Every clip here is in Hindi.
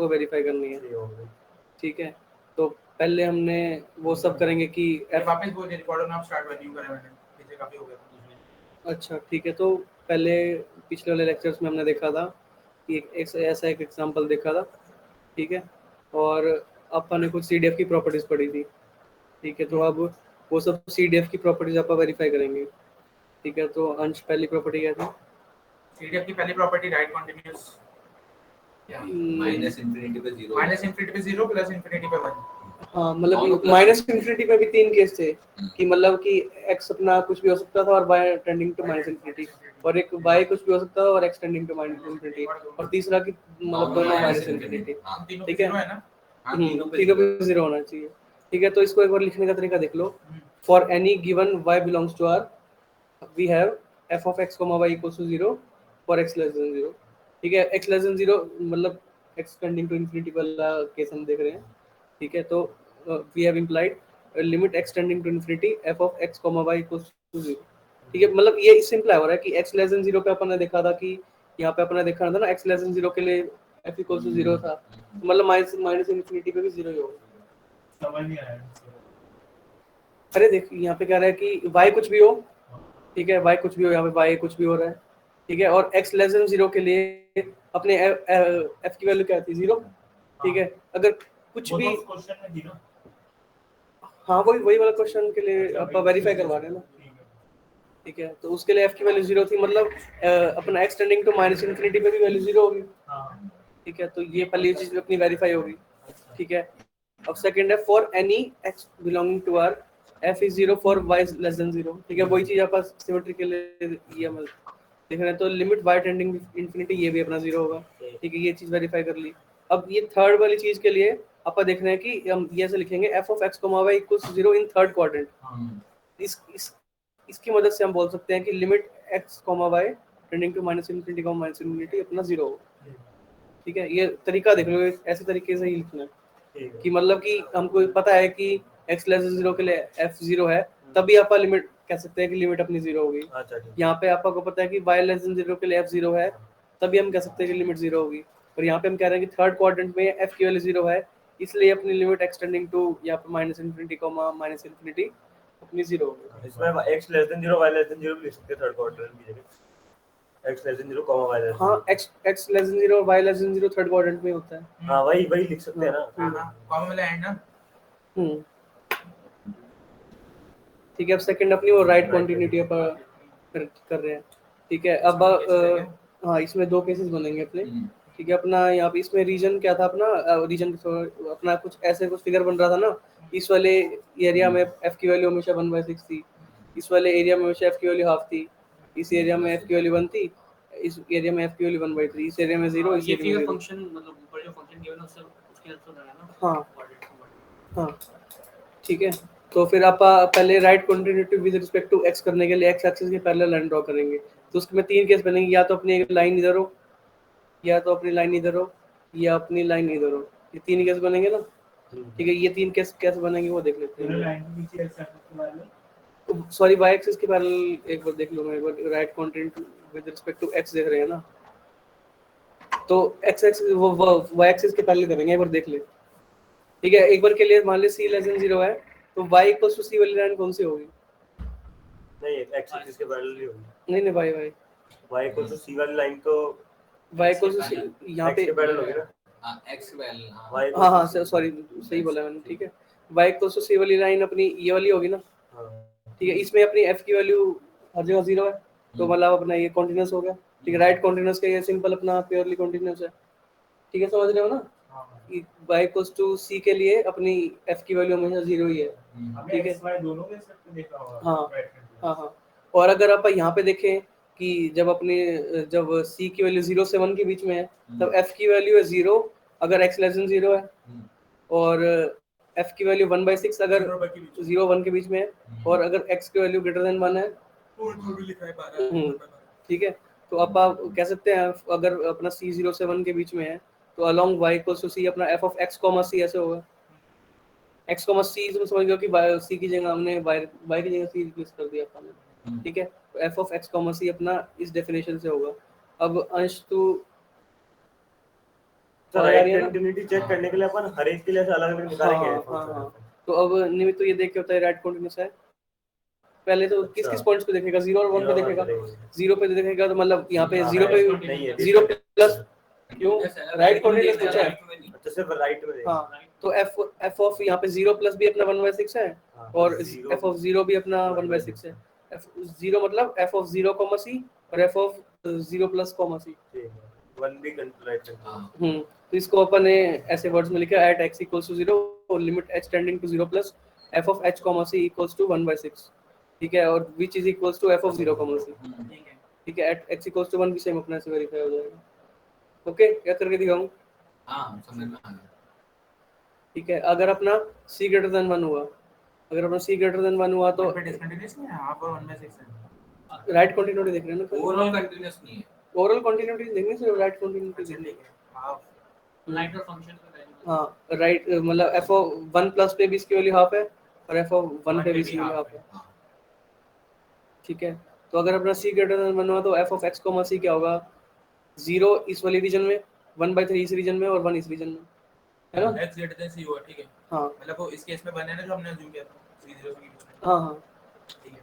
को वेरीफाई करनी है, ठीक है। तो पहले हमने वो सब करेंगे कि वापस वो रिकॉर्डर में आप स्टार्ट वेन्यू करें, मैंने पीछे काफी हो गया था। अच्छा ठीक है, तो पहले पिछले वाले लेक्चर्स में हमने देखा था कि ऐसा एक एग्जांपल देखा था, ठीक है, और अपन ने कुछ CDF की प्रॉपर्टीज पढ़ी थी, ठीक है। तो अब वो सब CDF की प्रॉपर्टीज आप वेरीफाई करेंगे, ठीक है। तो अंश पहली प्रॉपर्टी क्या थी? CDF की पहली property right continuous, minus infinity पे 0, माइनस इन्फिनिटी पे 0 प्लस इन्फिनिटी पे 1। हाँ, मतलब माइनस इन्फिनिटी पे भी 3 केस थे कि मतलब कि x अपना कुछ भी हो सकता था और y tending to minus infinity, और एक y कुछ भी हो सकता था और x tending to minus infinity, और तीसरा कि मतलब दोनों माइनस इन्फिनिटी, ठीक है। तीनों पे 0 होना चाहिए, ठीक है। तो इसको एक बार लिखने का तरीका देख लो। For any given y belongs to R we have f of x, y equals to 0 for x less than 0, ठीक है। x less than 0 मतलब x टेंडिंग टू इन्फिनिटी वाला केस हम देख रहे हैं, ठीक है। तो we have implied limit x tending to infinity f of x, y equals to 0, ठीक है। मतलब ये इससे इम्प्लाई हो रहा है कि x less than 0 पे अपन ने देखा था कि यहाँ पे अपन ने देखा था ना x less than 0 के लिए f equals to 0 था, मतलब माइनस इन्फिनिटी पे भी 0 ही होगा। समझ नहीं आया। अरे देख यहाँ पे कह रहा है कि y कुछ भी हो, ठीक है, y कुछ भी हो, यहाँ पे y कुछ भी हो रहा है, ठीक है। और x लेस देन 0 के लिए अपने f की वैल्यू क्या थी? 0, ठीक है। अगर कुछ भी क्वेश्चन में दी ना, हाँ वही वाला क्वेश्चन के लिए आप वेरीफाई करवा रहे हैं ना, ठीक है। तो उसके लिए f की वैल्यू 0 थी, मतलब अपना x tending to minus infinity पे भी वैल्यू 0 होगी, ठीक है। तो ये पहली चीज अपनी वेरीफाई होगी, ठीक है। अब सेकंड है for any x belonging to R f is 0 for y less than 0, ठीक है। वही चीज आप सिमेट्री के लिए ये हम देख रहे हैं। तो लिमिट y टेंडिंग इन्फिनिटी ये भी अपना 0 होगा, ठीक है। ये चीज वेरीफाई कर ली। अब ये थर्ड वाली चीज के लिए आप देख रहे हैं कि हम ये ऐसे लिखेंगे f of x, y equals 0 in third quadrant. इसकी मदद से हम बोल सकते हैं कि limit x, y tending to minus infinity अपना 0 होगा, ठीक है। ये तरीका देख लो, ऐसे तरीके से ही लिखना है कि मतलब कि हमको पता है कि x लेस देन 0 के लिए f 0 है, तभी आप लिमिट कह सकते हैं कि लिमिट अपनी 0 होगी। यहाँ पे आपको पता है कि y लेस देन 0 के लिए f 0 है, तभी हम कह सकते हैं कि लिमिट 0 होगी। और यहाँ पे हम कह रहे हैं कि थर्ड क्वाड्रेंट में f की वैल्यू 0 है, इसलिए अपनी लिमिट एक्सटेंडिंग टू यहाँ पे माइनस इन्फिनिटी अपनी 0 होगी। इसमें x less than 0 y less than 0 लिख सकते हैं थर्ड क्वाड्रेंट की जगह, x less than 0 y less than 0। हाँ, x लेस देन 0 और y less than 0 third quadrant में होता है। हाँ वही लिख सकते हैं ना। हां कॉमन वाला एंड ना। ठीक है। अब सेकंड अपनी वो राइट कंटिन्यूटी पर कर रहे हैं, ठीक है। अब हाँ इसमें दो केसेस बनेंगे अपने, ठीक है। अपना यहाँ पे इसमें रीजन क्या था अपना, रीजन अपना कुछ ऐसे कुछ फिगर बन रहा था ना, इस वाले एरिया में f की वैल्यू हमेशा 1/6 थी, इस वाले एरिया में हमेशा f की वैल्यू हाफ थी, इस एरिया में f की वैल्यू 1 थी, इस एरिया में f की वैल्यू 1/3, इस एरिया में 0, इस एरिया में फंक्शन मतलब ऊपर जो फंक्शन गिवन है उससे उसके हेल्प से बनाया ना। हाँ ठीक है। तो फिर आप पहले right continuity with respect to x करने के लिए x एक्सिस के पैरेलल लाइन ड्रॉ करेंगे। तो उसमें तीन केस बनेंगे, या तो अपनी लाइन इधर हो, या तो अपनी लाइन इधर हो, या अपनी लाइन इधर हो। ये तीन केस बनेंगे ना, ठीक है। ये तीन केस कैसे बनेंगे वो देख लेते हैं। लाइन के नीचे x एक्सिस के बारे में, सॉरी y एक्सिस के पैरेलल एक बार देख लो। मैं एक बार right continuity with respect to x देख रहे हैं ना, तो x एक्सिस वो y एक्सिस के पैरेलल करेंगे, एक बार देख ले, ठीक है। एक बार के लिए मान ले c लेस देन 0 है, तो y इक्वल्स टू c वाली लाइन कौन सी होगी? नहीं x एक्सिस के पैरेलल नहीं होगी। नहीं y y equal to c वाली लाइन तो y इक्वल्स टू यहाँ x पे के पैरेलल होगी ना। हां x वैल्यू हाँ सॉरी सही बोला मैंने, ठीक है। y इक्वल्स टू c वाली लाइन अपनी ये वाली होगी ना, ठीक है। इसमें अपनी f की वैल्यू हर जगह 0 है, तो मतलब अपना ये कंटीन्यूअस हो गया, ठीक है। राइट कंटीन्यूअस का ये सिंपल अपना प्योरली कंटीन्यूअस है, ठीक है। समझ रहे हो ना? y इक्वल्स टू c के लिए अपनी f की वैल्यू हमेशा 0 ही है, ठीक है। x y दोनों के साथ देखा होगा। हाँ। और अगर आप यहाँ पे देखें कि जब c की वैल्यू 0 से 1 के बीच में है, तब f की वैल्यू है 0 अगर x लेस देन 0 है, और f की वैल्यू 1/6 अगर 0 1 के बीच में है, और अगर x की वैल्यू ग्रेटर देन 1 है, भी लिखा है 12 ठीक है। तो आप कह सकते हैं अगर अपना c 0 से 1 के बीच में है, तो along y equals to c अपना f ऑफ x, c ऐसे होगा। x, c इसमें समझ गए कि c की जगह हमने y की जगह c रिप्लेस कर दिया अपने, ठीक है। तो f ऑफ x, c अपना इस डेफिनेशन से होगा। अब अंश तू तो समझ आ रही राइट है ना? कंटिन्यूटी चेक करने के लिए अपन हर एक के लिए अलग अलग निकालेंगे हाँ function। हाँ। तो अब निमित्त तो ये देख के होता है राइट कंटिन्यूस है, पहले तो किस अच्छा। किस पॉइंट्स पे देखेगा, 0 और 1 पे देखेगा। करेंगे। 0 पे देखेगा तो मतलब यहाँ पे हाँ, 0 पे नहीं है 0 प्लस क्यों राइट कंटिन्यूस पूछा है। अच्छा सिर्फ राइट में देखेंगे। हाँ तो f ऑफ यहाँ पे 0 प्लस भी अपना 1/6 है हाँ, और zero f ऑफ 0 भी अपना 1/6 है। f 0 मतलब f ऑफ 0, c और f ऑफ 0 प्लस c। ठीक है, वन भी राइट हाँ। तो इसको अपन ने ऐसे वर्ड्स में लिखा एट x इक्वल्स टू 0 और limit h tending to 0 plus f of h, c equals to 1/6, ठीक है, और which is equals to f of 0, c, ठीक है, एट x इक्वल्स टू 1 भी सेम अपने से वेरीफाई हो जाएगा। ओके, क्या करके दिखाऊं? हाँ समझ में आ गया। ठीक है, अगर अपना c ग्रेटर देन 1 हुआ, अगर अपना c ग्रेटर देन 1 हुआ तो पे डिसकंटिन्यूअस नहीं है, हाफ और 1/6 है। राइट कंटिन्यूटी देख रहे हैं ना, ओवरऑल कंटीन्यूअस नहीं है। ओवरऑल कंटिन्यूटी देखने से राइट कंटिन्यूटी अच्छा देखनी ठीक है, हाफ लाइट और फंक्शन का वैल्यू। हाँ राइट, मतलब f ऑफ 1 प्लस पे भी इसकी वैल्यू हाफ है और f ऑफ 1 पे भी इसकी वैल्यू हाफ है, हाँ। ठीक है। तो अगर अपना c ग्रेटर देन 1 हुआ तो f ऑफ x, c क्या होगा, 0 इस वाले रीजन में, 1/3 इस रीजन में और 1 इस रीजन में, है ना? x ग्रेटर देन c हुआ, ठीक है। हाँ मतलब वो इस केस में बने ना जो हमने अज्यूम किया था, c 0 के बीच में। हाँ हाँ, ठीक है,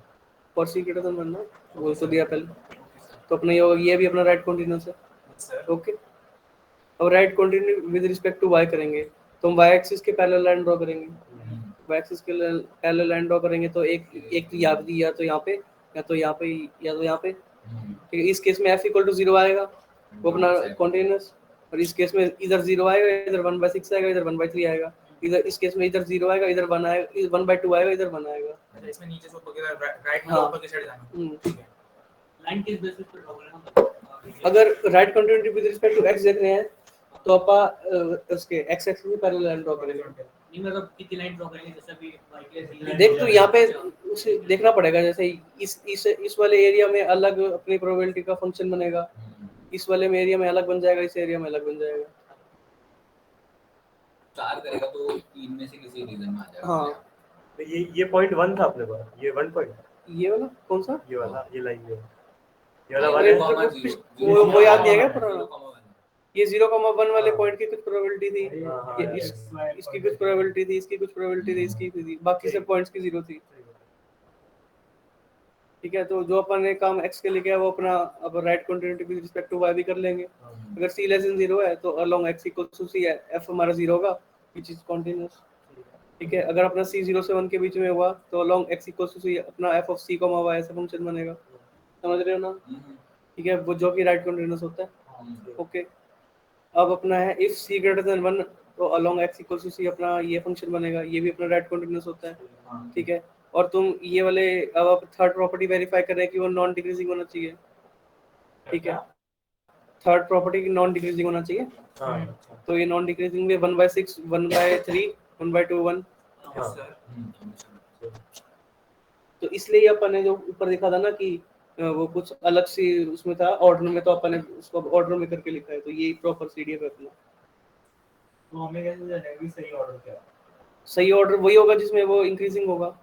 और c ग्रेटर देन 1 ना, वो तो दिया पहले, तो अपना ये होगा, ये भी अपना राइट कंटीन्यूअस है। सर ओके, अब right continue with respect to y करेंगे तो हम y एक्सिस के पैरेलल लाइन ड्रॉ करेंगे, y एक्सिस के पैरेलल लाइन ड्रॉ करेंगे तो एक तो या तो यहाँ पे या तो यहाँ पे या तो यहाँ पे, ठीक है। इस केस में f इक्वल टू 0 आएगा, वो अपना कंटीन्यूअस, और इस केस में इधर 0 आएगा, इधर 1/6 आएगा, इधर 1/3 आएगा, इधर इस केस में इधर 0 आएगा, इधर 1 आएगा, इधर 1/2 आएगा, इधर 1 आएगा। अच्छा इसमें नीचे से ऊपर के राइट में हाँ। ऊपर की साइड जाना, ठीक है। लाइन किस बेसिस पे ड्रॉ करें हम? अगर right continuity with respect to x देख रहे हैं तो अपन उसके x एक्सिस के पैरेलल लाइन ड्रॉ करेंगे। नहीं मतलब कितनी लाइन ड्रॉ करेंगे, जैसे अभी y के लिए देख तो यहाँ पे उसे देखना पड़ेगा, जैसे इस वाले एरिया में अलग अपनी प्रोबेबिलिटी का फंक्शन बनेगा, इस वाले में एरिया में अलग बन जाएगा, इस एरिया में अलग बन जाएगा। 4 करेगा तो 3 में से किसी रीजन में आ जाएगा। हाँ तो ये पॉइंट 1 था अपने पास, ये 1 पॉइंट, ये वाला कौन सा, ये वाला, ये लाइन ये वाला अरे, वाला वो याद नहीं है क्या पूरा? 0,1 ये 0,1 वाले हाँ। पॉइंट की कुछ प्रोबेबिलिटी थी, हाँ, ये इसकी कुछ प्रोबेबिलिटी थी, इसकी कुछ प्रोबेबिलिटी थी, इसकी थी, बाकी सब पॉइंट्स की 0 थी, ठीक है। तो जो अपन ने काम x के लिए किया वो अपना अब right continuity with respect to y भी कर लेंगे। अगर c लेस देन 0 है तो along x equals to c है, f हमारा 0 होगा व्हिच इज कंटीन्यूअस, ठीक है। अगर अपना c 0 से 1 के बीच में हुआ तो along x equals to c अपना f ऑफ c, y ऐसा फंक्शन बनेगा, समझ रहे हो ना? ठीक है, वो जो कि राइट कंटीन्यूअस होता है। ओके, अब अपना है इफ c ग्रेटर देन 1 तो along x equals to c अपना ये फंक्शन बनेगा, ये भी अपना राइट कंटीन्यूअस होता है, ठीक है। और तुम ये वाले अब आप थर्ड प्रॉपर्टी वेरीफाई कर रहे हैं कि वो नॉन डिक्रीजिंग होना चाहिए, ठीक है। थर्ड प्रॉपर्टी की नॉन डिक्रीजिंग होना चाहिए, तो ये नॉन डिक्रीजिंग में 1/6, 1/3, 1/2, 1, यस सर। तो इसलिए अपन ने जो ऊपर लिखा था ना कि वो कुछ अलग सी उसमें था ऑर्डर में, तो अपन ने उसको ऑर्डर में करके लिखा है, तो ये प्रॉपर सीडीएफ है अपना। तो हमें कैसे जानेगा कि सही ऑर्डर क्या है? सही ऑर्डर वही होगा जिसमें वो इंक्रीजिंग होगा।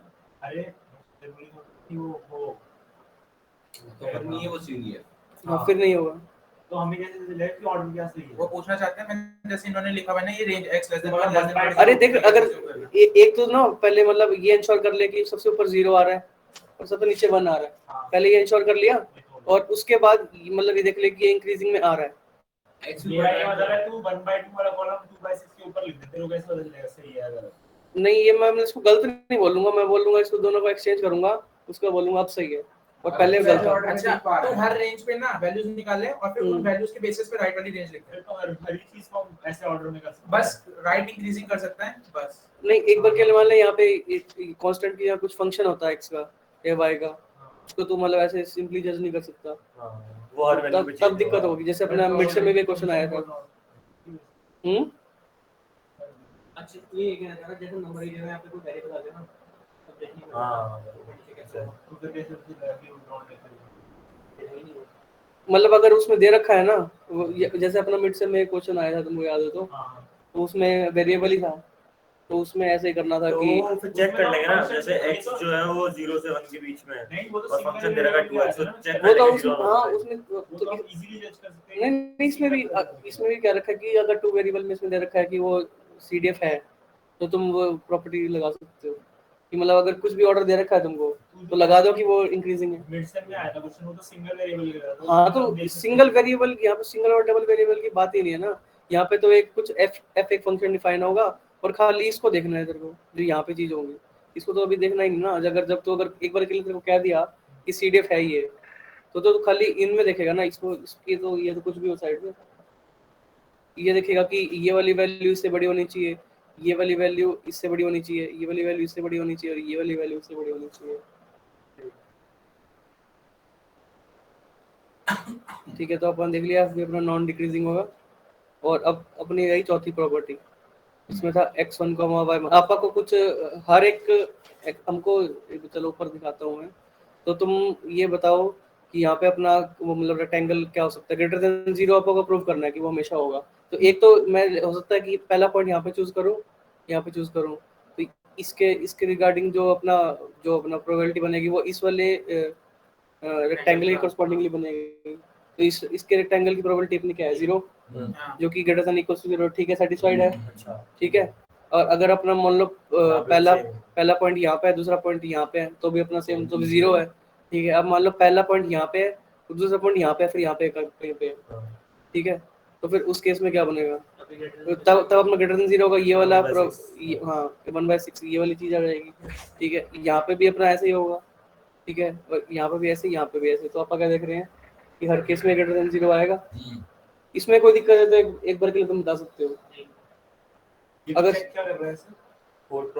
अरे जरूरी नहीं कि वो हो, तो पर नहीं है वो सीधी है। हाँ, फिर नहीं होगा। तो हमें कैसे चलेगा कि ऑर्डर क्या सही है? वो पूछना चाहते हैं, मैं जैसे इन्होंने लिखा हुआ है ना, ये रेंज x लेस देन 1 मतलब लेस देन अरे देख, अगर एक तो ना पहले मतलब ये इंश्योर कर ले कि सबसे ऊपर 0 आ रहा है और सबसे नीचे 1 आ रहा है, पहले ये इंश्योर कर लिया, और उसके बाद मतलब ये देख ले कि ये इंक्रीजिंग में आ रहा है। x मेरा ये मतलब है तू 1/2 वाला कॉलम 2/6 के ऊपर लिख दे, तेरे को कैसे पता चलेगा सही है या गलत? नहीं, ये मैं इसको गलत नहीं बोलूंगा, मैं बोलूंगा इसको दोनों को एक्सचेंज करूंगा, उसको बोलूंगा अब सही है, और पहले गलत था। अच्छा, तो हर रेंज पे ना वैल्यूज निकाल ले और फिर उन वैल्यूज के बेसिस पे राइट वाली रेंज लिख दे। तो हर चीज को हम ऐसे ऑर्डर में कर सकते हैं। बस राइट इंक्रीजिंग कर सकता है बस। नहीं, एक बार के लिए मान ले यहाँ पे कांस्टेंट की कुछ फंक्शन होता है x का या y का, उसको तू मतलब ऐसे सिंपली जज नहीं कर सकता, वो हर वैल्यू पे तब दिक्कत होगी। जैसे अपना मिड से में भी क्वेश्चन आया था। अच्छा ये कहना चाह रहा जैसे नंबर ही जगह पे कोई वेरिएबल आ जाए ना, तब देखनी पड़ेगी। हाँ तो फिर कैसे उसकी वैल्यू ड्रॉ करेंगे? मतलब अगर उसमें दे रखा है ना, जैसे अपना मिड से में क्वेश्चन आया था, तुमको याद हो तो हां उसमें वेरिएबल ही था, तो उसमें ऐसे ही करना था तो कि वो फिर चेक कर लेंगे ना, जैसे x जो है वो 0 से 1 के बीच में है नहीं वो तो और फंक्शन दे रखा है 2x, तो चेक वो कर तो लेंगे उसमें 0 हाँ और 1 उसमें वो तो तो हम इजीली जज कर सकते नहीं नहीं, इसमें भी क्या रखा है कि अगर टू वेरिएबल में इसमें दे रखा है कि वो CDF है तो तुम वो प्रॉपर्टी लगा सकते हो कि मतलब अगर कुछ भी ऑर्डर दे रखा है तुमको तो लगा दो कि वो इंक्रीजिंग है। मिड सेम में आया था क्वेश्चन, वो तो सिंगल वेरिएबल के था। हाँ तो सिंगल वेरिएबल यहाँ पे सिंगल और डबल वेरिएबल की बात ही नहीं है ना, यहाँ पे तो एक कुछ f एक फंक्शन डिफाइन होगा और खाली इसको देखना है तेरे को जो यहाँ पे चीज होंगी, इसको तो अभी देखना ही नहीं ना। अगर एक बार के लिए तेरे को कह दिया कि CDF है ये तो खाली इनमें देखेगा ना, इसको इसकी तो ये तो कुछ भी हो साइड में, ये देखेगा कि ये वाली वैल्यू इससे बड़ी होनी चाहिए, ये वाली वैल्यू इससे बड़ी होनी चाहिए, ये वाली वैल्यू इससे बड़ी होनी चाहिए और ये वाली वैल्यू इससे बड़ी होनी चाहिए। ठीक है, तो अपन देख लिया फिर अपना नॉन डिक्रीजिंग होगा। और अब अपनी रही चौथी प्रॉपर्टी, इसमें था x1, y1। आपा को कुछ हर एक हमको चलो ऊपर दिखाता हूँ मैं, तो तुम ये बताओ कि यहाँ पे अपना वो मतलब रेक्टेंगल क्या हो सकता है, ग्रेटर देन 0 आपको को प्रूव करना है कि वो हमेशा होगा। तो एक तो मैं हो सकता है कि पहला पॉइंट यहाँ पे चूज करूँ, यहाँ पे चूज करूँ, तो इसके रिगार्डिंग जो अपना प्रोबेबिलिटी बनेगी वो इस वाले रेक्टेंगल के कोरस्पॉन्डिंगली बनेगी। तो इसके रेक्टेंगल की प्रोबेबिलिटी अपनी क्या है 0, जो कि ग्रेटर देन इक्वल टू 0। ठीक है, सेटिस्फाइड है। अच्छा ठीक है, और अगर अपना मान लो पहला पॉइंट यहाँ पे है, दूसरा पॉइंट यहाँ पे है, तो भी अपना सेम, तो भी 0 है। ठीक है, अब मान लो पहला पॉइंट यहाँ पे है, दूसरा पॉइंट यहाँ पे है, फिर यहाँ पे कहीं पे है। ठीक है, तो फिर उस केस में क्या बनेगा, तो तब अपना ग्रेटर देन 0 होगा, ये वाला हाँ 1/6 ये वाली चीज आ जाएगी। ठीक है, यहाँ पे भी अपना ऐसे ही होगा। ठीक है, और यहाँ पे भी ऐसे, यहाँ पे भी ऐसे। तो आप क्या देख रहे हैं कि हर केस में ग्रेटर देन 0 आएगा। इसमें कोई दिक्कत है तो एक बार के लिए तुम बता सकते हो। अगर क्या कर रहा है सर? फोर्थ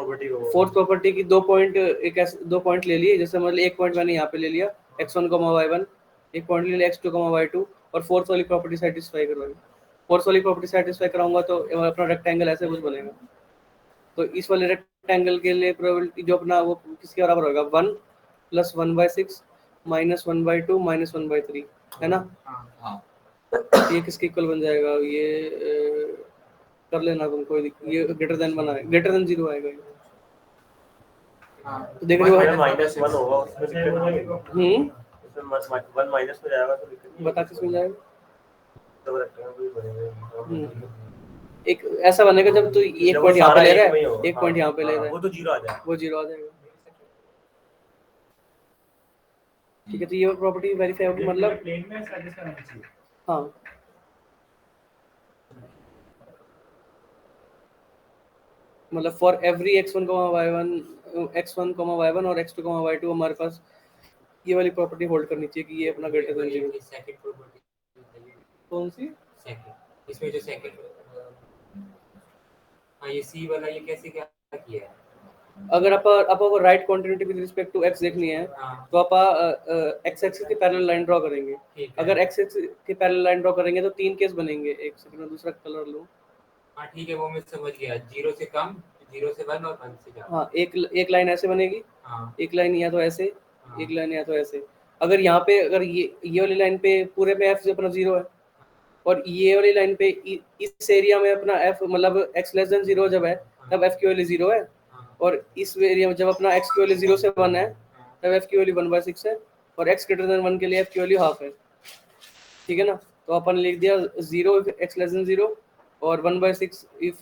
प्रॉपर्टी की दो पॉइंट ले लिए, जैसे मतलब एक पॉइंट मैंने यहाँ पे ले लिया x1, y1, एक पॉइंट ले लिया x2, y2, और फोर्थ वाली प्रॉपर्टी सेटिस्फाई करवाई। फोर्थ वाली प्रॉपर्टी सेटिस्फाई कराऊंगा तो अपना रेक्टेंगल ऐसे कुछ बनेगा। तो इस वाले रेक्टेंगल के लिए प्रोबेबिलिटी जो अपना वो किसके बराबर होगा, 1 + 1/6 - 1/2 - 1/3, है ना। हाँ ये किसके इक्वल बन जाएगा, ये कर लेना तुम, कोई ये ग्रेटर देन 1 आएगा, ग्रेटर देन 0 आएगा ये। तो देख रहे हो -1 होगा उसमें दिक्कत नहीं है। उसमें 1 माइनस में जाएगा तो दिक्कत नहीं है। बता किस में जाएगा, तब रेक्टेंगल भी बनेगा। एक ऐसा बनेगा जब तो एक पॉइंट यहाँ पे ले रहा है, एक पॉइंट यहाँ पे ले रहा है, वो तो 0 आ जाएगा, वो 0 आ जाएगा। ठीक है, तो ये प्रॉपर्टी वेरीफाई होगी, मतलब प्लेन में सेटिस्फाई होना चाहिए। हाँ मतलब फॉर एवरी x1, y1 और x2, y2 हमारे पास ये वाली प्रॉपर्टी होल्ड करनी चाहिए कि ये अपना ग्रेटर देन 0। सेकंड प्रॉपर्टी कौन सी, सेकंड, इसमें जो सेकंड हाँ ये सी वाला, ये कैसे क्या किया है? अगर आपको right continuity with respect to x देखनी है तो आप x एक्सिस के पैरेलल लाइन ड्रॉ करेंगे। अगर x एक्सिस के पैरेलल लाइन ड्रॉ करेंगे तो 3 केस बनेंगे। एक सेकंड में दूसरा कलर लो। हाँ ठीक है, वो मैं समझ गया, 0 से कम, 0 से 1 और 1 से ज्यादा। हाँ, एक लाइन ऐसे बनेगी, हाँ एक लाइन या तो ऐसे, हाँ। एक लाइन या तो ऐसे। अगर यहाँ पे अगर ये वाली लाइन पे पूरे पे f अपना 0 है और ये वाली लाइन पे इस एरिया में अपना f मतलब x < 0 जब है तब f की वैल्यू 0 है, और इस एरिया में जब अपना x की वैल्यू 0 से 1 है तब f की वैल्यू 1/6 है, और x ग्रेटर देन 1 के लिए f की वैल्यू हाफ है। ठीक है ना, तो अपन लिख दिया 0 if x < 0 और 1/6 if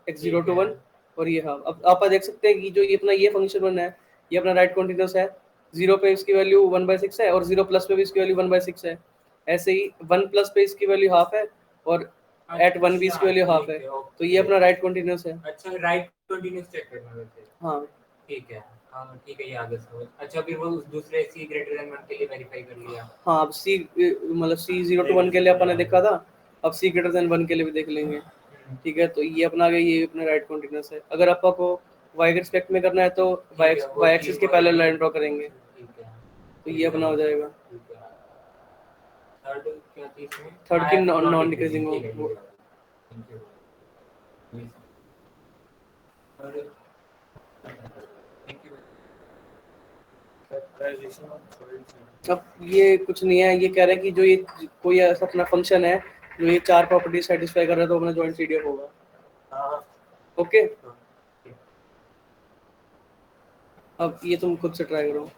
x 0 to 1 और ये हाफ। अब आप देख सकते हैं कि जो ये अपना ये फंक्शन बना है ये अपना राइट कॉन्टिन्यूस है, 0 पे इसकी वैल्यू 1/6 है और 0 प्लस पे भी इसकी वैल्यू 1/6 है। ऐसे ही 1 प्लस पे इसकी वैल्यू हाफ है और एट 1 भी इसकी वैल्यू हाफ है, तो ये अपना राइट कॉन्टिन्यूस है। अच्छा, राइट कंटीन्यूअस चेक करना वैसे। हाँ ठीक है, हाँ ठीक है, ये आगे समझ। अच्छा, फिर वो उस दूसरे c ग्रेटर देन 1 के लिए वेरीफाई कर लिया। हाँ, अब c मतलब c 0 to 1 के लिए अपन ने देखा था, अब c ग्रेटर देन 1 के लिए भी देख लेंगे। ठीक है, तो ये अपना ये अपना राइट कॉन्टिन्यूस है। अगर आपको y के रिस्पेक्ट में करना है तो y एक्सिस के पैरेलल लाइन ड्रॉ करेंगे, ठीक है, तो ये अपना हो जाएगा। ठीक है। थर्ड क्या थी इसमें? थर्ड की नॉन डिक्रीजिंग हो। Thank you. अब ये कुछ नहीं है, ये कह रहे हैं कि जो ये कोई ऐसा अपना फंक्शन है जो ये 4 प्रॉपर्टी सेटिस्फाई कर रहा है तो अपना जॉइंट CDF होगा। ओके, अब ये तुम खुद से ट्राई करो,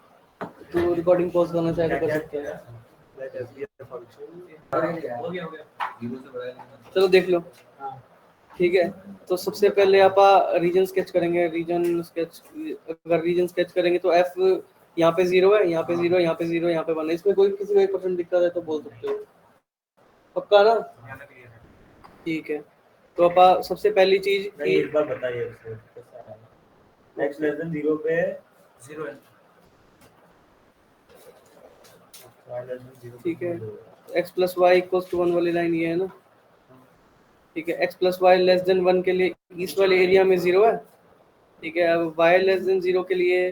तो रिकॉर्डिंग पॉज करना चाहे तो कर सकते हैं। Let f be a function हो गया 0 से बड़ा है। चलो देख लो, हाँ ठीक है। तो सबसे पहले आप रीजन स्केच करेंगे, रीजन स्केच, अगर रीजन स्केच करेंगे तो एफ यहाँ पे 0 है, यहाँ पे 0, यहाँ पे 0, यहाँ पे 1 है। इसमें कोई किसी को 1% दिक्कत है तो बोल सकते हो, पक्का ना? यहाँ तक क्लियर है। ठीक है। तो आप सबसे पहली चीज नहीं, एक बार बताइए इससे कैसा है। x लेस देन 0 पे 0 है। y लेस देन 0 ठीक है, x plus y equals to 1 वाली लाइन ये है ना, ठीक है। x plus y less than 1 के लिए इस वाले एरिया में 0 है, ठीक है। अब y लेस देन 0 के लिए,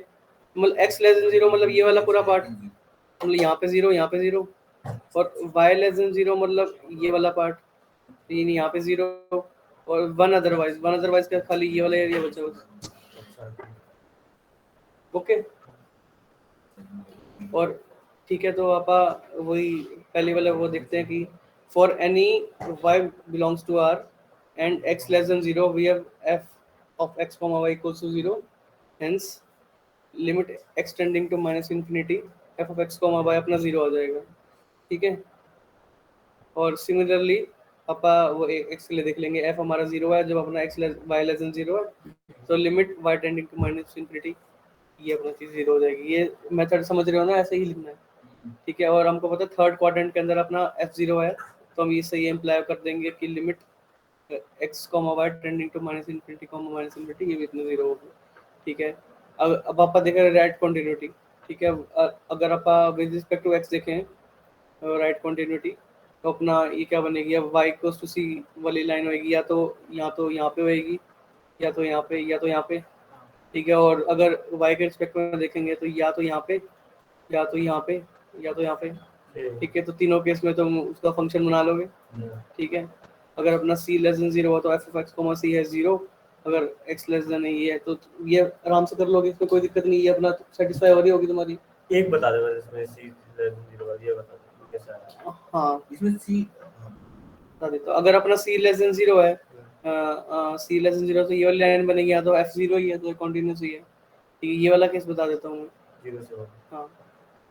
मतलब x लेस देन 0 मतलब ये वाला पूरा पार्ट, मतलब यहाँ पे 0, यहाँ पे 0, और y लेस देन 0 मतलब ये वाला पार्ट, यानी यहाँ पे 0, और 1 अदरवाइज का खाली ये वाला एरिया बचा बस। ओके, और ठीक है। तो आप वही पहले वाला वो देखते हैं कि for any y belongs to r and x less than 0 we have f of x comma y equals to 0, hence limit x tending to minus infinity f of x comma y अपना 0 आ जाएगा, ठीक है। और सिमिलरली आप वो x के लिए देख लेंगे, f हमारा 0 है जब अपना x y लेस देन 0 है, तो limit y tending to minus infinity ये अपना चीज 0 हो जाएगी। ये मेथड समझ रहे हो ना, ऐसे ही लिखना है, ठीक है। और हमको पता है थर्ड क्वाड्रेंट के अंदर अपना f0 है, तो हम इससे ये इम्प्लाई कर देंगे कि limit x comma y tending to minus infinity comma minus infinity ये भी इतना 0 होगा, ठीक है। अब आप देख रहे हैं राइट कंटिन्यूटी, ठीक है। अगर आप विद रिस्पेक्ट टू x देखें राइट कंटिन्यूटी, तो अपना ये क्या बनेगी, अब y इक्वल्स टू c वाली लाइन होगी, या तो यहाँ पे होएगी, या तो यहाँ पे, या तो यहाँ पे, ठीक है। और अगर y के रिस्पेक्ट में देखेंगे तो या तो यहाँ पे, या तो यहाँ पे, या तो यहाँ पे, ठीक है। तो तीनों केस में तुम उसका फंक्शन बना लोगे, ठीक है। अगर अपना c लेस देन 0 हो तो f of x comma c है 0, अगर x लेस देन ये है तो ये आराम से कर लोगे, इसमें कोई दिक्कत नहीं है, अपना सेटिस्फाई हो रही होगी तुम्हारी। एक बता दो इसमें c लेस देन 0 वाली ये बता दो कैसा है। हाँ इसमें C बता देता हूँ। अगर अपना c लेस देन 0 है, c लेस देन 0 तो ये वाली लाइन बनेगी, या तो f0 ही है तो कंटिन्यूस ही है, ठीक है। ये वाला केस बता देता हूँ मैं। 0 से 1 हाँ,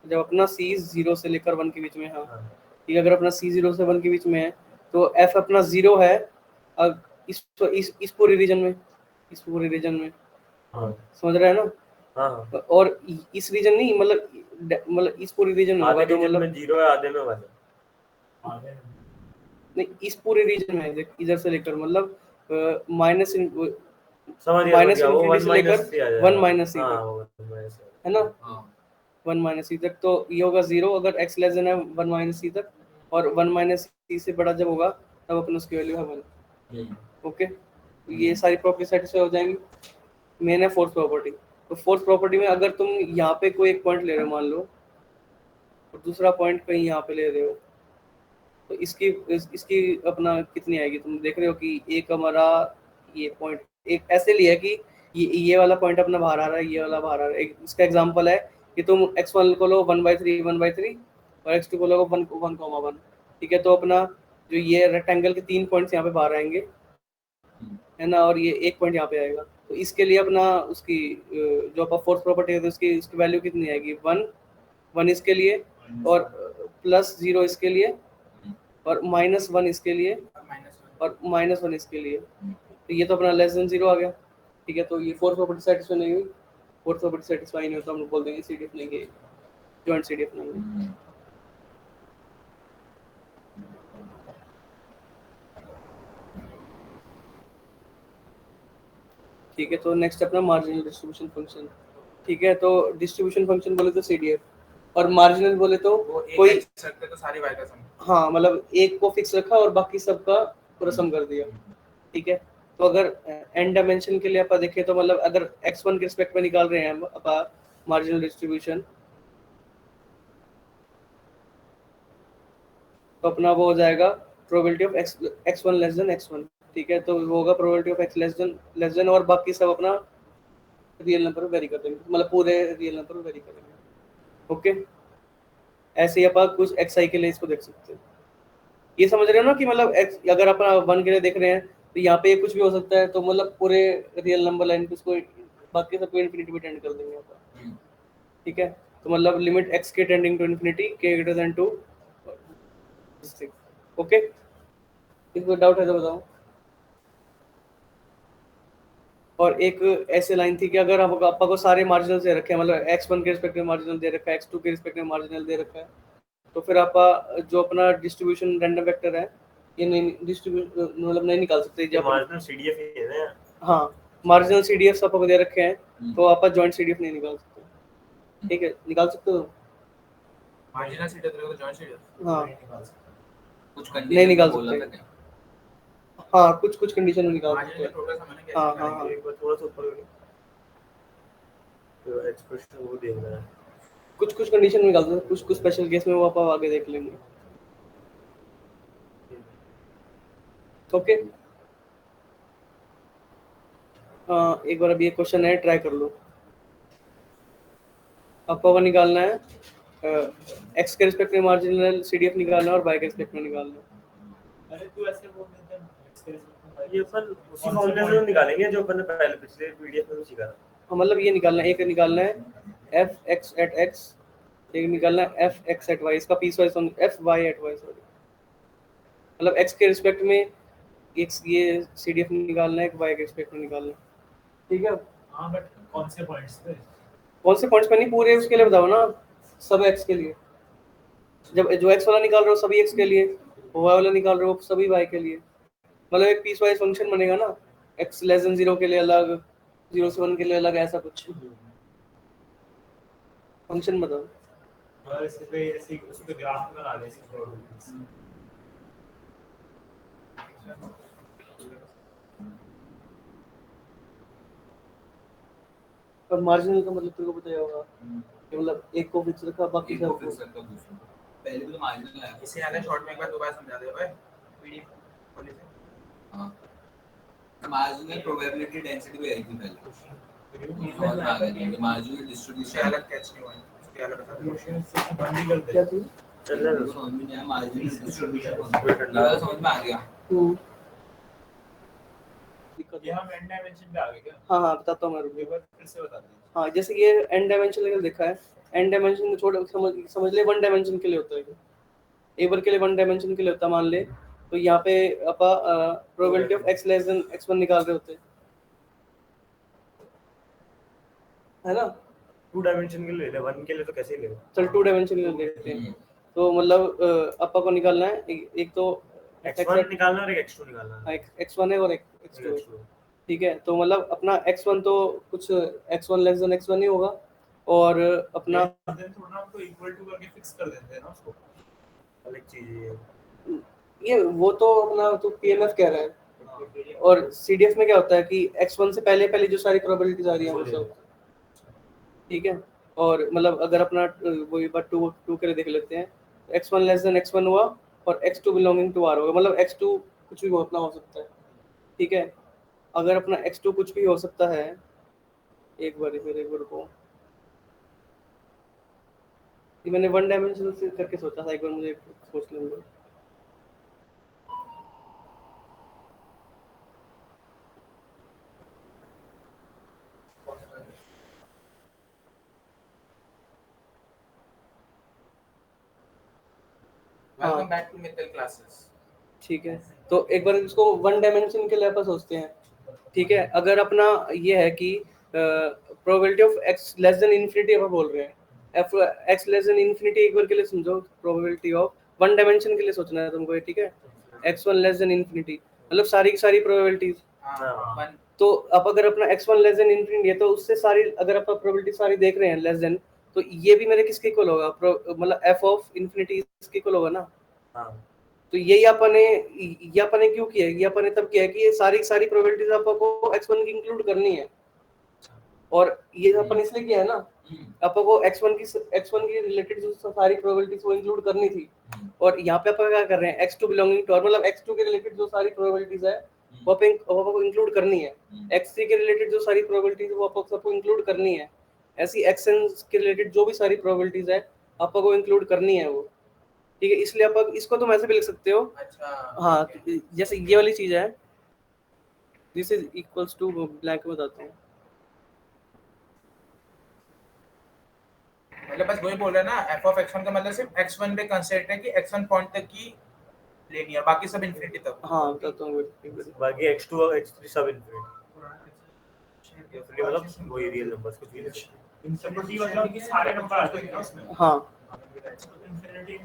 जब अपना c 0 से लेकर 1 के बीच में, हाँ हाँ ठीक है। अगर अपना c 0 से 1 के बीच में है तो f अपना 0 है इस पूरे रीजन में, इस पूरे रीजन में, हाँ समझ रहे हैं ना? हाँ और इस रीजन नहीं, मतलब इस पूरे रीजन में होगा, आधे तो रीजन मतलब में 0 है आधे में 1 है। नहीं, इस पूरे रीजन में देख, इधर से लेकर मतलब माइनस समझ गया माइनस समझ गया, वो इन्फिनिटी 1 से माइनस लेकर से आ जाएगा 1 माइनस c हाँ तक, वो 1 माइनस है ना? हाँ 1 माइनस c तक, तो ये होगा 0 अगर x लेस देन है 1 माइनस c तक, और 1 माइनस c से बड़ा जब होगा तब अपन उसकी वैल्यू है 1। ओके, ये सारी प्रॉपर्टी सेटिस्फाई हो जाएंगी। मेन है फोर्थ प्रॉपर्टी। तो फोर्थ प्रॉपर्टी में अगर तुम यहाँ पे कोई एक पॉइंट ले रहे हो मान लो, और दूसरा पॉइंट कहीं यहाँ पे ले रहे हो, तो इसकी अपना कितनी आएगी? तुम देख रहे हो कि एक हमारा ये पॉइंट एक ऐसे लिया कि ये वाला पॉइंट अपना बाहर आ रहा है, ये वाला बाहर आ रहा है। इसका एग्जांपल है कि तुम x1 को लो 1/3 और x2 को लो 1,1, ठीक है। तो अपना जो ये रेक्टेंगल के 3 पॉइंट्स यहाँ पे बाहर आएंगे, है ना, और ये एक पॉइंट यहाँ पे आएगा। तो इसके लिए अपना उसकी जो अपना फोर्थ प्रॉपर्टी है तो उसकी वैल्यू कितनी आएगी? 1 इसके लिए, और +0 इसके लिए, और -1 इसके लिए, और -1 इसके लिए। तो ये तो अपना लेस देन 0 आ गया, ठीक है। तो ये फोर्थ प्रॉपर्टी सेटिस्फाई नहीं हुई, फोर्थ प्रॉपर्टी सेटिस्फाई नहीं होता, हम लोग बोल देंगे CDF नहीं है, जॉइंट CDF नहीं है। ठीक है। तो नेक्स्ट अपना मार्जिनल डिस्ट्रीब्यूशन फंक्शन, ठीक है। तो डिस्ट्रीब्यूशन फंक्शन बोले तो CDF, और मार्जिनल बोले तो वो एक कोई, x रखते तो सारी y का सम। हाँ मतलब एक को फिक्स रखा और बाकी सबका पूरा सम कर दिया, ठीक है। तो अगर n डायमेंशन के लिए आप देखें तो मतलब अगर x1 के रिस्पेक्ट में निकाल रहे हैं हम आप मार्जिनल डिस्ट्रीब्यूशन, तो अपना वो हो जाएगा probability of x1 less than x1, ठीक है। तो वो होगा probability of x less then, और बाकी सब अपना रियल नंबर वेरी कर देंगे, मतलब पूरे रियल नंबर वेरी करेंगे। ओके, ऐसे ही आप कुछ xi के लिए इसको देख सकते हैं। ये समझ रहे हो ना कि मतलब x अगर आप 1 के लिए देख रहे हैं तो यहाँ पे कुछ भी हो सकता है, तो मतलब पूरे रियल नंबर लाइन को उसको बाकी सबको इन्फिनिटी पे टेंड कर देंगे आप। ठीक है, तो मतलब लिमिट x के tending to infinity k greater than 2। Okay, इसको डाउट है तो बताओ। और एक ऐसे लाइन थी कि अगर आपका को सारे मार्जिनल दे रखे हैं, मतलब x1 के रिस्पेक्ट में मार्जिनल दे रखा है, x2 के रिस्पेक्ट में मार्जिनल दे रखा है, तो फिर आपका जो अपना डिस्ट्रीब्यूशन रैंडम वेक्टर है ये नहीं डिस्ट्रीब्यूट मतलब नहीं निकाल सकते जब मार्जिनल सीडीएफ है ना। हाँ, मार्जिनल सीडीएफ आपको दे रखे हैं तो आप जॉइंट सीडीएफ नहीं निकाल सकते। ठीक है, निकाल सकते हो मार्जिनल सीडीएफ तो जॉइंट सीडीएफ हाँ कुछ नहीं कंडीशन निकाल बोला सकते। था क्या? हाँ, कुछ कंडीशन में निकाल सकते मार्जिनल हैं। टोटल समझने कैसे हाँ, निकालेंगे? हाँ, एक बार थोड़ा सा ऊपर करो, तो एक्सप्रेशन वो देखना है। कुछ कंडीशन में निकाल सकते हैं, कुछ स्पेशल केस में वो आप आगे देख लेंगे। ओके, एक बार अभी एक क्वेश्चन है, ट्राई कर लो। आपको निकालना है x के रिस्पेक्ट में मार्जिनल सीडीएफ निकालना है और y के रिस्पेक्ट में निकालना है। अरे तू ऐसे बोल देते हैं ये अपन उसी फॉर्मूले से निकालेंगे जो अपन ने पहले पिछले पीडीएफ में भी सीखा था। हाँ, मतलब ये निकालना है, एक निकालना है f(x at x), एक निकालना है f(x at y), इसका पीस वाइज f(y at y), सॉरी, मतलब x के रिस्पेक्ट में x ये सीडीएफ निकालना है, एक y के रिस्पेक्ट में निकालना है। ठीक है, हां बट कौन से पॉइंट्स पे? कौन से पॉइंट्स पे नहीं, पूरे उसके लिए बताओ ना, सब x के लिए। जब जो x वाला निकाल रहे हो सभी x के लिए, y वाला निकाल रहे हो सभी y के लिए, मतलब एक पीस वाइज फंक्शन बनेगा ना, x लेस देन 0 के लिए अलग, 0 से 1 के लिए अलग, ऐसा कुछ फंक्शन बताओ। और इस पे ऐसे उस पे ग्राफ बना दे इसकी प्रोबेबिलिटीज। और मार्जिनल का मतलब तेरे को पता ही होगा कि मतलब एक को फिक्स रखा बाकी एक को सब फिक्स करता हूं दूसरे को। पहले भी तो मार्जिनल आया इसे आधा शॉर्ट में एक बार दोबारा समझा दे भाई पीडीएफ खोले से। हां, मार्जिनल प्रोबेबिलिटी डेंसिटी भी आई थी पहले। और आ गया कि मार्जिनल इसे डिस्ट्रीब्यूशन अलग कैच नहीं हुआ इसके अलग बता दो। क्वेश्चन से बंद ही कर क्या दे। थी। चल रहा है समझ में नहीं आया मार्जिनल डिस्ट्रीब्यूशन ठंडा। समझ में आ गया। दिक्कत ये है। हम एंड डायमेंशन पे आ गए क्या? हाँ, बताता हूँ मैं, रुको। एक बार फिर से बता दीजिए। हाँ, जैसे ये एन डायमेंशन लेवल देखा है, एन डायमेंशन में छोड़ समझ ले 1 डायमेंशन के लिए होता है, एक बार के लिए 1 डायमेंशन के लिए होता है मान ले, तो यहाँ पे अपा probability of x less then x1 निकाल रहे होते हैं, है ना। 2 डायमेंशन के लिए ले, 1 के लिए तो कैसे ही ले। चल 2 डायमेंशन के लिए देखते हैं, तो मतलब अपा को निकालना है एक तो x1 निकालना है और एक x2 निकालना है। x1 है और एक x2 है। ठीक है, तो मतलब अपना x1 तो कुछ x1 लेस देन x1 ही होगा, और अपना देन थोड़ा हम तो इक्वल टू करके फिक्स कर देते हैं ना उसको। अलग चीज है ये वो तो अपना तो पीएमएफ कह रहा है, और सीडीएफ में क्या होता है कि x1 से पहले पहले जो सारी प्रोबेबिलिटीज आ रही हैं वो सब। ठीक है, और मतलब अगर अपना वही बात 2 के लिए देख लेते हैं, x1 लेस देन x1 हुआ और x2 बिलोंगिंग टू r होगा, मतलब x2 कुछ भी अपना हो सकता है। ठीक है, अगर अपना x2 कुछ भी हो सकता है, एक बार को ये मैंने 1 डायमेंशन से करके सोचा था, एक बार मुझे सोच लेंगे। Welcome back to Mittal classes. ठीक है, तो एक बार इसको 1 डायमेंशन के लिए अपन सोचते हैं। ठीक है, अगर अपना ये है कि probability of x less than infinity अपन बोल रहे हैं, f x less than infinity, एक बार के लिए समझो प्रोबेबिलिटी ऑफ 1 डायमेंशन के लिए सोचना है तुमको, ठीक है, x1 लेस देन इन्फिनिटी मतलब सारी की सारी प्रोबेबिलिटीज। हां तो अब अगर अपना x1 लेस देन इन्फिनिटी है तो उससे सारी अगर अपन प्रोबेबिलिटी सारी देख रहे हैं लेस देन, तो ये भी मेरे किसके इक्वल होगा, मतलब f ऑफ इन्फिनिटी इसके इक्वल होगा ना। हां, तो यही अपन ने क्यों किया है, ये अपन ने तब किया है कि ये सारी की सारी प्रोबेबिलिटीज आपको x1 की इंक्लूड करनी है, और ये अपन इसलिए किया है ना, अपन को x1 की रिलेटेड जो सारी प्रोबेबिलिटीज वो इंक्लूड करनी थी, और यहाँ पे अपन क्या कर रहे हैं, x2 बिलोंगिंग टू r, मतलब x2 के रिलेटेड जो सारी प्रोबेबिलिटीज है वो अपन को इंक्लूड करनी है, x3 के रिलेटेड जो सारी प्रोबेबिलिटीज वो अपन सबको इंक्लूड करनी है, ऐसी xn के रिलेटेड जो भी सारी प्रोबेबिलिटीज है अपन को इंक्लूड करनी है वो। ठीक है, इसलिए आप इसको तुम ऐसे भी लिख सकते हो। अच्छा हाँ, जैसे ये वाली चीज है, this is equals to blank में बताते हैं, मतलब बस वही बोल रहा है ना, f of x1 का मतलब सिर्फ x1 पे कंस्ट्रेंट है कि x1 पॉइंट तक की लेनी है, बाकी सब इंफिनिटी तक। हाँ तो बाकी x2 और x3 सब इनफिनिटी, मतलब वही रियल नंबर्स कुछ भी नहीं। इंफिनिटी मतलब कि सारे नंबर आ जाएंगे ना उसमें। हाँ इंफिनिटी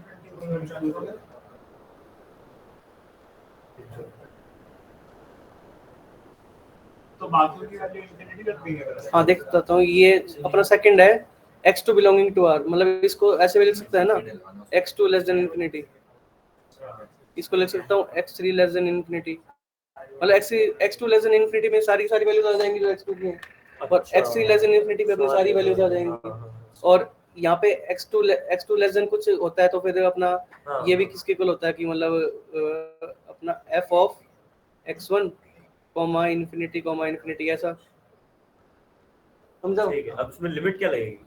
तो बाकी की वैल्यू इंफिनिटी तक भी है। हाँ देख सकता हूँ, ये अपना सेकंड है x2 बिलोंगिंग टू r, मतलब इसको ऐसे भी लिख सकता है ना, x2 लेस देन इंफिनिटी। इसको लिख सकता हूँ x3 लेस देन इंफिनिटी, मतलब x2 लेस देन इंफिनिटी में सारी वैल्यूज आ जाएंगी जो x2 की हैं, और x3 लेस देन इंफिनिटी पे अपनी सारी वैल्यूज आ जाएंगी। और यहाँ पे x2 लेस देन कुछ होता है तो फिर अपना ये भी किसके इक्वल होता है कि मतलब अपना f of x1 comma infinity ऐसा, समझो। ठीक है, अब इसमें लिमिट क्या लगेगी?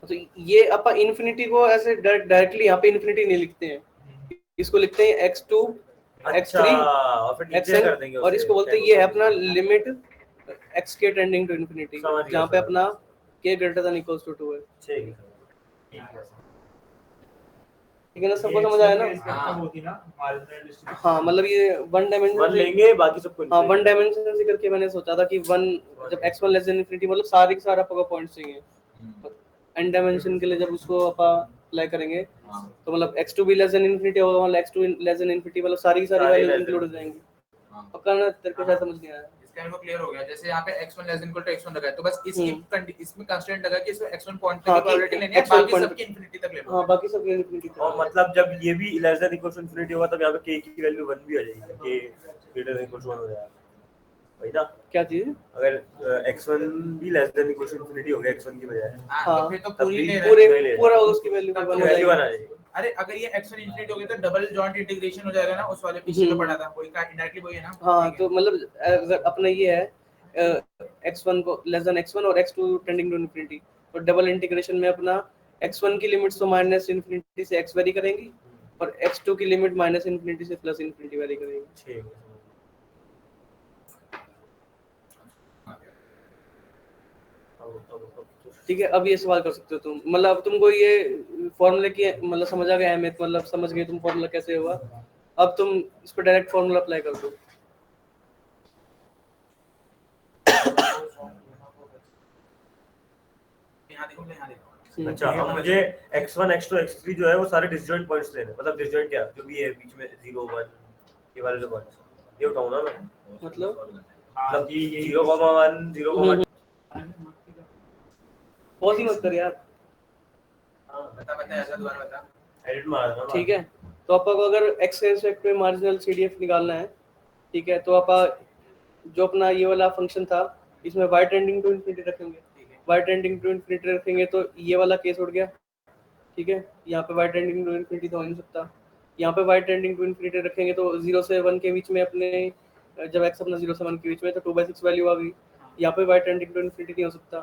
तो ये अपन इंफिनिटी को ऐसे डायरेक्टली यहाँ पे इंफिनिटी नहीं लिखते हैं, इसको लिखते हैं x2 अच्छा, x3 और फिर नीचे कर देंगे xn, और इसको बोलते हैं ये है अपना लिमिट x के टेंडिंग टू इंफिनिटी, समझ गया, जहाँ पे समझ अपना k greater than equals to 2 है। ठीक है। ठीक है ना, सबको समझ आया ना? हाँ होती ना मार्जिनल डिस्ट्रीब्यूशन। हाँ मतलब ये वन डायमेंशन वन लेंगे बाकी सबको हाँ वन डायमेंशन से करके मैंने सोचा था कि वन जब x1 लेस देन इंफिनिटी मतलब सारे के सारे आपको पॉइंट्स चाहिए, n डायमेंशन के लिए जब उसको अपन अप्लाई करेंगे तो मतलब x2 भी लेस देन इंफिनिटी होगा, मतलब x2 लेस देन इंफिनिटी मतलब सारी की सारी वैल्यूज इंक्लूड हो जाएंगी। पक्का ना, तेरे को शायद समझ नहीं आया? इसका इनको क्लियर हो गया। जैसे यहाँ पे x1 less than equal to x1 लगा है, तो बस इसमें कंस्ट्रेंट लगा कि इसमें x1 पॉइंट तक की प्रोबेबिलिटी लेनी है, बाकी सबकी इंफिनिटी तक ले लो। हाँ बाकी सब इंफिनिटी तक। और मतलब जब ये भी less than equal to infinity होगा तब यहाँ पे k की वैल्यू 1 भी आ जाएगी, k greater than equal to 1 हो जाएगा, वही ना? क्या चीज? अगर x1 भी less than equal to infinity हो गया x1 की बजाय, हाँ तो फिर तो पूरी ले रहा है। पूरा उसकी वैल्यू तब तो बन वैल्यू 1 आ जाएगी। जाएगी। अरे अगर ये x1 इंफिनिटी हो गया तो डबल जॉइंट इंटीग्रेशन हो जाएगा ना, उस वाले पीछे में पढ़ा था वही का इंडायरेक्टली वही है ना। हाँ तो मतलब अगर अपना ये है x1 को लेस देन x1 और x2 टेंडिंग टू इंफिनिटी, तो डबल इंटीग्रेशन में अपना x1 की लिमिट्स तो माइनस इंफिनिटी से x वेरी करेंगी और x2 की लिमिट माइनस इंफिनिटी से प्लस इंफिनिटी वेरी करेंगी। ठीक है, ठीक है, अब ये सवाल कर सकते हो तुम, मतलब अब तुमको ये फॉर्मूले की मतलब समझ आ गया अहमियत, मतलब समझ गए तुम फॉर्मूला कैसे हुआ, अब तुम इस पर डायरेक्ट फॉर्मूला अप्लाई कर दो। यहाँ देखो यहाँ देखो। अच्छा अब मुझे x1 x2 x3 जो है वो सारे डिसजॉइंट पॉइंट्स लेने हैं, मतलब डिसजॉइंट क्या जो भी है बीच में 0 1 ये वाले जो पॉइंट्स ये उठाऊं ना मैं, मतलब 0,1 0,1 बहुत ही मत कर यार। बता ऐसा दोबारा बता। एडिट मार देना। ठीक है, तो आपको अगर x के रिस्पेक्ट में मार्जिनल CDF निकालना है, ठीक है, तो आप जो अपना ये वाला फंक्शन था इसमें y टेंडिंग टू इंफिनिटी रखेंगे, y टेंडिंग टू इंफिनिटी रखेंगे तो ये वाला केस उड़ गया। ठीक है, यहाँ पे y टेंडिंग टू इंफिनिटी तो हो नहीं सकता, यहाँ पे y टेंडिंग टू इंफिनिटी रखेंगे तो 0 से 1 के बीच में अपने जब x अपना 0 से 1 के बीच में तो 2/6 वैल्यू आ गई, यहाँ पे y टेंडिंग टू इंफिनिटी नहीं हो सकता,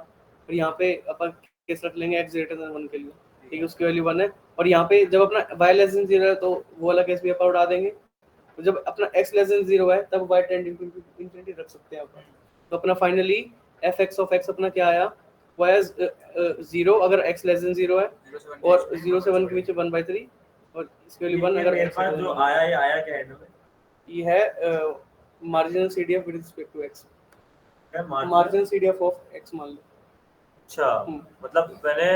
और यहाँ पे अपन केस रख लेंगे x ग्रेटर देन 1 के लिए, ठीक है, उसकी वैल्यू 1 है, और यहाँ पे जब अपना y लेस देन 0 है तो वो वाला केस भी अपन उड़ा देंगे, तो जब अपना x लेस देन 0 है तब y टेंडिंग टू इंफिनिटी रख सकते हैं अपन। तो अपना फाइनली fx ऑफ x अपना क्या आया, y इज 0 अगर x लेस देन 0 है, और 0 से 1 के बीच 1/3 और इसके वैल्यू 1 अगर मेरे पास जो आया ये आया क्या है ना, ये है marginal CDF with respect to x, क्या मार्जिनल CDF ऑफ x मान लो। अच्छा मतलब मैंने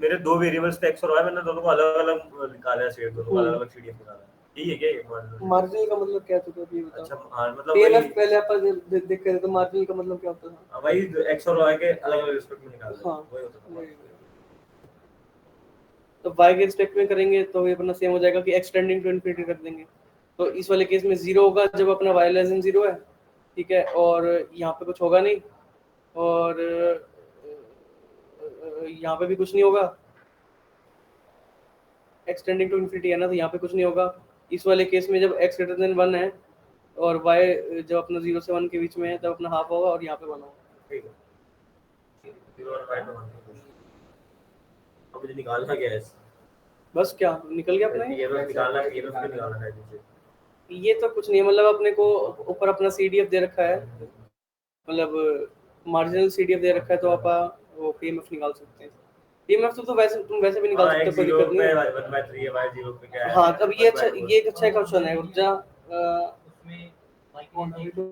मेरे दो वेरिएबल्स थे x और y, मैंने दोनों को अलग-अलग निकाला है, सेट दोनों को अलग-अलग CDF निकाला है, यही है क्या ये मार्जिनल का मतलब क्या होता है ये बताओ? अच्छा हाँ मतलब PLF पहले अपन देख के तो मार्जिनल का मतलब क्या होता था? वही x और y के अलग-अलग रिस्पेक्ट में निकालना, हाँ वही होता था। तो y के रिस्पेक्ट में करेंगे तो ये अपना सेम हो जाएगा कि x टेंडिंग टू इंफिनिटी कर देंगे, तो इस वाले केस में 0 होगा जब अपना y लेस देन 0 है, ठीक है, और यहाँ पे कुछ होगा नहीं, और यहाँ पे भी कुछ नहीं होगा, x टेंडिंग टू इंफिनिटी है ना, तो यहाँ पे कुछ नहीं होगा। इस वाले केस में जब x ग्रेटर देन 1 है और y जब अपना 0 से 1 के बीच में है तब अपना हाफ होगा और यहाँ पे 1 होगा। ठीक है, 0 और y तो अब मुझे निकालना क्या है? बस क्या निकल गया अपना ये बस निकालना है, ये बस निकालना है नीचे। ये तो कुछ नहीं है, मतलब अपने को ऊपर अपना CDF दे रखा है, मतलब मार्जिनल CDF दे रखा है, तो आप वो PMF निकाल सकते हैं। पीएमएफ तो वैसे तुम वैसे भी निकाल हाँ, सकते हो, कोई x0 दिक्कत नहीं पे है। 1/3 है, y0 पे क्या है? हाँ, तब ये अच्छा, 1/4 ये एक अच्छा क्वेश्चन है ऊर्जा। उसमें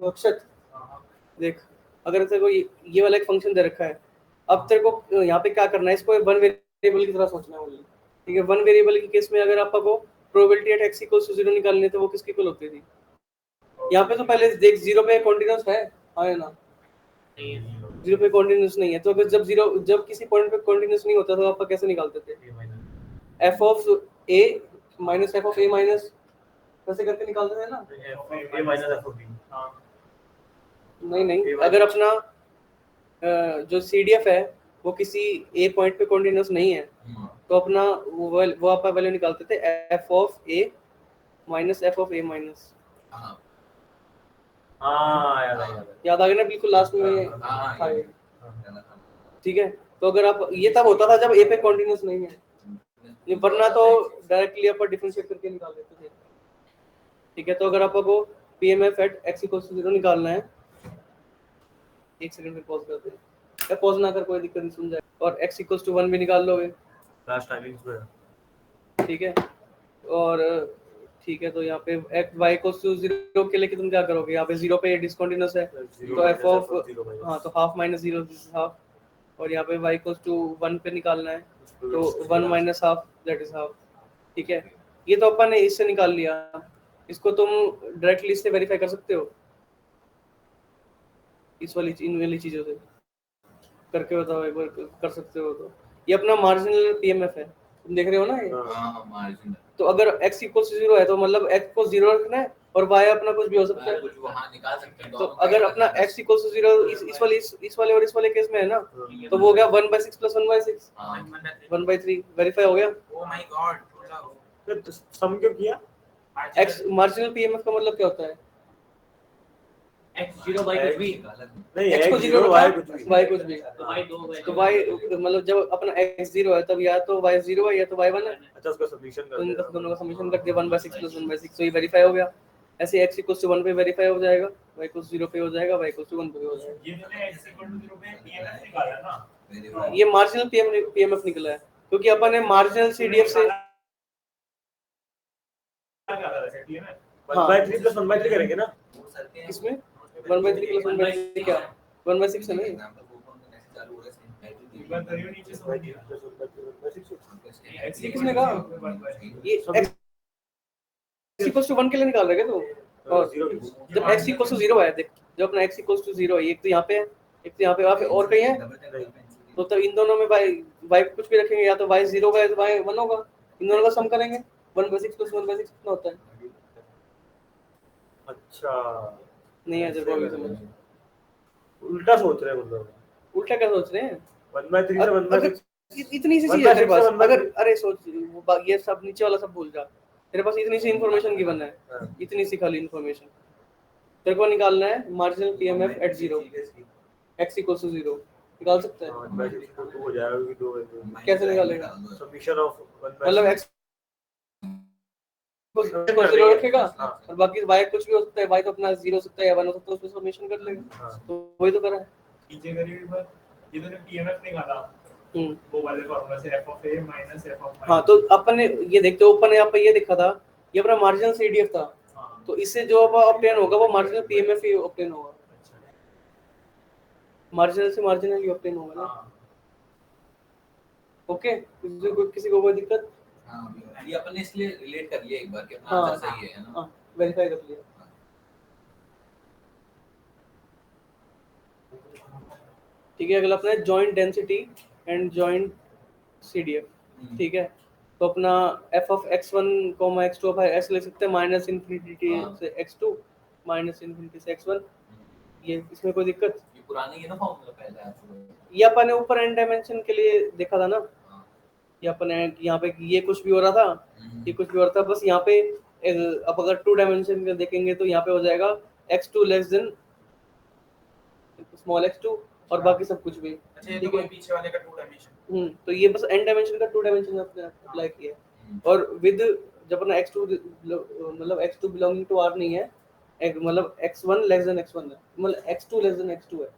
अक्षत देख, अगर तेरे को ये वाला एक फंक्शन दे रखा है, अब तेरे को यहाँ पे क्या करना है, इसको वन वेरिएबल की तरह सोचना है मुझे, ठीक है। वन वेरिएबल के केस में अगर आपको probability at x equals to 0 निकालनी है तो वो किसकी इक्वल होती थी? यहाँ पे तो पहले देख 0 पे कॉन्टिन्यूअस है, हाँ ना? 0 पे कॉन्टिन्यूअस नहीं है, तो अगर जब किसी पॉइंट पे कॉन्टिन्यूअस नहीं होता तो आप कैसे निकालते थे? f of a minus f of a minus कैसे करके निकालते थे ना? a minus f of b। नहीं, अगर अपना जो CDF है वो किसी a पॉइंट पे कॉन्टिन्यूअस नहीं है तो अपना वो आप वैल्यू निकालते थे f of a minus f of a minus. हाँ, याद आ गया ना? बिल्कुल लास्ट में हाँ, था ये, ठीक है। तो अगर आप ये तब होता था जब a पे कॉन्टिन्यूअस नहीं है, ये वरना तो डायरेक्टली आप डिफरेंशिएट करके निकाल लेते थे, ठीक है। तो अगर आपको PMF at x equals to 0 निकालना है, एक सेकंड में पॉज करते हैं, या पॉज ना कर कोई दिक्कत नहीं, सुन जाए, और x इक्वल्स टू 1 भी निकाल लोगे, लास्ट टाइमिंग्स में, ठीक है। और ठीक है, तो यहाँ पे y इक्वल्स टू 0 के लिए तुम क्या करोगे? यहाँ पे 0 पे डिसकंटीन्यूअस है तो f ऑफ, हाँ, तो half minus 0 this is half, और यहाँ पे y इक्वल्स टू 1 पे निकालना है तो 1 minus half that is half, ठीक है। ये तो अपन ने इससे निकाल लिया, इसको तुम डायरेक्टली इससे वेरीफाई कर सकते हो, इन वाली चीजों से करके बताओ एक बार, कर सकते हो तो। ये अपना मार्जिनल पीएमएफ है, तुम देख रहे हो ना ये। मार्जिन तो अगर x इक्वल्स टू 0 है तो मतलब x को 0 रखना है और y अपना कुछ भी हो सकता है, कुछ वहां निकाल सकते हैं। तो अगर अपना x इक्वल्स टू 0 इस वाले और इस वाले केस में है ना, तो वो हो गया 1/6 प्लस 1/6 1/3, वेरीफाई हो गया। ओ माय गॉड, तो सम क्यों किया? x मार्जिनल पीएमएफ का मतलब क्या होता है? x 0 by कुछ भी, नहीं, x को x 0 0 y कुछ भी, y कुछ भी, तो y 2 तो y मतलब जब अपना x 0 है तब या तो y 0 है या तो y 1 है, अच्छा उसका सब्मिशन तो कर इन दे। दोनों का समेशन रख दिया 1/6 प्लस 1/6, तो ये वेरीफाई हो गया। ऐसे x इक्वल्स टू 1 पे वेरीफाई हो जाएगा, y इक्वल्स 0 पे हो जाएगा, y इक्वल्स टू 1 पे हो जाएगा। ये मैंने x इक्वल टू 0 पे पीएमएफ निकाला ना, ये मार्जिनल पीएमएफ निकला है क्योंकि अपन ने मार्जिनल CDF से क्या कर रहा है पीएमएफ 1/3 प्लस 1/3 करेंगे ना? इसमें 1/3 प्लस 1/3 क्या 1/6 है ना? एक बार करियो नीचे समझ गया। ये किसने कहा? ये x इक्वल्स टू 1 के लिए निकाल रहे हो तो, और जब x इक्वल्स टू 0 है, देख जब अपना x इक्वल्स टू 0 है, एक तो यहाँ पे है, एक तो यहाँ पे और कहीं है, तो तब इन दोनों में y कुछ भी रखेंगे, या तो y 0 होगा या तो y 1 होगा, इन दोनों का सम करेंगे 1/6 प्लस 1/6 कितना होता है? अच्छा, नहीं है जब अभी समझ, उल्टा सोच रहे हैं मतलब, उल्टा क्या सोच रहे हैं? 1/3 से 1/6 इतनी सी चीज है तेरे पास, अगर अरे सोच ये सब नीचे वाला सब भूल जा, तेरे पास इतनी सी इन्फॉर्मेशन गिवन है, इतनी सी खाली इन्फॉर्मेशन तेरे को निकालना है marginal PMF at 0 x equals to 0 निकाल सकता है। 1/6 को 2 हो जाएगा क्योंकि 2 कैसे निकालेगा? समीशन ऑफ मतलब x को 0 रखेगा और बाकी y कुछ भी हो सकता है, y तो अपना 0 हो सकता है या 1 हो सकता है, उसमें समेशन कर लेगा, तो वही तो करा है। नीचे करियो एक बार, ये तूने पीएमएफ निकाला वो वाले फॉर्मूला से f of a minus f of हाँ, तो अपन ने ये देखते हो, अपन ने यहाँ पे ये देखा था, ये अपना मार्जिनल CDF था, तो इससे जो अब ऑब्टेन होगा वो मार्जिनल पीएमएफ ही ऑब्टेन होगा, मार्जिनल से मार्जिनल ही ऑब्टेन होगा ना। ओके, किसी को कोई दिक्कत? हाँ, ये अपन ने इसलिए रिलेट कर लिया एक बार कि अपना हाँ, आंसर सही है ना। हाँ, वेरीफाई कर लिया। ठीक है, अगला अपना है joint density and joint CDF, ठीक है। तो अपना f ऑफ x1, x2 भाई s ले सकते हैं माइनस इन्फिनिटी से x2 माइनस इन्फिनिटी से x1, ये इसमें कोई दिक्कत? ये पुरानी है ना फॉर्मूला पहले आपको, ये अपन ने ऊपर n डायमेंशन के लिए देखा था ना, ये अपन ने यहाँ पे ये कुछ भी हो रहा था, ये कुछ भी हो रहा था, बस यहाँ पे अब अगर 2 डायमेंशन में देखेंगे तो यहाँ पे हो जाएगा x2 less than small x2 और बाकी सब कुछ भी, अच्छा ये तो ठीक कोई है। पीछे वाले का 2 डायमेंशन, तो ये बस n डायमेंशन का 2 डायमेंशन आपने अप्लाई किया है, और विद जब अपना x2 मतलब x2 बिलोंगिंग टू r नहीं है, मतलब x1 लेस देन x1 है, मतलब x2 लेस देन x2 है,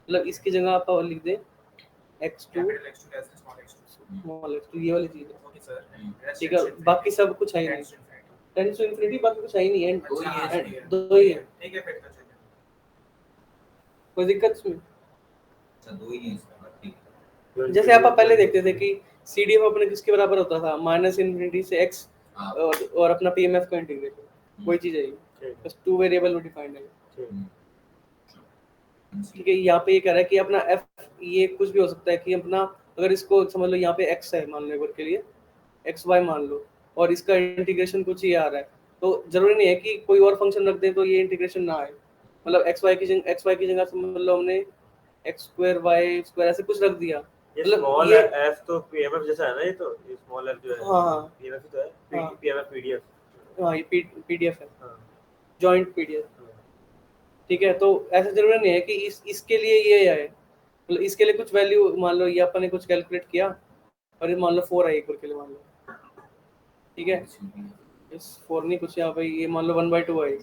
मतलब इसकी जगह आप लिख दें x2 capital x2 less than small x2, small x, तो ये वाली चीज है। ओके सर ठीक है, बाकी सब कुछ है ही नहीं, टेंस टू इंफिनिटी बाकी कुछ है ही नहीं है, दो ही है इसमें। दो ही है, ठीक है फिर तो चलिए कोई दिक्कत इसमें? अच्छा दो ही है इसमें, ठीक है। जैसे आप पहले देखते थे कि CDF अपने किसके बराबर होता था, माइनस इन्फिनिटी से x हाँ। और अपना PMF का इंटीग्रेशन, वही चीज है ये, ठीक बस टू वेरिएबल में डिफाइंड है। ठीक ठीक है, यहाँ पे ये कह रहा है कि अपना f ये कुछ भी हो सकता है कि अपना, अगर इसको समझ लो यहाँ पे x है मान लो एक बार के लिए, xy मान लो, और इसका इंटीग्रेशन कुछ ये आ रहा है, तो जरूरी नहीं है कि कोई और फंक्शन रख दें तो ये इंटीग्रेशन ना आए, मतलब xy की जगह समझ लो हमने x स्क्वायर y स्क्वायर ऐसे कुछ रख दिया, ये मतलब स्मॉल ये f तो pmf जैसा है ना, ये तो ये स्मॉल f जो है हाँ pmf ही तो है, हाँ। pmf pdf। हाँ, ये PDF है, हाँ जॉइंट PDF। ठीक है, तो ऐसा जरूरी नहीं है कि इसके लिए ये आए, मतलब इसके लिए कुछ वैल्यू मान लो ये अपन ने कुछ कैलकुलेट किया और ये मान लो 4 आई एक बार के लिए मान लो, ठीक है, इस 4 नहीं कुछ यहाँ पे ये मान लो 1/2 आई,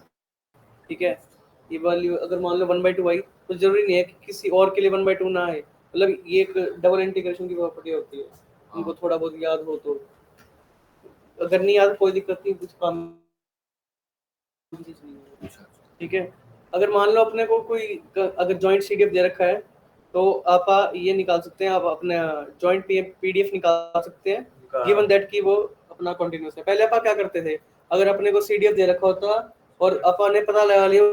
ठीक है, ये वैल्यू अगर मान लो 1/2 आई तो जरूरी नहीं है कि किसी और के लिए 1/2 ना आए, मतलब ये एक डबल इंटीग्रेशन की प्रॉपर्टी होती है, उनको थोड़ा बहुत याद हो तो, अगर नहीं याद कोई दिक्कत नहीं, कुछ काम की चीज़ नहीं है। ठीक है, अगर मान लो अपने को कोई अगर जॉइंट CDF दे रखा है तो आप ये निकाल सकते हैं, आप अपने जॉइंट PDF निकाल सकते हैं, गिवन दैट कि वो अपना कंटिन्यूअस है। पहले आप क्या करते थे, अगर अपने को CDF दे रखा होता और अपन ने पता लगा लिया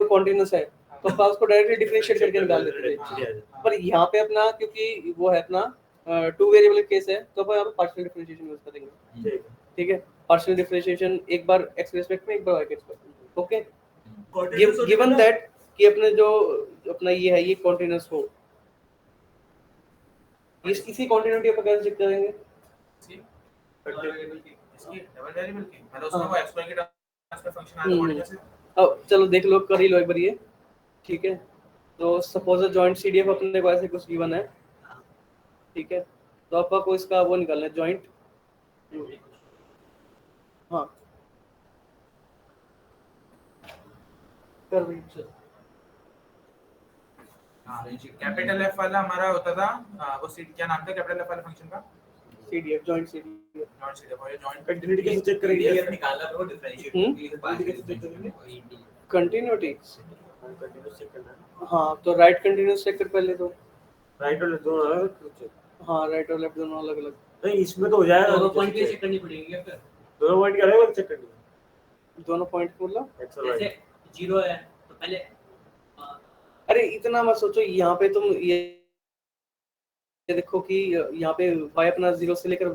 कंटिन्यूअस है तो आप उसको डायरेक्टली डिफरेंशिएट करके निकाल देते थे, पर यहाँ पे अपना क्योंकि वो है अपना टू वेरिएबल केस है तो अपन यहाँ पे पार्शियल डिफरेंशिएशन यूज करेंगे। ठीक है, पार्शियल डिफरेंशिएशन एक बार x के रिस्पेक्ट में एक बार y के रिस्पेक्ट में, ओके, गिवन दैट कि अपने जो अपना ये है ये कंटीन्यूअस हो, इस इसी कंटीन्यूटी अपन कैसे चेक करेंगे, इसकी डबल वेरिएबल की मतलब उसमें वो x y के ट्रांसफर फंक्शन आ रहा है से। अब चलो देख लो, कर ही लो एक बार ये। ठीक है, तो सपोज जॉइंट CDF अपने को ऐसे कुछ गिवन है, ठीक है, तो आपको इसका वो निकालना है जॉइंट, हाँ कर रही है। हां कैपिटल F वाला हमारा होता था वो क्या नाम था कैपिटल F वाले फंक्शन का, CDF जॉइंट CDF नॉट सीधे वो जॉइंट कंटिन्यूटी कैसे चेक करेंगे? PDF निकालना तो डिफरेंशिएट कंटिन्यूटी, कंटिन्यूअस चेक करना है। हाँ तो राइट कंटिन्यूअस चेक कर पहले तो, राइट और लेफ्ट दोनों अलग चेक। हाँ राइट और लेफ्ट दोनों अलग अलग, नहीं इसमें तो हो जाएगा, दोनों पॉइंट की चेक करनी पड़ेगी क्या फिर? दोनों पॉइंट की अलग अलग चेक करनी है, दोनों पॉइंट बोला, x और y। जैसे 0 है तो पहले अरे इतना मत सोचो, यहाँ पे तुम ये देखो कि यहाँ पे y अपना 0 से लेकर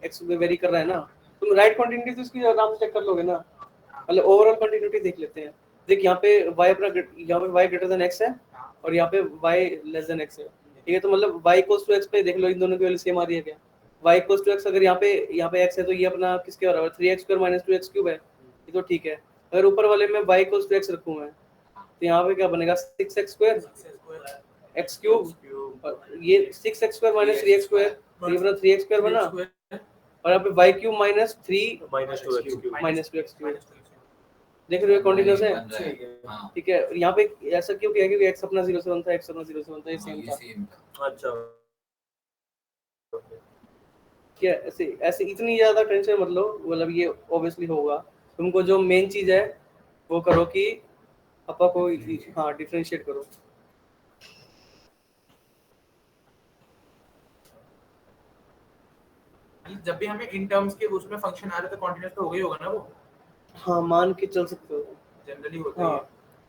x में वेरी कर रहा है ना, तुम राइट कंटिन्यूटी तो इसकी आराम से चेक कर लोगे ना, मतलब ओवरऑल कंटिन्यूटी देख लेते हैं। देख यहाँ पे y अपना यहाँ पे y ग्रेटर देन x है और यहाँ पे y लेस देन x है, ठीक है, तो मतलब y इक्वल्स टू x पे देख लो इन दोनों की वैल्यू सेम आ रही है क्या, y इक्वल्स टू x अगर यहाँ पे x है तो ये अपना किसके बराबर 3x² - 2x³ है, ये तो ठीक है। अगर ऊपर वाले में y इक्वल्स टू x रखूं मैं तो यहाँ पे क्या बनेगा 6x² x³ ये 6x² - 3x², ये अपना 3x² बना और यहाँ पे y³ - 3 -2x³ - 2x³, देख रहे हो कंटीन्यूअस है। हां ठीक है, यहाँ पे ऐसा क्यों किया क्योंकि x अपना 0 से 1 था, x अपना 0 से 1 था, ये सेम था। अच्छा क्या ऐसे ऐसे इतनी ज्यादा टेंशन मत लो, मतलब ये ऑब्वियसली होगा, तुमको जो मेन चीज है वो करो कि अपा को हाँ डिफरेंशिएट करो। जब भी हमें इन टर्म्स के उसमें फंक्शन आ रहे तो कंटीन्यूअस तो हो गई होगा ना वो, हाँ मान के चल सकते हो, जनरली होता हाँ। है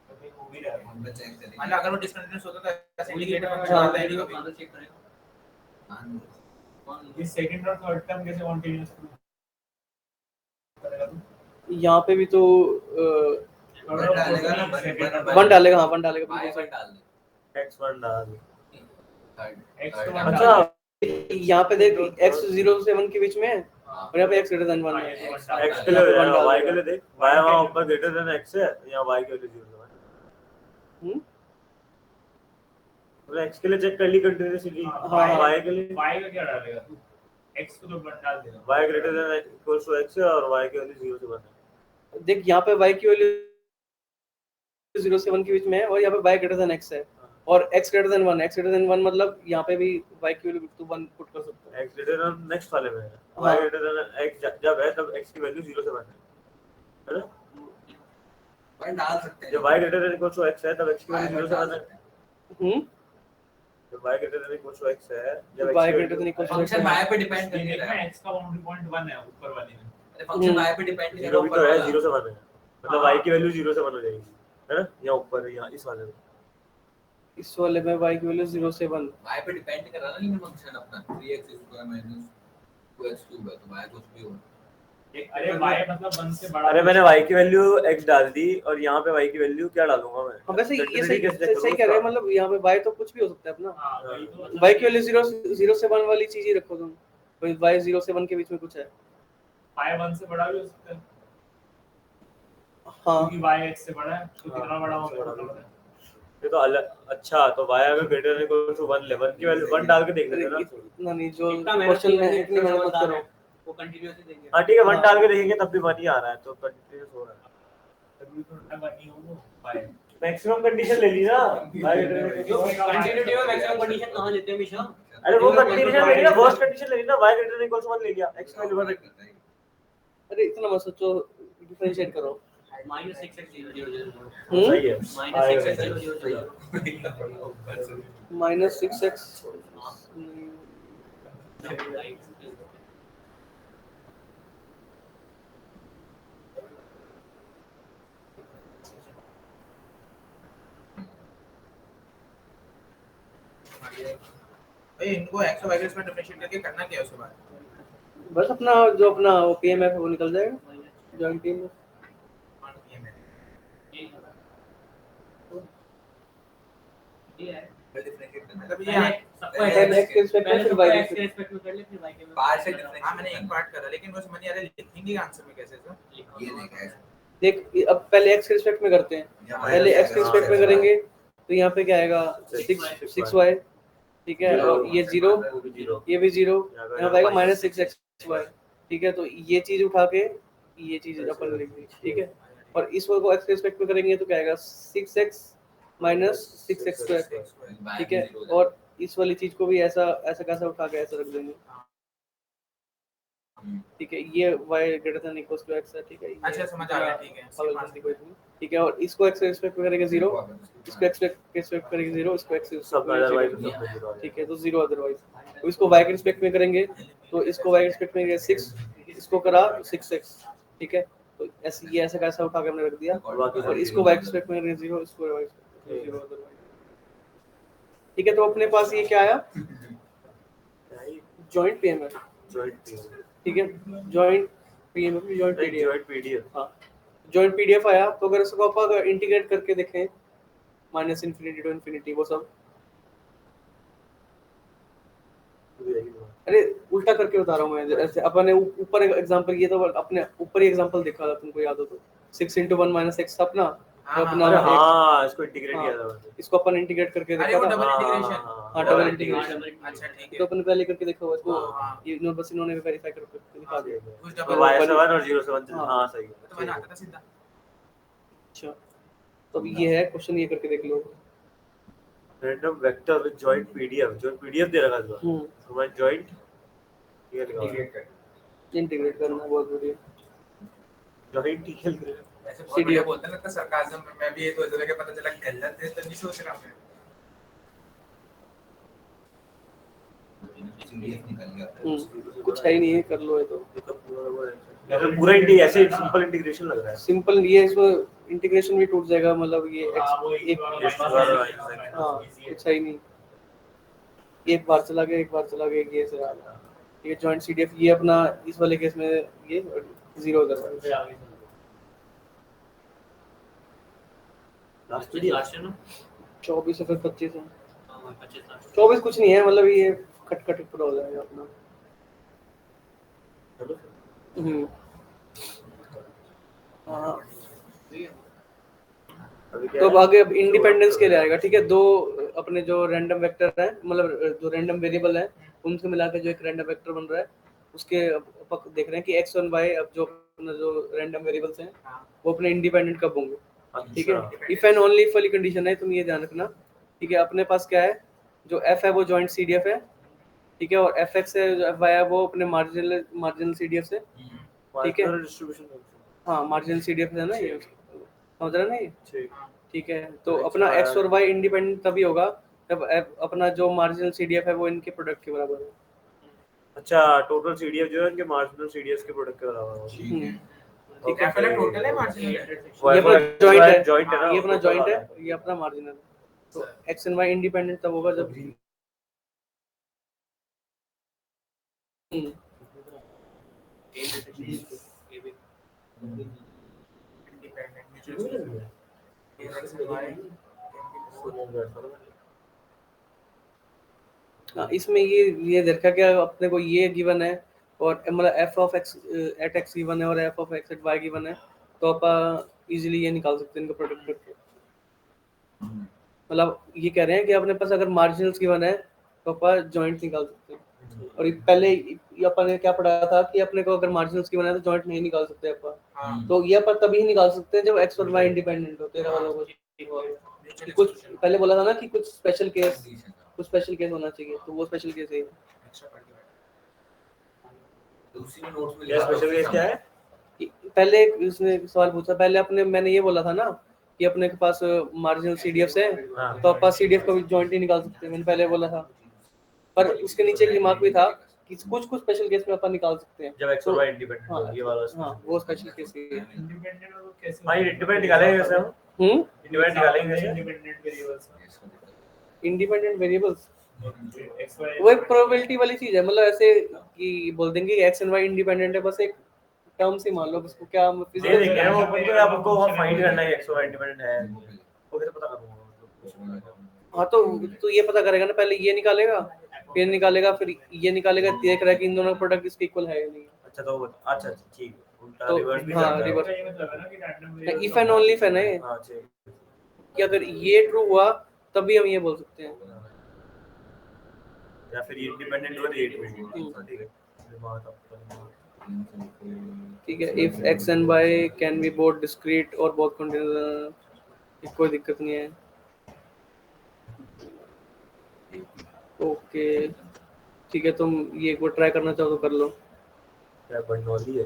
कभी हो भी रहा है। हम चेक करेंगे। मतलब अगर वो डिसकंटीन्यूअस होता तो ऐसे इंडिकेटर फंक्शन हाँ। आता है नहीं कभी। कौन चेक करेगा? हाँ, ये सेकंड और थर्ड टर्म कैसे कंटीन्यूअस करेगा तू? यहाँ पे भी तो वन डालेगा ना, वन डालेगा, हाँ वन डालेगा बाय बिल्कुल वन डाल दे। x1 डाल। थर्ड X तो थर्ड वन अच्छा यहाँ पे देख x 0 से 1 के बीच में है और यहाँ पे x ग्रेटर देन 1 है, x के लिए हो जाएगा, y के लिए देख y वहां ऊपर ग्रेटर देन x है, यहाँ y के लिए 0 है। तो x के लिए चेक कर ली कंटीन्यूअसली, हाँ, y के लिए y का क्या डालेगा तू? x को तो वन डाल देगा। y greater than equals to x है और y के वैल्यू 0 से 1 है। देख यहाँ पे y की वैल्यू 0 से 1 के बीच में है और यहाँ पे y ग्रेटर देन x है, और x greater than 1 मतलब यहाँ पे भी y की वैल्यू to 1 पुट कर सकते हैं। x ग्रेटर देन नेक्स्ट वाले में है हाँ। y ग्रेटर देन x जब है तब x की वैल्यू 0 से 1 है ना? पर डाल सकते हैं जब y greater than equal to x है तब x की वैल्यू 0 से 1 है। जब y greater than equal to x है जब y greater than equals to function y पे डिपेंड ये नहीं देखना है, x का बाउंड्री पॉइंट 1 है ऊपर वाले में। फंक्शन y पे डिपेंड नहीं 0 भी तो है है, 0 से 1 है मतलब हाँ। y की वैल्यू 0 से 1 हो जाएगी है ना? यहाँ ऊपर यहाँ इस वाले में इस वाले में y की वैल्यू 0 से 1 y पे डिपेंड नहीं कर रहा ना लिमिट फंक्शन अपना 3x square minus 2x cube है, तो y कुछ भी हो। अरे y मतलब 1 से बड़ा। अरे मैंने y की वैल्यू x डाल दी और यहाँ पे y की वैल्यू क्या डालूंगा मैं? हाँ वैसे ये Continuity कैसे check सही करूँ कह रहे हैं, उसका? मतलब यहाँ पे y तो कुछ भी हो सकता है अपना। हां वही तो y की वैल्यू 0 से 1 वाली चीज ही रखो तुम, तो y 0 से 1 के बीच में कुछ है। y 1 से बड़ा भी हो सकता है हाँ क्योंकि y x से बड़ा है तो कितना बड़ा होगा? ये तो अलग अच्छा तो y अगर ग्रेटर देन इक्वल टू 1 ले 1 की वैल्यू 1 डाल के देख लेते हैं ना। इतना नहीं जो इतना मेहनत क्वेश्चन में की इतनी मेहनत मत समझदार करो। है, वो कंटीन्यूअसली देंगे। हाँ ठीक है 1 हाँ। डाल के देखेंगे तब भी 1 ही आ रहा है तो कंटीन्यूअस हो रहा है। तभी तो बनी हो वो y मैक्सिमम कंडीशन ले ली ना y greater than जो equal to- कंटीन्यूटी में मैक्सिमम कंडीशन कहां लेते हैं हमेशा? अरे वो कंडीशन ले ली ना वर्स्ट कंडीशन ले ली ना y greater than equal to 1 ले लिया x की वैल्यू 1 रख दी। अरे इतना मत सोचो, डिफरेंशिएट करो। -6x 0 0 0 सही है -6x 0 0 0 -6x भाई इनको x और y के इसमें डिफरेंशिएट करके करना क्या है उसके बाद? बस अपना जो अपना पीएमएफ है वो निकल जाएगा जॉइंट टीम में। ये है डिफरेंशिएट करना मतलब पहले ये सबको पहले x के रिस्पेक्ट में पहले फिर सबको y x के के रिस्पेक्ट में कर ले फिर y के में पार्शियल हां डिफरेंशिएट मैंने एक पार्ट करा लेकिन वो समझ नहीं आ रहा लिखेंगे आंसर में कैसे सर? ये देख ऐसे देख अब पहले x के रिस्पेक्ट में करते हैं, पहले x के रिस्पेक्ट में करेंगे तो यहाँ पे क्या आएगा 6y, ठीक है, और ये 0 वो भी 0 ये भी 0, यहाँ पे आएगा -6xy, ठीक है। तो ये चीज उठा के ये चीज अपन लिख दी, ठीक है। और इस वाले को x के रिस्पेक्ट में करेंगे तो क्या आएगा 6x - 6x², ठीक है। और इस वाली चीज को भी ऐसा ऐसा कैसा उठा के ऐसा रख देंगे, ठीक है। ये y greater than equals to x है, ठीक है। अच्छा समझ आ गया, ठीक है। पागल मस्ती कोई नहीं, ठीक है। और इसको x के रिस्पेक्ट में करेंगे 0, इसको x के रिस्पेक्ट करेंगे 0, इसको x के सब रिस्पेक्ट अदरवाइज में 0, सब 0 ठीक है। तो 0 अदरवाइज। तो इसको y के रिस्पेक्ट में करेंगे तो इसको y के रिस्पेक्ट में करेंगे 6, इसको करा 6x, ठीक है। तो ऐसे ये ऐसा कैसा उठा के हमने रख दिया, और इसको y के रिस्पेक्ट में करेंगे 0, इसको y के रिस्पेक्ट में 0 अदरवाइज, ठीक है। तो अपने पास ये क्या आया जॉइंट पीएमएफ, जॉइंट ठीक है। Joint PMF joint PDF, joint PDF हाँ जॉइंट पीडीएफ आया। तो अगर इसको आप अगर इंटीग्रेट करके देखें -∞ to ∞ वो सब, अरे उल्टा करके बता रहा हूँ मैं। ऐसे अपने ऊपर एग्जांपल, ये तो अपने ऊपर ही एग्जांपल देखा था तुमको याद हो तो 6 × 1 - x अपना अपना अरे एक- हाँ इसको इंटीग्रेट हाँ, किया था मैंने। इसको अपन इंटीग्रेट करके अरे देखा वो था। Double integration. हाँ डबल इंटीग्रेशन, अच्छा ठीक है। तो अपन पहले करके देखा हुआ इसको, हाँ। ये बस इन्होंने वेरीफाई करके दिखा दिया। कुछ तो डबल y से 1 और 0 से 1 हाँ। हाँ सही तो मैंने आता था सीधा। अच्छा तो अब ये है क्वेश्चन, ये करके देख लो। Random vector with joint PDF दे रखा था हम्म, तो मैं जॉइंट ये लिखा इंटीग्रेट करना है बहुत बढ़िया। जॉइंट टीएल ऐसे बहुत बढ़िया बोलते हैं, लगता है सरकाज़म में मैं भी ये तो इधर के पता चला गलत है तो नहीं सोच रहा मैं। पीडीएफ निकल गया कुछ है ही नहीं है, कर लो ये तो पूरा ऐसे सिंपल इंटीग्रेशन लग रहा है सिंपल। ये इसमें इंटीग्रेशन भी टूट जाएगा, मतलब ये हाँ, वो एक हाँ एक कुछ है ही नहीं। एक बार चला गया, एक बार चला गया, ये ऐसे आ रहा है। ये जॉइंट सीडीएफ, ये अपना इस वाले केस में ये 0 अदरवाइज। लास्ट है ना 24 और फिर 25 है। हां 25 लास्ट 24 कुछ नहीं है, मतलब ये खट पूरा हो जाएगा अपना। हाँ अभी क्या तो अब आगे अब इंडिपेंडेंस के लिए आएगा, ठीक है। दो अपने जो रैंडम वेक्टर हैं, मतलब जो रैंडम वेरिएबल हैं, उनसे मिलाकर जो एक रैंडम वेक्टर बन रहा है, उसके अब देख रहे हैं कि x और y अब जो रैंडम वेरिएबल्स हैं वो अपने इंडिपेंडेंट कब होंगे, ठीक है। इफ एंड ओनली इफ वाली कंडीशन है, तुम ये ध्यान रखना ठीक है, अपने पास क्या है, जो एफ है वो जॉइंट सीडीएफ है, ठीक है, और एफ एक्स है जो एफ वाई है वो अपने मार्जिनल सीडीएफ से, ठीक है, मार्जिनल डिस्ट्रीब्यूशन हाँ मार्जिनल सीडीएफ है ना ये, समझ रहे हैं ना ये, ठीक ठीक है। तो X अपना और एक्स और वाई इंडिपेंडेंट तभी होगा जब अपना जो मार्जिनल सीडीएफ है वो इनके प्रोडक्ट के बराबर है। अच्छा टोटल सीडीएफ जो है उनके मार्जिनल सीडीएफ के प्रोडक्ट के बराबर होगा। ठीक है, एफएल टोटल है मार्जिनल ये अपना जॉइंट है, जॉइंट है ना, ये अपना total जॉइंट वाला है, ये अपना मार्जिनल है। तो एक्स एंड वाई इंडिपेंडेंट तब होगा जब हाँ, इसमें ये देखा क्या अपने को ये गिवन है और मतलब f of x at x given है और f of x at y given है, तो आप इजीली ये निकाल सकते हैं इनका प्रोडक्ट करके। मतलब ये कह रहे हैं कि अपने पास अगर मार्जिनल्स गिवन है तो आप जॉइंट निकाल सकते हैं। और ये पहले ये अपन ने क्या पढ़ा था कि अपने को अगर मार्जिनल्स गिवन है तो जॉइंट नहीं निकाल सकते अपन, तो ये अपन तभी निकाल सकते हैं जब एक्स और वाई इंडिपेंडेंट होते हैं वालों को। कुछ पहले बोला था ना कि कुछ स्पेशल केस होना चाहिए, तो वो स्पेशल केस है। क्या स्पेशल केस क्या है? पहले उसने सवाल पूछा, पहले मैंने ये बोला था ना कि अपने के पास मार्जिनल सीडीएफ है तो आप सीडीएफ का भी जॉइंट ही निकाल सकते हैं, मैंने पहले बोला था। पर उसके नीचे एक रिमार्क भी था कि कुछ स्पेशल केस में अपन निकाल सकते हैं जब एक्स और वाई इंडिपेंडेंट हो, ये वाला हाँ वो स्पेशल केस है। इंडिपेंडेंट और कैसे हाँ ये इंडिपेंडेंट निकालेंगे कैसे हम? इंडिपेंडेंट निकालेंगे कैसे? Independent variables independent variables x y वो एक प्रोबेबिलिटी वाली चीज है, मतलब ऐसे कि बोल देंगे एक्स एंड वाई इंडिपेंडेंट है, बस एक टर्म से मान लो उसको, क्या हम ये देख रहे हैं वो अपन को आपको वहां फाइंड करना है एक्स और वाई इंडिपेंडेंट है वो कैसे पता करूंगा? हाँ तो ये पता करेगा ना, पहले ये निकालेगा फिर ये निकालेगा, देख रहा है कि इन दोनों प्रोडक्ट इसके इक्वल है या नहीं। अच्छा तो अच्छा ठीक उल्टा तो रिवर्स भी हाँ, करना है। रिवर्स। ये मतलब है ना कि random if and only if है ना ये, हाँ ठीक कि अगर ये ट्रू हुआ तभी हम ये बोल सकते हैं। या फिर ये इंडिपेंडेंट और ये डिपेंडेंट ठीक है दिमाग आपका ठीक है, if x and y can be both discrete और बोथ कंटीन्यूअस, कोई दिक्कत नहीं है। ओके ठीक है, तुम ये एक बार ट्राई करना चाहो तो कर लो। क्या बर्नौली है?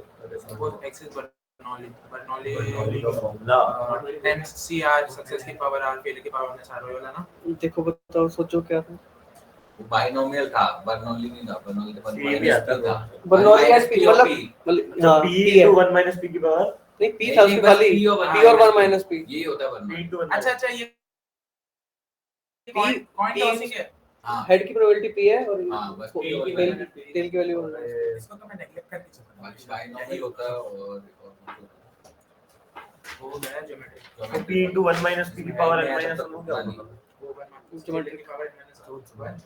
एक्स इज बर्नौली का फॉर्मूला एनसीआर सक्सेस की पावर आर फेलियर की पावर में सारा वाला ना। देखो बताओ, सोचो क्या था। बाइनोमियल था, बर्नौली नहीं था, बर्नौली के बाद ये भी आता था। बर्नौली का P मतलब हाँ p p है, into 1 minus p की पावर नहीं p था उसमें खाली p और 1 माइनस p। ये होता है p बर्नौली। into 1 अच्छा ये P- कॉइन टॉसिंग है। हाँ हेड की प्रोबेबिलिटी p है और हाँ, बस P टेल की टेल की वैल्यू 1 है। इसको तो मैं नेगलेक्ट करके चला बाकी बाइनोमियल होता है और वो मेरा geometry p into 1 minus p की पावर n minus 1 हो क्या होगा? ज्योमेट्री की पावर माइनस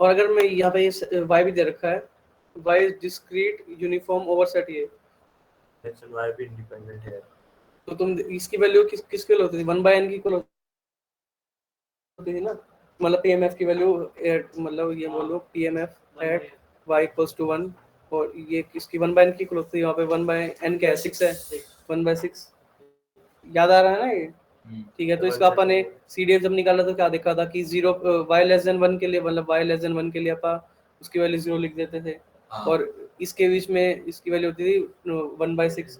और अगर मैं यहाँ पे y भी दे रखा है, y is discrete uniform over set ये, x and y भी इंडिपेंडेंट है तो तुम इसकी वैल्यू किसके लिए होती थी, 1/n की इक्वल होती थी ना, मतलब pmf की वैल्यू मतलब ये बोलो pmf at y equals to 1 और ये इसकी 1/n की इक्वल होती है, यहाँ पे 1/n क्या है 6 है, 1/6 याद आ रहा है ना ये। ठीक है, तो इसका अपन ने सीडीएफ जब निकाला तो क्या देखा था कि 0 y लेस देन 1 के लिए, मतलब y लेस देन 1 के लिए अपन उसकी वैल्यू 0 लिख देते थे और इसके बीच में इसकी वैल्यू होती थी 1/6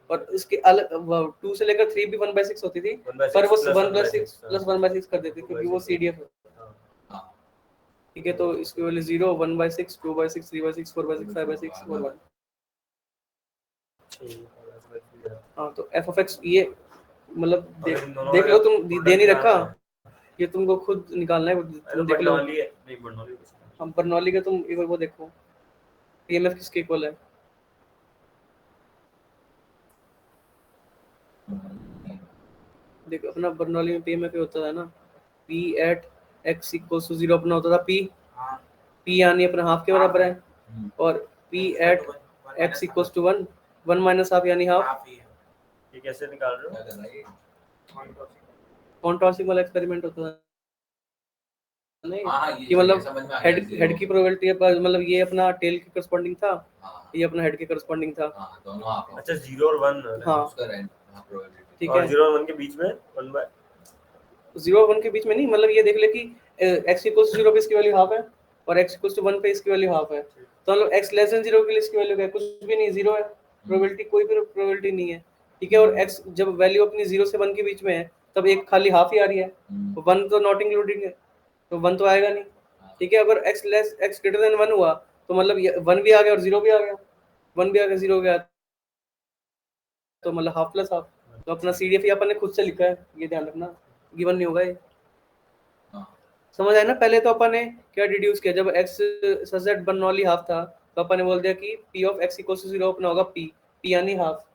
और इसके अलग 2 से लेकर 3 भी 1/6 होती थी, पर वो 1+6 प्लस 1/6 कर देते क्योंकि वो सीडीएफ है। ठीक है, तो इसकी वैल्यू 0 1/6 2/6 3/6 4/6 5/6 और 1। हाँ तो f of x ये मतलब देख लो, तुम दे नहीं रखा, ये तुमको खुद निकालना है, तुम देख लो। बर्नौली है नहीं बर्नौली हम बर्नौली का तुम एक बार वो देखो पीएमएफ किसके इक्वल है। देखो अपना बर्नौली में पीएमएफ होता था ना, p at x = 0 अपना होता था p यानी अपना हाफ के बराबर है और p at x = 1 1 minus half यानी हाफ। ये कैसे निकाल रहे हो? कॉन्ट्रास्टिंग वाला एक्सपेरिमेंट होता था नहीं हाँ, कि मतलब हेड की प्रोबेबिलिटी है, मतलब ये अपना टेल के करस्पॉन्डिंग था, ये अपना हेड के करस्पॉन्डिंग था। हाँ दोनों आप अच्छा 0 और 1 हाँ उसका रैंक हाँ प्रोबेबिलिटी ठीक और है 0 और 1 के बीच में 1 बाय 0 और 1 के बीच में नहीं, मतलब ये देख ले कि x इक्वल्स टू 0 पे इसकी वैल्यू हाफ है और x इक्वल्स टू 1 पे इसकी वैल्यू हाफ है, तो मतलब x लेस देन 0 के लिए इसकी वैल्यू क्या है, कुछ भी नहीं, 0 है, प्रोबेबिलिटी कोई भी प्रोबेबिलिटी नहीं है, ठीक है। और x जब वैल्यू अपनी 0 से 1 के बीच में है तब एक खाली हाफ ही आ रही है, तो 1 तो नॉट इंक्लूडिंग है, तो 1 तो आएगा नहीं, ठीक है। अगर x ग्रेटर देन 1 हुआ तो मतलब 1 भी आ गया और 0 भी आ गया, 1 भी आ गया 0 हो गया, तो मतलब हाफ प्लस हाफ। तो अपना CDF ये अपन ने खुद से लिखा है, ये ध्यान रखना, गिवन नहीं होगा ये, समझ आया ना। पहले तो अपन ने क्या डिड्यूस किया, जब x such that Bernoulli half था तो अपन ने बोल दिया कि p of x equals to 0 अपना होगा p यानी हाफ,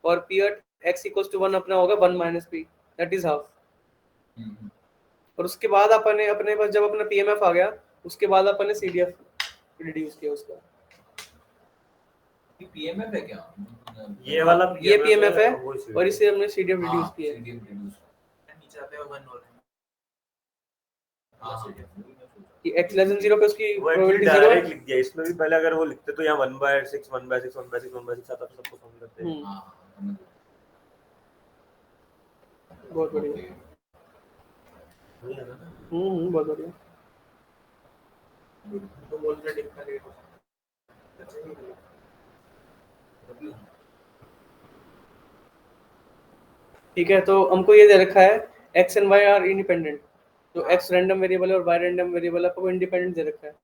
और p at x equals to 1 अपना होगा 1 minus p that is half. और उसके बाद अपन ने अपने पास जब अपना PMF आ गया उसके बाद अपन ने CDF रिड्यूस किया उसका, पीएमएफ है क्या? ये वाला ये PMF है वो CDF और इसे हमने CDF रिड्यूस हाँ, किया है। CDF reduce। नीचे आते हैं 1 और हाँ, CDF। कि x लेस देन 0 पे उसकी वो एक्चुअली प्रोबेबिलिटी 0 है। डायरेक्ट लिख दिया, इसमें भी पहले अगर वो लिखते तो यहाँ 1/6 1/6 1/6 1/6 आता तो सबको समझ सकते हैं। हाँ, बहुत बढ़िया, नहीं है ना? बहुत बढ़िया। तो बोल रहे डिफरेंट ठीक है, तो हमको ये दे रखा है x and y are independent, तो x रैंडम वेरिएबल है और y रैंडम वेरिएबल है, आपको इंडिपेंडेंट दे रखा है,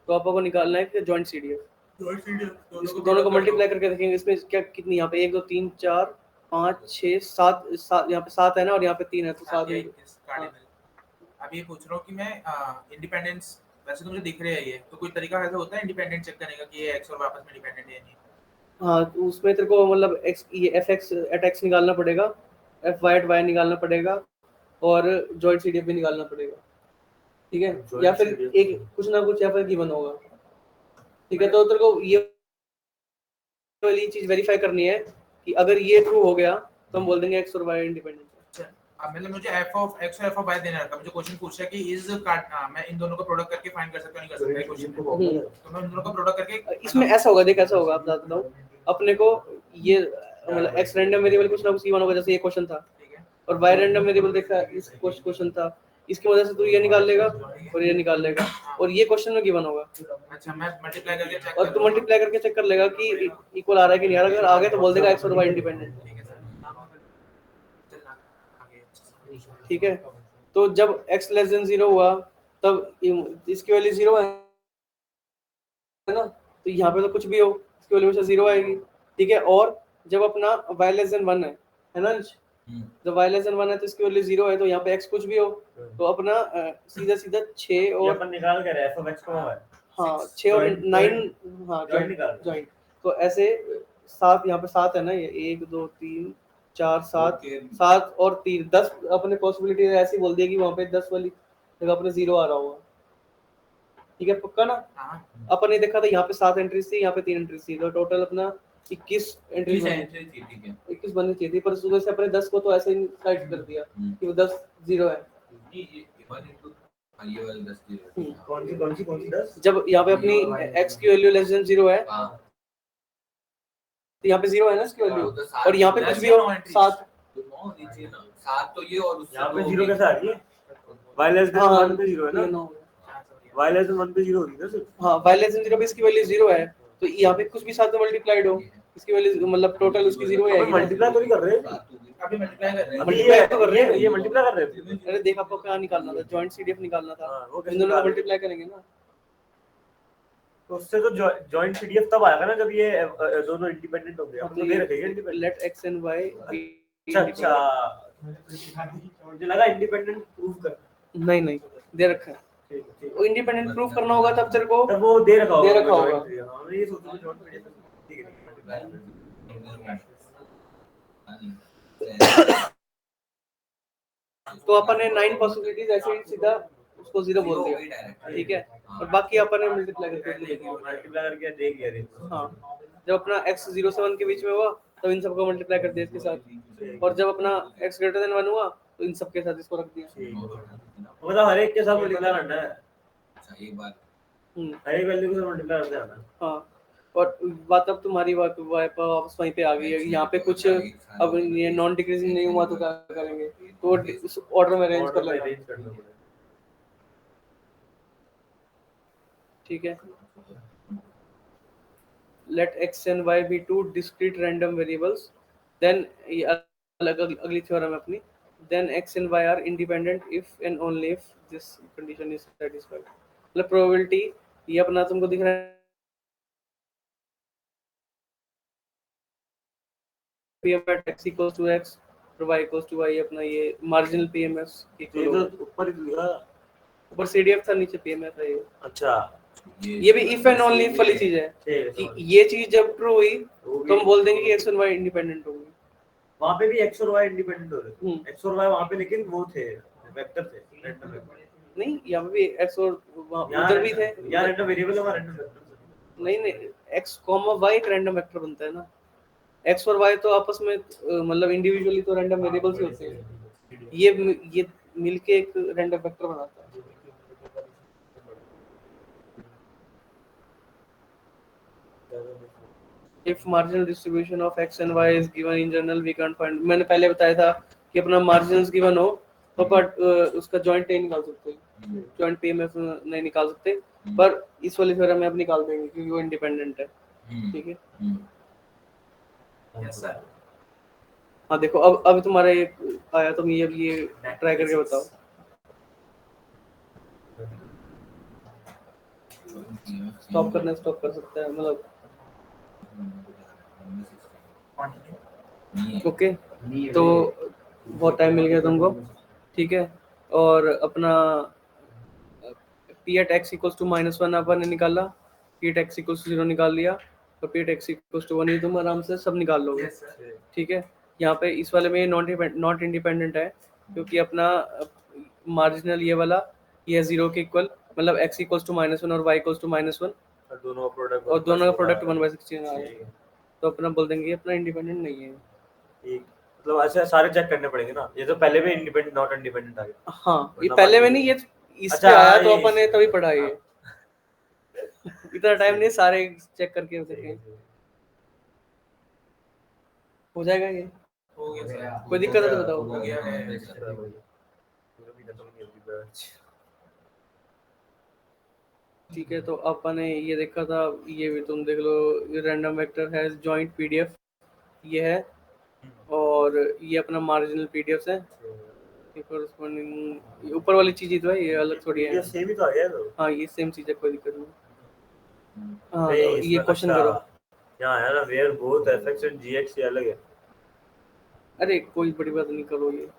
तो आपको निकालना है कि जॉइंट CDF। इसको दोनों को मल्टीप्लाई करके देखेंगे, इसमें क्या कितनी यहाँ पे 1 2 3 4 5 6 7 यहाँ पे 7 है ना और यहाँ पे 3 है, तो 7 है। अब ये पूछ रहा हूँ कि मैं इंडिपेंडेंस वैसे तो मुझे दिख रहा है ये, तो कोई तरीका ऐसा होता है इंडिपेंडेंट चेक करने का कि ये x और y आपस में डिपेंडेंट है या नहीं? हाँ, तो उसमें तेरे को मतलब x ये fx at x निकालना पड़ेगा, fy at y निकालना पड़ेगा और जॉइंट CDF भी निकालना पड़ेगा, ठीक है। Joint या फिर CDF एक कुछ ना कुछ या फिर गिवन होगा, ठीक है। तो तेरे को ये वाली चीज वेरीफाई करनी है कि अगर ये ट्रू हो गया तो हम बोल देंगे x और y इंडिपेंडेंट है। अच्छा, अब मतलब मुझे f ऑफ x और f ऑफ y देना था, मुझे क्वेश्चन पूछा है कि इज मैं इन दोनों को प्रोडक्ट करके फाइंड कर सकता हूं नहीं कर सकता, ये क्वेश्चन है। तो मैं इन दोनों को प्रोडक्ट करके इसमें ऐसा होगा, देख ऐसा होगा, आप बताता हूँ अपने को, ये मतलब x रैंडम वेरिएबल कुछ ना कुछ गिवन होगा, जैसे ये क्वेश्चन था, ठीक है और y रैंडम वेरिएबल देखा इस क्वेश्चन था, इसकी वजह से तू ये निकाल लेगा और ये निकाल लेगा, और ये क्वेश्चन में गिवन होगा, अच्छा मैं मल्टीप्लाई करके चेक और तू मल्टीप्लाई करके चेक कर लेगा कि इक्वल आ रहा है कि नहीं आ रहा, अगर आ गया तो बोल देगा x और y इंडिपेंडेंट, ठीक है सर, चलना आगे। ठीक है। तो जब x लेस देन 0 हुआ तब इसकी वैल्यू 0 है ना, तो यहाँ पे तो कुछ भी हो इसकी वैल्यू हमेशा 0 आएगी, ठीक है। और जब अपना y लेस देन 1 है ना, जब y लेस देन 1 है तो इसकी वैल्यू 0 है, तो यहाँ पे x कुछ भी हो तो अपना सीधा सीधा 6 ये और अपन निकाल के f of x को है हाँ 6 और 9, हाँ Joint निकाल। जॉइंट, तो ऐसे 7 यहाँ पे 7 है ना, ये 1 2 3 4 7 और 3 10 अपने पॉसिबिलिटी ऐसी बोल दी कि वहाँ पे 10 वाली जगह अपने 0 आ रहा होगा, ठीक है, पक्का ना। हाँ अपन ने देखा था यहाँ पे 7 एंट्रीज थी, यहाँ पे 3 एंट्रीज थी, तो टोटल अपना 21 एंट्रीज एंट्री थी, ठीक है। 21 बननी चाहिए थी, पर सुबह से अपने 10 को तो ऐसे ही साइड कर दिया कि वो 10 0 है। ये 1 into ये वाली 10 की कौन सी 10 जब यहाँ पे अपनी x की वैल्यू लेस देन 0 है हां तो यहाँ पे 0 है ना इसकी वैल्यू, तो और यहाँ पे कुछ भी हो 7, तो 9 नीचे ना 7 तो ये और उससे यहाँ पे दो 0 होगी। कैसे आ रही है y less than 1 पे 0 है ना, y less than 1 पे 0 होगी ना सिर्फ। हाँ y लेस देन 0 पे इसकी वैल्यू 0 है, तो यहाँ पे कुछ भी साथ में मल्टीप्लाइड हो इसकी वैल्यू मतलब टोटल उसकी 0 है। अपन मल्टीप्लाई तो नहीं कर रहे, अभी मल्टीप्लाई कर रहे हैं। मल्टीप्लाई तो कर रहे हैं, ये मल्टीप्लाई कर रहे हैं। अरे देख आपको क्या निकालना था, जॉइंट CDF निकालना था, हाँ, वो कैसे इन दोनों को निकालेंगे? मल्टीप्लाई करेंगे ना, तो उससे तो जॉइंट CDF तब आएगा ना जब ये दोनों इंडिपेंडेंट होंगे। अब तो दे रखेंगे independent. Let x and y अच्छा मुझे लगा इंडिपेंडेंट प्रूव कर। नहीं दे रखा है, ठीक वो इंडिपेंडेंट प्रूफ करना होगा तब तेरे को तब वो दे रखा होगा। दे रखा होगा। हां मैं ये सोच रहा हूँ जॉइंट CDF ठीक है। तो अपन ने 9 पॉसिबिलिटीज ऐसे ही सीधा उसको 0 बोल दिया, ठीक है, और बाकी अपन ने मल्टीप्लाई करके देखा, मल्टीप्लाई करके देख लिया रे। हाँ जब अपना x 0 से 1 के बीच में हुआ तब इन सबको मल्टीप्लाई कर दिया इसके साथ, और जब अपना x ग्रेटर देन 1 हुआ तो इन सब के साथ इसको रख दिया। मतलब हर एक के साथ मल्टीप्लाई करना है। अच्छा एक बार हर एक वैल्यू के साथ मल्टीप्लाई करना है। हाँ और बात अब तुम्हारी वापस वहीं पे आ गई है, यहाँ पे कुछ अब ये नॉन डिक्रीजिंग नहीं हुआ तो क्या करेंगे, तो उस ऑर्डर में अरेंज कर लेना, अरेंज करना पड़ेगा। ठीक है। let x and y be two discrete random variables, then ये अलग अगली थ्योरम है अपनी, then x and y are independent if and only if this condition is satisfied। मतलब probability ये अपना तुमको दिख रहा है pm at x equals to x और y equals to y, अपना ये marginal pms ये तो ऊपर ही लिखा, ऊपर cdf था नीचे pmf है ये। अच्छा ये भी if and only if वाली चीज है कि ये चीज जब ट्रू हुई तो हम बोल देंगे कि x और y इंडिपेंडेंट होंगे। वहाँ पे भी x और y इंडिपेंडेंट हो रहे हैं, x और y वहाँ पे लेकिन वो थे वेक्टर थे, रैंडम वेक्टर नहीं, यहाँ पे भी x और उधर भी थे, यार रैंडम वेरिएबल है, रैंडम वेक्टर नहीं नहीं x कॉमा y एक रैंडम वेक्टर बनता है ना, x और y तो आपस में मतलब इंडिविजुअली तो रैंडम वेरिएबल्स ही होते हैं, ये मिलके एक रैंडम वेक्टर बनाता है। If marginal distribution of x and y is given in general we can't find, मैंने पहले बताया था कि अपना marginals given हो तो पर उसका joint नहीं निकाल सकते, joint PMF नहीं निकाल सकते, पर इस वाली थ्योरम में अब निकाल देंगे क्योंकि वो इंडिपेंडेंट है, ठीक है। Yes sir. हाँ देखो अब तुम्हारा ये आया, तुम ये ट्राई करके बताओ। स्टॉप कर सकता है मतलब, ओके तो बहुत टाइम मिल गया तुमको, ठीक है। और अपना p at x equals to -1 अपन ने निकाला, p at x equals to 0 निकाल लिया, और p at x equals to 1 ही तुम आराम से सब निकाल लोगे, ठीक है। यहाँ पे इस वाले में नॉट इंडिपेंडेंट है क्योंकि अपना मार्जिनल ये वाला ये 0 के इक्वल, मतलब x equals to -1 और y equals to -1 और दोनों का प्रोडक्ट 1/16 आ रहा है, तो अपना बोल देंगे अपना इंडिपेंडेंट नहीं है। ठीक, मतलब ऐसे सारे चेक करने पड़ेंगे ना, ये तो पहले में इंडिपेंडेंट नॉट इंडिपेंडेंट आ गया। हाँ ये पहले में नहीं, ये इस पे अच्छा, आया तो अपन ने तभी पढ़ा ये, इतना टाइम नहीं सारे चेक करके सके, हो जाएगा ये, हो गया सर। कोई दिक्कत है तो बताओ। हो गया है। ठीक है, तो अपन ने ये देखा था, ये भी तुम देख लो, रैंडम वेक्टर है जॉइंट पीडीएफ ये है, और ये अपना मार्जिनल पीडीएफ है, ये कॉरस्पॉन्डिंग ऊपर वाली चीज ही तो है, ये अलग थोड़ी है, ये सेम ही तो आ गया तो। हाँ ये सेम चीज है, कोई दिक्कत नहीं। हाँ नहीं, तो ये क्वेश्चन करो। यहाँ है ना where both fx and gx ये अलग है। अरे कोई बड़ी बात नहीं, करो ये।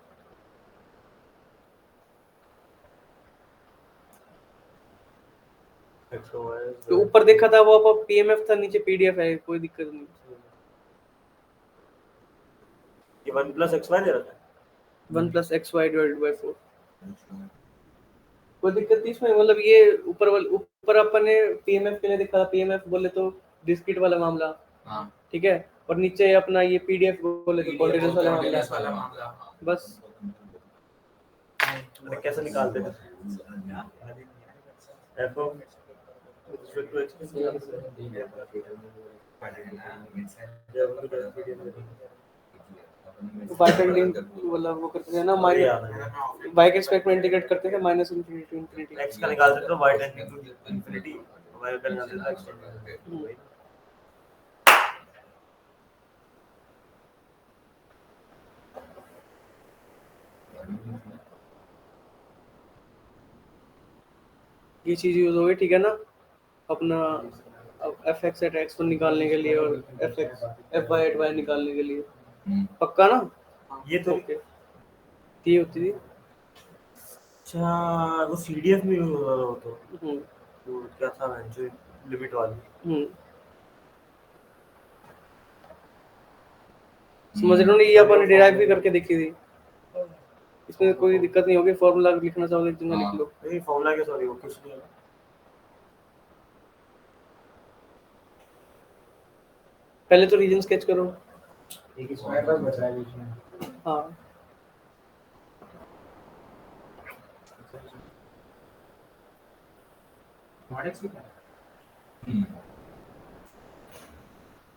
तो ऊपर देखा था वो अब पीएमएफ था, नीचे पीडीएफ है, कोई दिक्कत नहीं। ये 1 + xy दे रखा है, 1 + xy / 4, कोई दिक्कत नहीं इसमें, मतलब ये ऊपर अपन ने पीएमएफ के लिए देखा था, पीएमएफ बोले तो डिस्क्रीट वाला मामला, हाँ ठीक है, और नीचे अपना ये पीडीएफ बोले तो कॉन्टिन्यूअस वाला मामला, बस। कैसे निकालते हैं f of respect to x बाइफैक्टरिंग वाला वो करते थे ना, माइनस y के रिस्पेक्ट में इंटीग्रेट करते थे -∞ to ∞। x का निकाल सकते हो y tending to infinity, y का निकाल सकते हो x टेंडिंग टू। ये चीज यूज हो गई, ठीक है ना, अपना fx at x को निकालने के लिए और fy at y निकालने के लिए, पक्का ना? ये तो ये होती थी। अच्छा, वो सीडीएफ में यूज होता था वो तो क्या था जो लिमिट वाली। समझ रहे हो ना, ये अपन डिराइव भी करके देखी थी, इसमें कोई दिक्कत नहीं होगी, फार्मूला लिखना चाहोगे जितना लिख लो। नहीं फार्मूला के सॉरी वो कुछ नहीं है, पहले तो रीजन स्केच करो। एक स्क्वायर बस बचा है बीच में। हाँ मॉड एक्स लिखा है।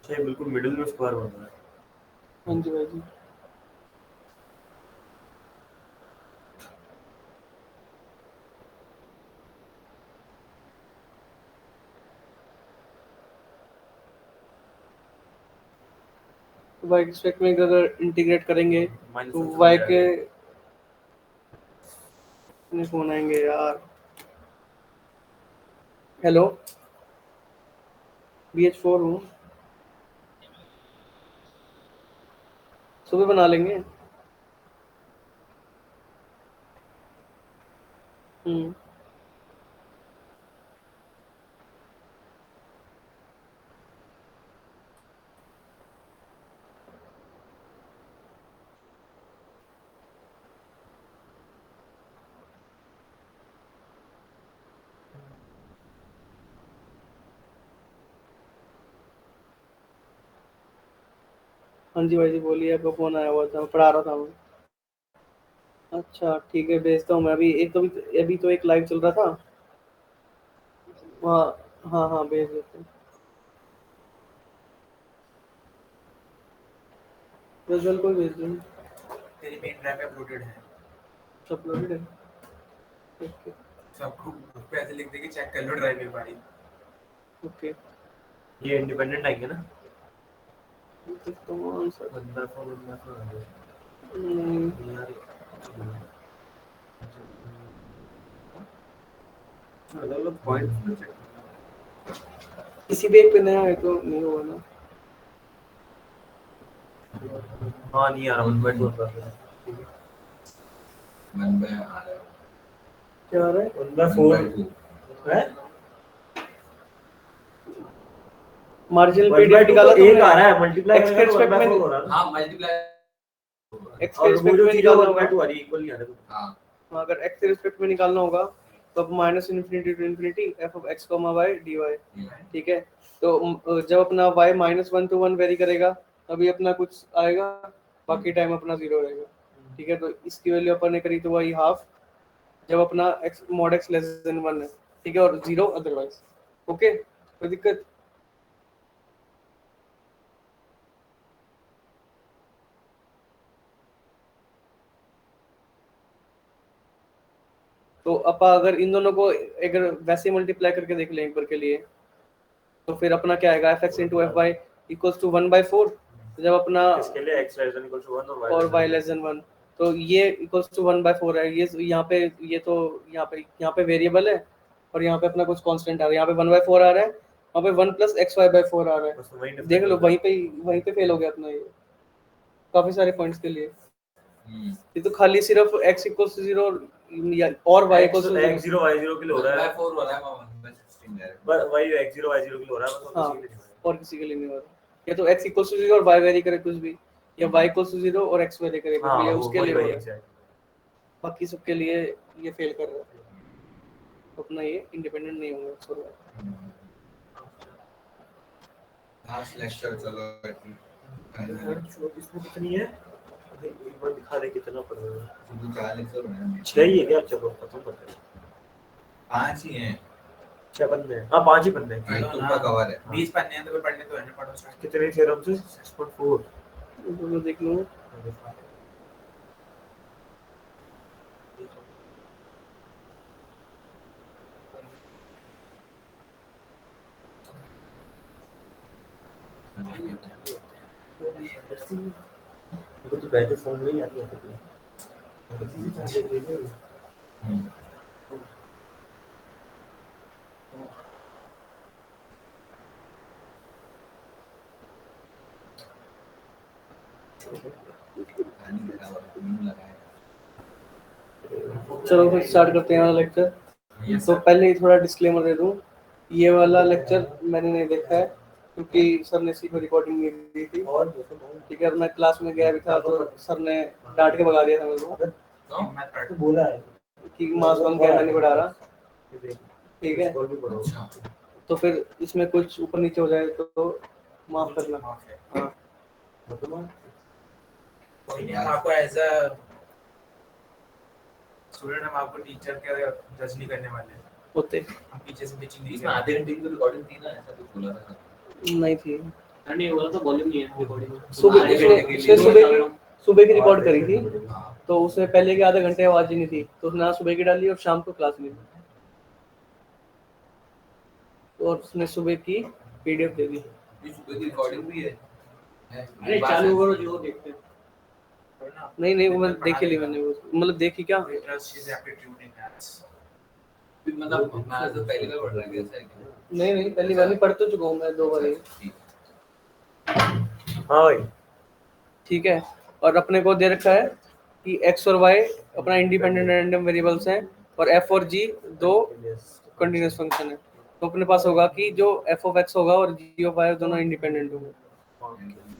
अच्छा ये बिल्कुल मिडिल में स्क्वायर बन रहा है। हाँ जी भाई जी। y के रिस्पेक्ट में अगर इंटीग्रेट करेंगे माइनस तो वन y से के कितने फोन आएंगे यार। हेलो BH4 हूँ, सुबह बना लेंगे। हाँ जी भाई जी बोलिए, आपका फोन आया हुआ था, पढ़ा रहा था मैं। अच्छा ठीक है, भेजता हूँ मैं अभी। एक तो अभी तो एक लाइव चल रहा था वहाँ। हाँ हाँ भेज देते हैं। प्रज्वल को भेज दें। तेरी पेन ड्राइव में अपलोडेड है, सब लोग है। ओके सबको पैसे लिख दे कि चेक कर लो ड्राइव एक बारी। ओके। ये इंडिपेंडेंट आएंगे ना। कौन सा बंदा फोन आ गया यार। अलग पॉइंट किसी भी एक पे नया है तो नहीं होगा ना। हाँ नहीं आ रहा 1/2 कर रहा है। वन बाय आ रहा है, क्या आ रहा है? 1/4 है। मार्जिनल 1/2 पीडीएफ निकाला तो तो एक आ रहा है, मल्टीप्लाई एक्स के करेगा तो रिस्पेक्ट 1/4 में हो रहा है ना। हाँ मल्टीप्लाई, एक्स के और वो रिस्पेक्ट जो में चीज़ निकालना होगा। 1/2 आ रही है इक्वल नहीं आ रहा। हाँ हाँ, अगर एक्स के रिस्पेक्ट में निकालना होगा तो अब minus infinity to infinity f of x comma y d y. ठीक है, तो जब अपना y -1 to 1 वेरी करेगा तभी अपना कुछ आएगा, बाकी टाइम अपना 0 रहेगा। ठीक है, तो इसकी वैल्यू अपन ने करी तो वही हाफ जब अपना x mod x less than 1 है। ठीक है, और 0 अदरवाइज। ओके, कोई दिक्कत? तो अपा अगर इन दोनों को अगर वैसे मल्टीप्लाई करके देख लें एक बार के लिए, तो फिर अपना क्या आएगा fx into fy equals to 1/4। जब अपना इसके लिए x less than equal to 1 और y लेस देन 1, तो ये इक्वल्स टू 1/4 है। ये यहाँ पे ये तो यहाँ पे वेरिएबल है और यहाँ पे अपना कुछ कांस्टेंट आ रहा है। यहाँ पे 1/4 आ रहा है, वहाँ पे 1 + xy/4 आ रहा है। बस वही difference देख लो, होता है। वहीं पे फेल हो गया अपना ये काफी सारे पॉइंट्स के लिए। ये तो खाली सिर्फ x = 0 और y = 0। x0 y0 के लिए हो रहा है, 1/4 हो रहा है, 1/16 है। बस वही x0 y0 के लिए हो रहा है, बस हाँ, और किसी के लिए नहीं हो रहा है। और किसी के लिए नहीं हो रहा। या तो x = 0 और y वेरी करे कुछ भी, या y = 0 और x वेरी करे कुछ भी, हाँ या वो उसके वही लिए हो वही रहा है। exact। बाकी सबके लिए ये फेल कर रहा है, तो अपना ये इंडिपेंडेंट नहीं होगा छोड़। लास्ट लेक्चर चलो इसमें कितनी है एक बार दिखा दे कितना पड़ रहा है। शुरू 4 लेक्चर होने हैं, 6 ही है क्या? चलो खत्म करते हैं। 5 ही हैं, 6 बंदे हैं। हाँ 5 ही बंदे हैं। एक तुम का कवर है। 20 पन्ने हैं तो फिर पढ़ने तो है ना, पढ़ो स्टार्ट। कितने थ्योरम से? 6.4। तो मैं देख लूँ। तो तू बैठे फोन में ही आती है चलो फिर स्टार्ट करते हैं लेक्चर। तो पहले ही थोड़ा डिस्क्लेमर दे दूं, ये वाला लेक्चर मैंने नहीं देखा है क्योंकि सर ने सिर्फ रिकॉर्डिंग नहीं दी थी। ठीक है, मैं क्लास में गया भी था तो सर ने डांट के भगा दिया था मेरे को मैथ बोला है कि मास कम कैमरा नहीं बढ़ा रहा। ठीक है, अच्छा तो फिर इसमें कुछ ऊपर नीचे हो जाए तो माफ करना। माफ है। हाँ, कोई नहीं, हम आपको एज अ स्टूडेंट हम आपको टीचर के जज नहीं करने वाले हैं। होते हम पीछे से टीचिंग नहीं इसमें आधे घंटे की तो रिकॉर्डिंग थी ना, ऐसा कुछ बोला था। नहीं थी। नहीं बोला तो वॉल्यूम नहीं है रिकॉर्डिंग में। सुबह उसने सुबह की रिकॉर्ड करी थी, हाँ तो उसमें पहले के आधे घंटे आवाज ही नहीं थी, तो उसने आज सुबह की डाली और शाम को क्लास ली, और उसने सुबह की पीडीएफ दे दी। ये सुबह की रिकॉर्डिंग भी है अरे चालू करो जो देखते हैं। नहीं वो मैंने देखी ली, मैंने वो मतलब देखी क्या, मतलब मैं तो पहली बार पढ़ रहा हूँ ऐसा है क्या? नहीं पहली बार नहीं, पढ़ तो चुका हूँ मैं 2 बार ही। हाँ भाई ठीक है, और अपने को दे रखा है कि x और y अपना इंडिपेंडेंट रैंडम वेरिएबल्स हैं, और f और g दो कंटीन्यूअस फंक्शन है, तो अपने पास होगा कि जो f ऑफ x होगा और g ऑफ y दोनों इंडिपेंडेंट होंगे।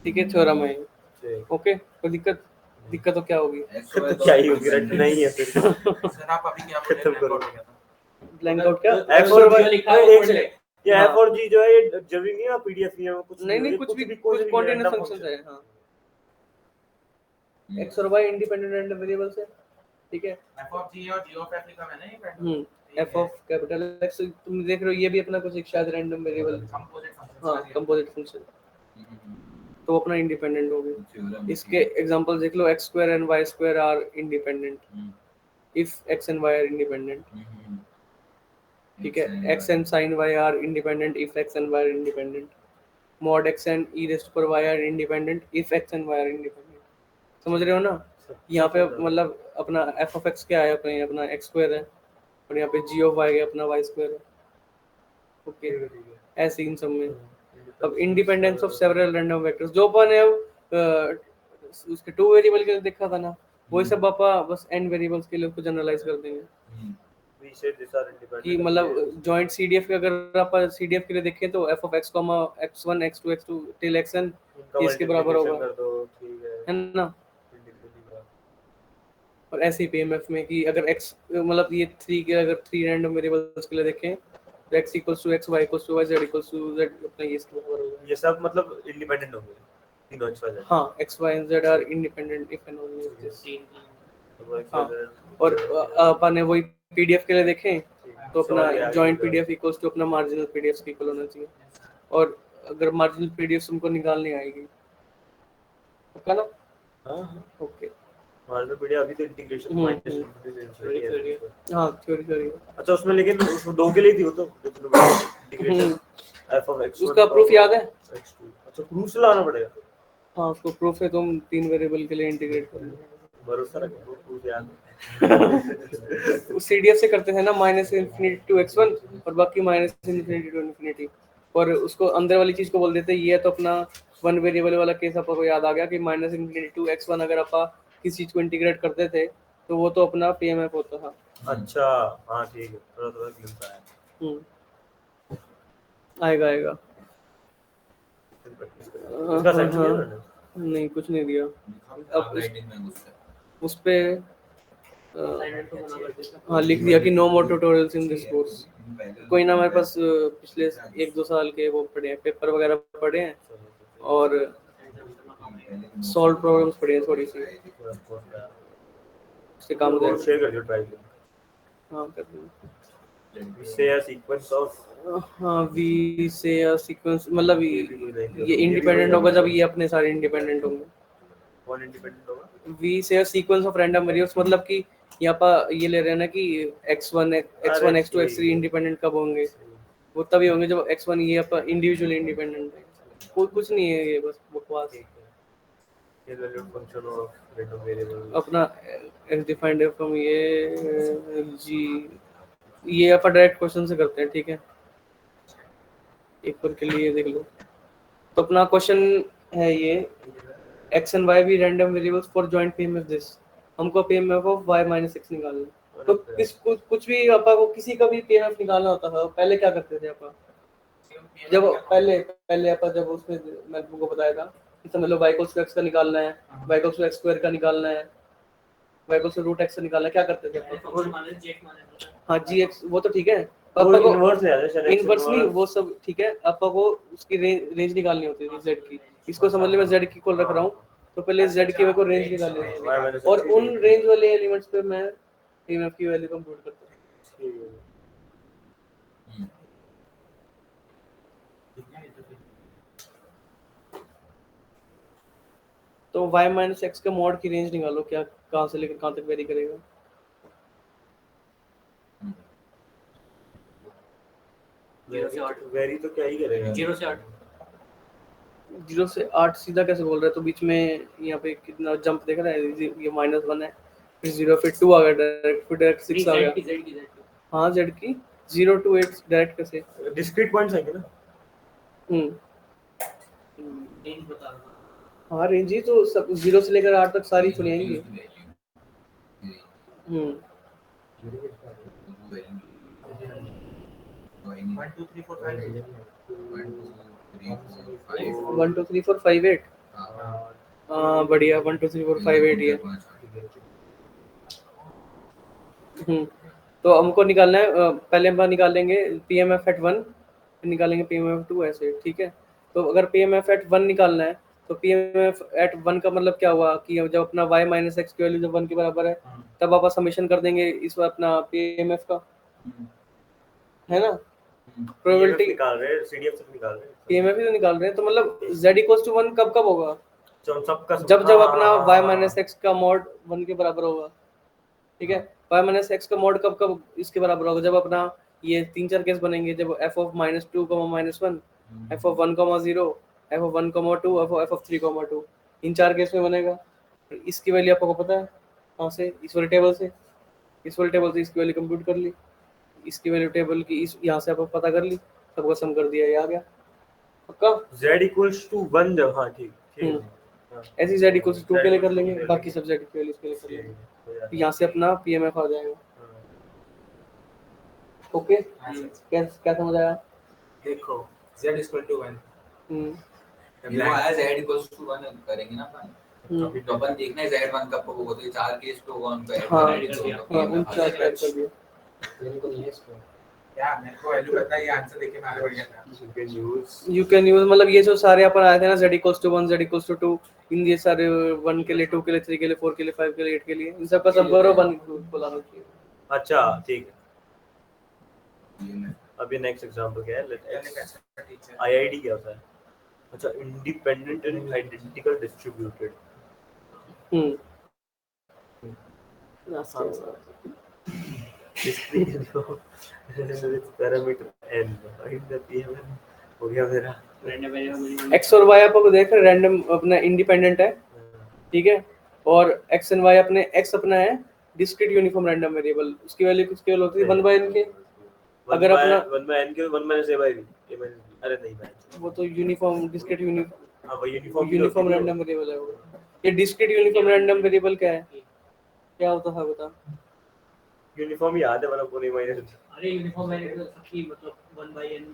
ठीक है, थ्योरम है ये। ओके, कोई दिक्कत तो क्या होगी? तो क्या ही होगी, रटना ही है फिर। सर आप अभी क्या बोल रहे खत्म हैं? करो। Blackout हो गया था। ब्लैंक आउट क्या? F x और और G y लिखा है एक ऊपर से। ये हाँ। F और G जो है ये जरूरी नहीं है पीडीएफ में कुछ नहीं कुछ भी, कुछ कंटीन्यूअस फंक्शंस है। हाँ, x और y इंडिपेंडेंट रैंडम वेरिएबल्स है। ठीक है, F of G और G of F लिखा मैंने ये pattern। f of capital x, तुम देख रहे हो ये भी अपना कुछ एक शायद रैंडम वेरिएबल, Composite function। हाँ कंपोजिट फंक्शन, तो अपना इंडिपेंडेंट हो गए। इसके एग्जांपल देख लो, x square and y square are independent if x and y are independent। ठीक है, x and sin y are independent if x and y are independent। mod x and e raised to power y are independent if x and y are independent। समझ रहे हो ना? यहाँ पे मतलब अपना f of x क्या है, अपना x square है, और यहाँ पे g of y है अपना y square है। ओके, ऐसे इन सब में अब independence of several random vectors जो अपन है उसके 2 वेरिएबल के लिए देखा था ना, वही सब आपा बस n वेरिएबल्स के लिए उसको जनरलाइज कर देंगे We said these are independent कि मतलब जॉइंट सीडीएफ के अगर आप सीडीएफ के लिए देखें तो f of x, x1 x2 x2 till xn उनका इसके बराबर multiplication होगा, कर दो, ठीक है ना? और ऐसे ही पीएमएफ में कि अगर x मतलब ये 3 के अगर 3 रैंडम वेरिएबल्स के लिए देखें तो x equals to x, y equals to y, z equals to z अपना ये इसके बराबर होगा। ये सब मतलब इंडिपेंडेंट होंगे तीनों x y z। हाँ, x y and z are independent if and only if this। हाँ, और अपन ने वही पीडीएफ के लिए देखें तो अपना जॉइंट पीडीएफ इक्वल्स टू अपना मार्जिनल पीडीएफ की इक्वल होना चाहिए, और अगर मार्जिनल पीडीएफ तुमको निकालनी आएगी ओके ना? हाँ ओके, मार्जिनल पीडीएफ अभी तो इंटीग्रेशन पॉइंट है। हाँ थ्योरी अच्छा उसमें लेकिन उस दो के लिए थी वो तो इंटीग्रेशन f of x1 उसका प्रूफ याद है? x2 अच्छा प्रूफ से लाना पड़ेगा। हाँ, उसको प्रूफ है, तुम 3 वेरिएबल के लिए इंटीग्रेट कर लो। भरोसा रखो प्रूफ याद उस सीडीएफ से करते थे ना, -∞ to x1 और बाकी -∞ to ∞, और उसको अंदर वाली चीज को बोल देते ये तो अपना 1 वेरिएबल वाला केस आपको याद आ गया कि -∞ to x1 अगर आप किसी चीज को इंटीग्रेट करते थे तो वो तो अपना पीएमएफ होता था। अच्छा हाँ ठीक है, थोड़ा गिनता है आएगा इसका सेंस दिया मैंने नहीं कुछ नहीं दिया। अब राइटिंग में गुस्सा उस पे हाँ लिख दिया कि no more tutorials in this course. कोई ना, हमारे पास पिछले 1-2 साल के वो पढ़े हैं, पेपर वगैरह पढ़े हैं और सॉल्व प्रॉब्लम्स पढ़े हैं थोड़ी सी, उससे काम हो शेयर कर दियो ट्राई हाँ कर दूँ। से अ सीक्वेंस ऑफ हाँ वी से अ सीक्वेंस मतलब ये इंडिपेंडेंट होगा जब ये अपने सारे इंडिपेंडेंट होंगे। कौन इंडिपेंडेंट होगा वी से a sequence of random variables मतलब कि यहाँ पर ये ले रहे हैं ना कि x1 x2 x3 इंडिपेंडेंट कब होंगे, वो तभी होंगे जब x1 ये अपन इंडिविजुअली इंडिपेंडेंट है। कोई कुछ नहीं है, ये बस बकवास। Evaluate function of random variable अपना x डिफाइंड फ्रॉम ये g, ये अपन डायरेक्ट क्वेश्चन से करते हैं। ठीक है, एक बार के लिए देख लो। तो अपना क्वेश्चन है ये x and y भी random variables for joint PMF this, हमको पीएमएफ ऑफ y - x निकालना है। तो कुछ भी आपा को किसी का भी पीएमएफ निकालना होता था, पहले क्या करते थे आपा? जब पहले आपा जब उसमें मैं तुमको बताया था कि समझ लो y = x का निकालना है, y = x² का निकालना है, y = √x का निकालना है, क्या करते थे आपा? हाँ gx वो तो ठीक है, वो इन्वर्स ले आते हैं इनवर्स नहीं वो सब ठीक है, आपको को उसकी रेंज निकालनी होती थी z की। इसको समझ ले मैं z की इक्वल रख रहा हूँ, तो पहले z की मेरे को रेंज निकालनी होती है, और उन रेंज वाले एलिमेंट्स पे मैं पीएमएफ की वैल्यू कंप्यूट करता हूँ। तो y माइनस एक्स का मॉड की रेंज निकालो, क्या कहाँ से लेकर कहाँ तक वेरी करेगा। वेरी तो क्या ही करेगा, 0 से 8 0 से 8 सीधा कैसे बोल रहे हैं, तो बीच में यहाँ पे कितना जंप देख रहा है, ये -1 है, फिर 0 फिर 2 आ गया डायरेक्ट, फिर डायरेक्ट 6 आ गया। z की हाँ z की 0 to 8 डायरेक्ट कैसे। डिस्क्रीट पॉइंट्स आएंगे ना। रेंज बता रहा हाँ रेंज ही तो सब 0 से लेकर 8 तक सारी चुनी आएंगी। हम्म 1 2 3 4 5 1 2 3 4 5 8 हाँ बढ़िया 1 2 3 4 5 8 ये। तो हमको निकालना है पहले हम निकाल लेंगे PMF at 1, निकालेंगे PMF at 2 ऐसे, ठीक है। तो अगर PMF at 1 निकालना है तो PMF at 1 का मतलब क्या हुआ कि जब अपना y माइनस एक्स की वैल्यू जब 1 के बराबर है तब आप समेशन कर देंगे इस अपना PMF का, है ना। प्रोबेबिलिटी निकाल रहे हैं, CDF से निकाल रहे हैं, PMF ही तो निकाल रहे हैं, तो मतलब z = 1 कब कब होगा, सबका जब अपना y माइनस एक्स का मॉड 1 के बराबर होगा, ठीक है। y माइनस एक्स का मॉड कब कब इसके बराबर होगा, जब अपना ये 3-4 केस बनेंगे, जब f of -2, -1, f of 1, 0, f of 1, 2, f of 3, 2 in 4 case में बनेगा। इसकी वैल्यू आपको पता है कहाँ से, इस वाले टेबल से, इसकी वैल्यू कंप्यूट कर ली, इसकी वैल्यू टेबल की इस यहाँ से आप पता कर ली, सबको सम कर दिया, ये आ गया पक्का। z = 1 जब, हाँ ठीक ठीक ऐसे z = 2 के लिए कर लेंगे, बाकी सब z की वैल्यू के लिए कर लेंगे, यहाँ से अपना PMF आ जाएगा। ओके क्या समझ आया। देखो z = 1 वो आया z = 1 करेंगे ना अपन, तो अपन देखना है z1 कब होगा, तो ये 4 केस पे होगा उनका हाँ उन 4 टाइप कर दिया। क्या मेरे को वैल्यू पता है, ये आंसर देख के मैं आगे बढ़ गया था। यू कैन यूज मतलब ये जो सारे अपन आए थे ना, z = 1, z = 2, इन ये सारे 1 के लिए, 2 के लिए, 3 के लिए, 4 के लिए, 5 के लिए, 8 के लिए, इन सब का सब करो 1 को लाना चाहिए। अच्छा ठीक है। अभी नेक्स्ट एग्जांपल क्या है, लेट्स IID क्या होता है। अच्छा, independent and identical distributed. Parameter n find the PMF हो गया मेरा। x और y आपको देख रहे रैंडम अपना इंडिपेंडेंट है, ठीक है, और x एंड y अपने x अपना है डिस्क्रीट यूनिफॉर्म रैंडम वेरिएबल, उसकी वैल्यू कुछ केवल होती है 1/n के। अगर अपना 1/n के 1 - a/b, अरे नहीं भाई वो तो यूनिफॉर्म डिस्क्रीट यूनिफॉर्म, हां वो यूनिफॉर्म रैंडम वेरिएबल है वो। ये डिस्क्रीट यूनिफॉर्म रैंडम वेरिएबल क्या है, क्या होता है बता। यूनिफॉर्म याद है मतलब को नहीं माइनस। अरे यूनिफॉर्म वेरिएबल सबकी मतलब 1/n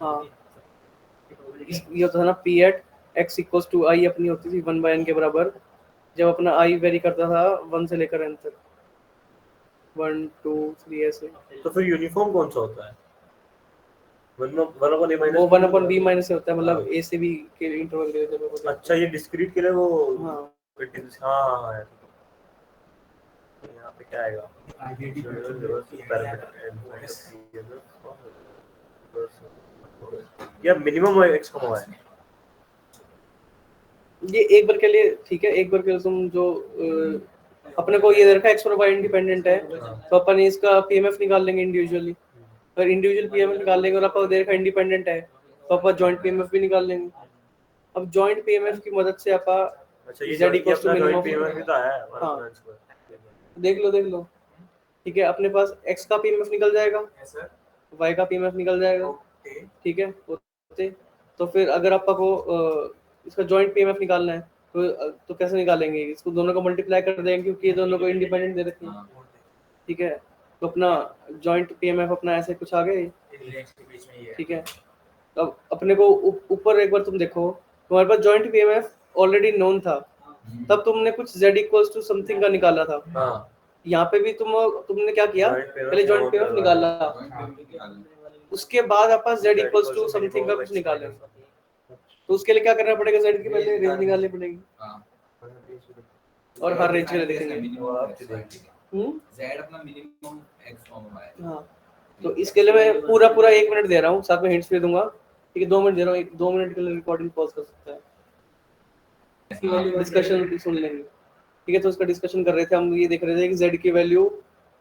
हाँ ये होता है ना p at x = i अपनी होती थी 1/n के बराबर, जब अपना i वेरी करता था 1 से लेकर n तक, 1 2 3 ऐसे। तो फिर यूनिफॉर्म कौन सा होता है, 1/a माइनस वो 1/b- से होता है, मतलब a से b के इंटरवल के लिए जब होता है। अच्छा ये डिस्क्रीट के लिए वो हाँ हां यार यहाँ पे क्या आएगा या मिनिमम x कमा है। ये एक बार के लिए ठीक है, एक बार के लिए तुम जो अपने को ये रखा x और y इंडिपेंडेंट है, तो अपन इसका PMF निकाल लेंगे इंडिविजुअली। अगर इंडिविजुअल PMF निकाल लेंगे और अपन देखा इंडिपेंडेंट है तो अपन जॉइंट PMF भी निकाल लेंगे। अब जॉइंट PMF की मदद से अपन अच्छा ये z = मिनिमम PMF भी तो आया है हाँ देख लो ठीक है, अपने पास x का PMF निकल जाएगा, यस सर y का PMF निकल जाएगा, ओके ठीक है। तो फिर अगर आपको इसका जॉइंट PMF निकालना है तो कैसे निकालेंगे, इसको दोनों को मल्टीप्लाई कर देंगे क्योंकि ये दोनों को इंडिपेंडेंट दे रखे हैं, ठीक है। तो अपना जॉइंट PMF अपना ऐसे कुछ आ गए, रिलेट के बीच में ये है। ठीक है। अब अपने को ऊपर एक बार तुम देखो, तुम्हारे पास जॉइंट PMF ऑलरेडी नोन था, तब तुमने कुछ z = समथिंग का निकाला था। हां यहाँ पे भी तुमने क्या किया, पहले जॉइंट PMF निकाला, उसके बाद आप z = समथिंग का कुछ निकाले, तो उसके लिए क्या करना पड़ेगा, z की पहले रेंज निकालनी पड़ेगी और हर रेंज के लिए देखेंगे। z अपना मिनिमम x y। हाँ तो इसके लिए मैं पूरा 1 मिनट दे रहा हूँ, साथ में हिंट्स भी दूंगा, ठीक है। 2 मिनट दे रहा हूँ, 2 मिनट के लिए रिकॉर्डिंग पॉज कर सकता है। इसकी वैल्यू डिस्कशन सुन लेंगे, ठीक है। तो उसका डिस्कशन कर रहे थे हम, ये देख रहे थे कि z की वैल्यू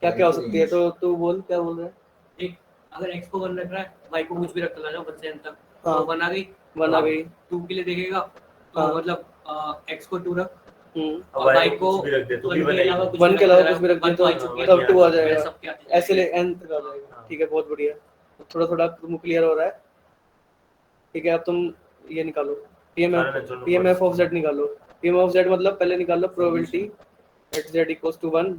क्या क्या हो सकती है। तो तू बोल क्या बोल रहा है। एक अगर x को 1 रख रहा है, y को कुछ भी रखता है 1 से n तक, हाँ। तो 1 आ गई, 1 आ गई। 2 के लिए देखेगा तो हाँ। मतलब x को 2 रख अब और y y को कुछ भी रख दे तो भी 1 के बनेगी। अलावा कुछ 1 के अलावा कुछ भी रख दे तो चुकी तब 2 आ है, जाएगा, सब के आते हैं। ऐसे ले n तक आ जाएगा। ठीक है, बहुत बढ़िया, थोड़ा थोड़ा तुम क्लियर हो रहा है। ठीक है, अब तुम ये निकालो PMF ऑफ z निकालो। PMF ऑफ z मतलब पहले निकालो probability at z equals to 1,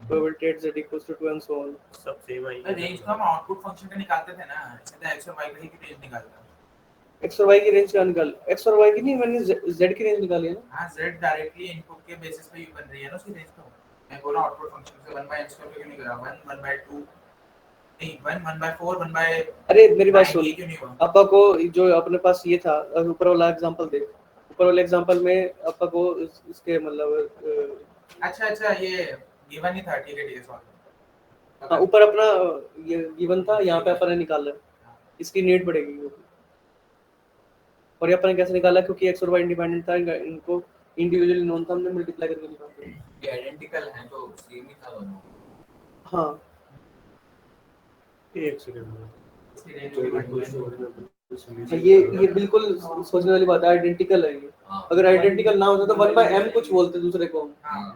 probability at z equals to 2 and so on. सब सेम है। रेंज तो हम आउटपुट फंक्शन का निकालते थे ना, सीधा x और y की रेंज निकालता है। x और y की रेंज का निकाल, x और y की नहीं, मैंने z की रेंज निकाली है ना। हां, z डायरेक्टली इनपुट के बेसिस पे ही बन रही है ना उसकी रेंज। तो मैं बोला आउटपुट फंक्शन से 1/n² पे क्यों नहीं करा, 1/2 नहीं, 1/4 1/। अरे मेरी बात सुन, क्यों नहीं हुआ? अपा को जो अपने पास ये था, ऊपर वाला एग्जांपल देख, ऊपर वाले एग्जांपल में अपा को इसके मतलब अच्छा ये गिवन ही था। ठीक है सॉरी। हाँ, ऊपर अपना ये गिवन था, यहाँ पे अपन ने निकाला, इसकी नीड पड़ेगी। और ये अपन ने कैसे निकाला, क्योंकि x और y इंडिपेंडेंट था, इनको इंडिविजुअली नोन था, हमने मल्टीप्लाई करके निकाला। ये आइडेंटिकल है तो सेम ही था दोनों। हाँ, एक सेकंड ये बिल्कुल सोचने वाली बात है, आइडेंटिकल है ये। अगर आइडेंटिकल ना होता तो 1/m कुछ बोलते दूसरे को, हां,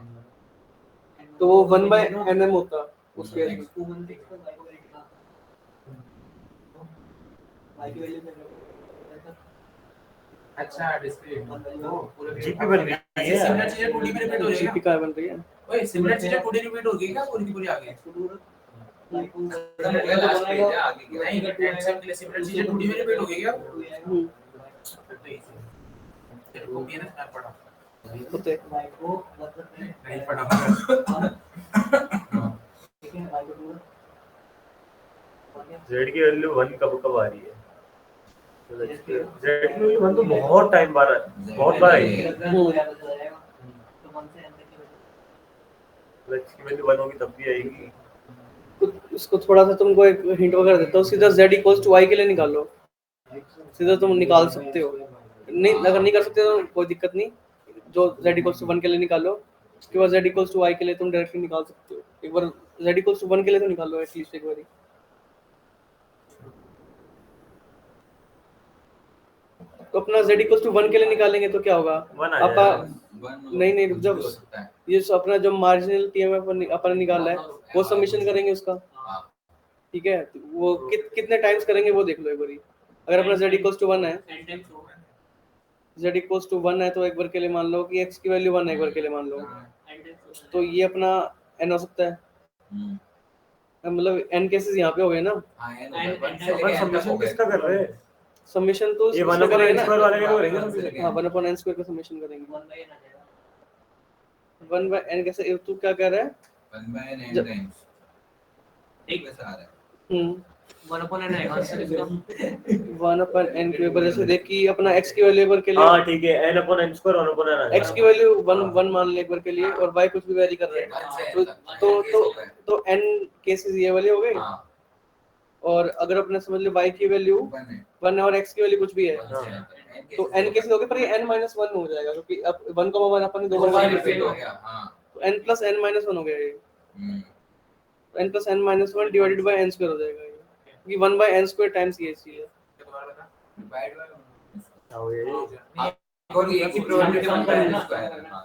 तो वो 1/nm होता उस केस में। अच्छा डिस्क्रीट पूरा जीपी बन गई है। सिमिलर चीजें 2D में रिपीट हो रही है जीपी क्या? का बन रही है। ओए सिमिलर चीजें 2D रिपीट हो गई क्या पूरी की पूरी आगे? लास्ट पेज है आगे क्या? नहीं, एग्जाम के लिए सिमिलर चीजें 2D में रिपीट हो गई क्या? तेरे को भी है ना, मैं पढ़ा होते नहीं पढ़ा। z की वैल्यू 1 कब कब आ रही है? z की वैल्यू 1 तो बहुत टाइम बाद बहुत बार आई है। z की वैल्यू 1 होगी तब भी आएगी। इसको थोड़ा सा तुमको एक हिंट वगैरह देता हूँ, सीधा z इक्वल्स टू y के लिए निकाल लो, सीधा तुम निकाल सकते हो। नहीं, अगर नहीं कर सकते तो कोई दिक्कत नहीं, जो z इक्वल्स टू 1 के लिए निकालो, उसके बाद z इक्वल्स टू y के लिए तुम डायरेक्टली निकाल सकते हो। एक बार z इक्वल्स टू 1 के लिए तो निकाल लो एटलीस्ट एक बार। तो अपना z इक्वल्स टू 1 के लिए निकालेंगे तो क्या होगा, अपा नहीं रुक जाओ, ये अपना जो मार्जिनल TMF अपन ने निकाला है वो सबमिशन करेंगे उसका। ठीक है, तो वो कितने टाइम्स करेंगे वो देख लो एक बार। अगर अपना z इक्वल्स टू 1 है, z इक्वल्स टू 1 है तो एक बार के लिए मान लो कि x की वैल्यू 1 है, एक बार के लिए मान लो, तो ये अपना n हो सकता है। मतलब n केसेस यहाँ पे हो गए ना। सबमिशन किसका कर रहे हैं? सबमिशन तो ये 1/n² वाले का करेंगे। हां, 1/n² का सबमिशन करेंगे। 1/n कैसे, तू क्या कह रहा है? 1/n टाइम्स एक कैसे आ रहा है? 1/n आएगा इसका 1/n की वजह से देख कि अपना x की वैल्यू पर के लिए, हां ठीक है, n/n² 1/n x की वैल्यू 1 मान ले एक बार के लिए, और y कुछ भी वेरी कर रहे हैं, तो n केसेस ये वाले हो गए। हां, और अगर अपने समझ लो y की वैल्यू 1 है और x की वैल्यू कुछ भी है, तो n केसेस हो गए, पर ये n-1 हो जाएगा क्योंकि अब 1,1 अपन ने दो बार रिपीट हो गया। हां, तो n + n-1 हो गया ये। n + n-1 divided by n² हो जाएगा ये, क्योंकि 1/n² टाइम्स ये चीज है। डिवाइड बाय हां ये और ये की प्रोबेबिलिटी 1/n²। हां,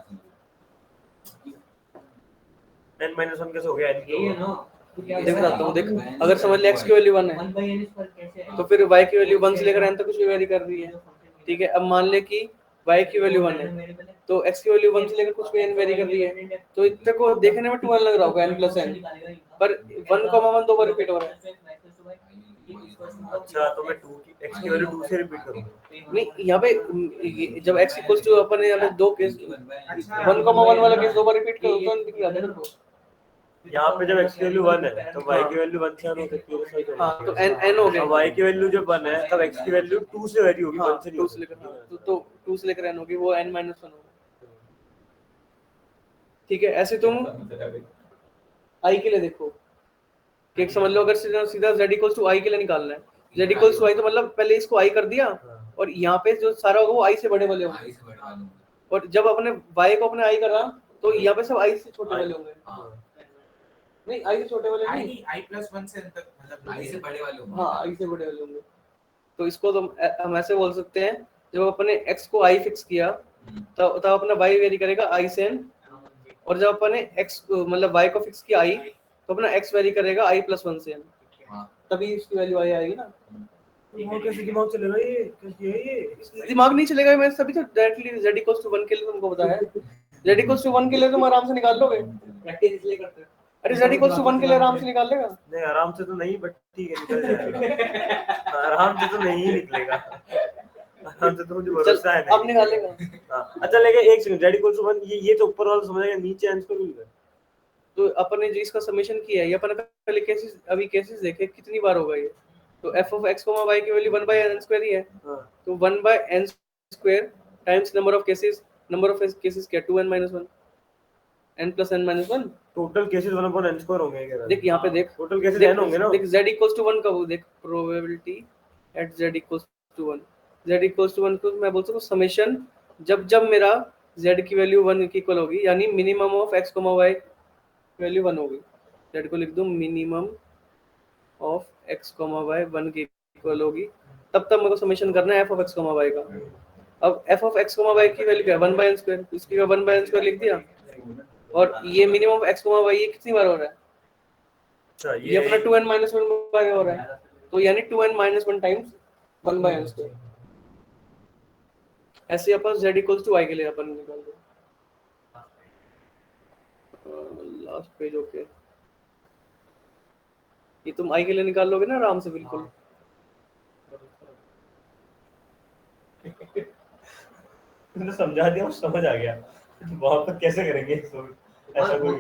n-1 कैसे हो गया? n यही है ना, देख रहा हूँ, देख अगर समझ ले x की वैल्यू 1 है 1/n² कैसे है? तो फिर y की वैल्यू 1 से लेकर n तक कुछ भी वेरी कर रही है। ठीक है, अब मान ले कि y की वैल्यू 1 है तो x की वैल्यू 1 से लेकर कुछ भी n वेरी कर रही है, तो इतने को देखने में 2 लग रहा होगा n + n, पर 1,1 दो बार रिपीट हो रहा है। अच्छा, तो मैं 2 की x की वैल्यू 2 से रिपीट करूंगा। नहीं, यहाँ पे जब x इक्वल्स टू अपन ने यहाँ पे दो केस 1,1 वाला केस दो बार रिपीट करो तो दिख रहा है मेरे को। यहाँ पे जब x की वैल्यू 1 है तो y की वैल्यू 1 से हो सकती है। हाँ, तो n हो गया। अब y की वैल्यू जब 1 है तब x की वैल्यू 2 से वेरी होगी, 1 से नहीं 2 से लेकर, तो 2 से लेकर n होगी, वो n-1 होगा। ठीक है, ऐसे तुम i के लिए देखो कि समझ लो अगर सीधा z इक्वल्स टू i के लिए निकालना है, z इक्वल्स टू i तो मतलब पहले इसको i कर दिया और यहाँ पे जो सारा होगा वो i से बड़े वाले होंगे, और जब अपने y को अपने i करा तो यहाँ पे सब i से छोटे वाले होंगे। नहीं i से छोटे वाले नहीं, i + 1 से तक मतलब आई से बड़े वाले होंगे। हाँ i से बड़े वाले होंगे। तो इसको तो हम ऐसे बोल सकते हैं, जब अपने x को i फिक्स किया तब अपना y वेरी करेगा i से n, और जब अपने x मतलब y को फिक्स किया i तो अपना x वेरी करेगा i + 1 से n, तभी इसकी वैल्यू i आएगी ना। वो कैसे दिमाग चलेगा ये दिमाग नहीं चलेगा, मैं सभी तो डायरेक्टली z = 1 के लिए तुमको बताया है। z = 1 के लिए तुम आराम से निकाल लोगे, प्रैक्टिस इसलिए करते हैं। अरे z = 1 के लिए आराम से निकाल लेगा। नहीं आराम से तो नहीं, बट ठीक है निकल जाएगा। आराम से तो नहीं निकलेगा, आराम से तो मुझे भरोसा है अब निकाल लेगा। हाँ अच्छा लेकिन एक सेकंड, z = 1 ये तो ऊपर वाला समझ आएगा, नीचे आंसर भी है। तो अपन ने जो इसका समेशन किया है, ये अपन पहले केसेस अभी केसेस देखे कितनी बार होगा ये। तो f(x, y) की वैल्यू 1/n² ही है। तो 1/n² times number of cases क्या 2n - 1 n + n - 1। Total cases 1/n² होंगे क्या? देख यहाँ पे देख, टोटल केसेस n होंगे ना। देख z = 1 का वो देख, प्रोबेबिलिटी एट z = 1, z = 1 को मैं बोल सकता हूँ समेशन जब मेरा z की वैल्यू 1 के इक्वल होगी, यानी minimum of x, y value 1 होगी। z को लिख दूं मिनिमम ऑफ x, y 1 के इक्वल होगी, तब मेरे को समेशन करना है f(x, y) का। अब f(x, y) की वैल्यू क्या है 1/n², इसकी 1/n² लिख दिया। और ये मिनिमम ऑफ x, y ये कितनी बार हो रहा है? अच्छा ये अपना 2n - 1 बार हो रहा है, तो यानी 2n - 1 टाइम्स 1/n²। ऐसे अपन z = y के लिए अपन निकाल दो। लास्ट पेज ओके, ये तुम i के लिए निकाल लोगे ना आराम से बिल्कुल। तुमने समझा दिया, समझ आ गया। वहां पर कैसे करेंगे इसको? ऐसा कोई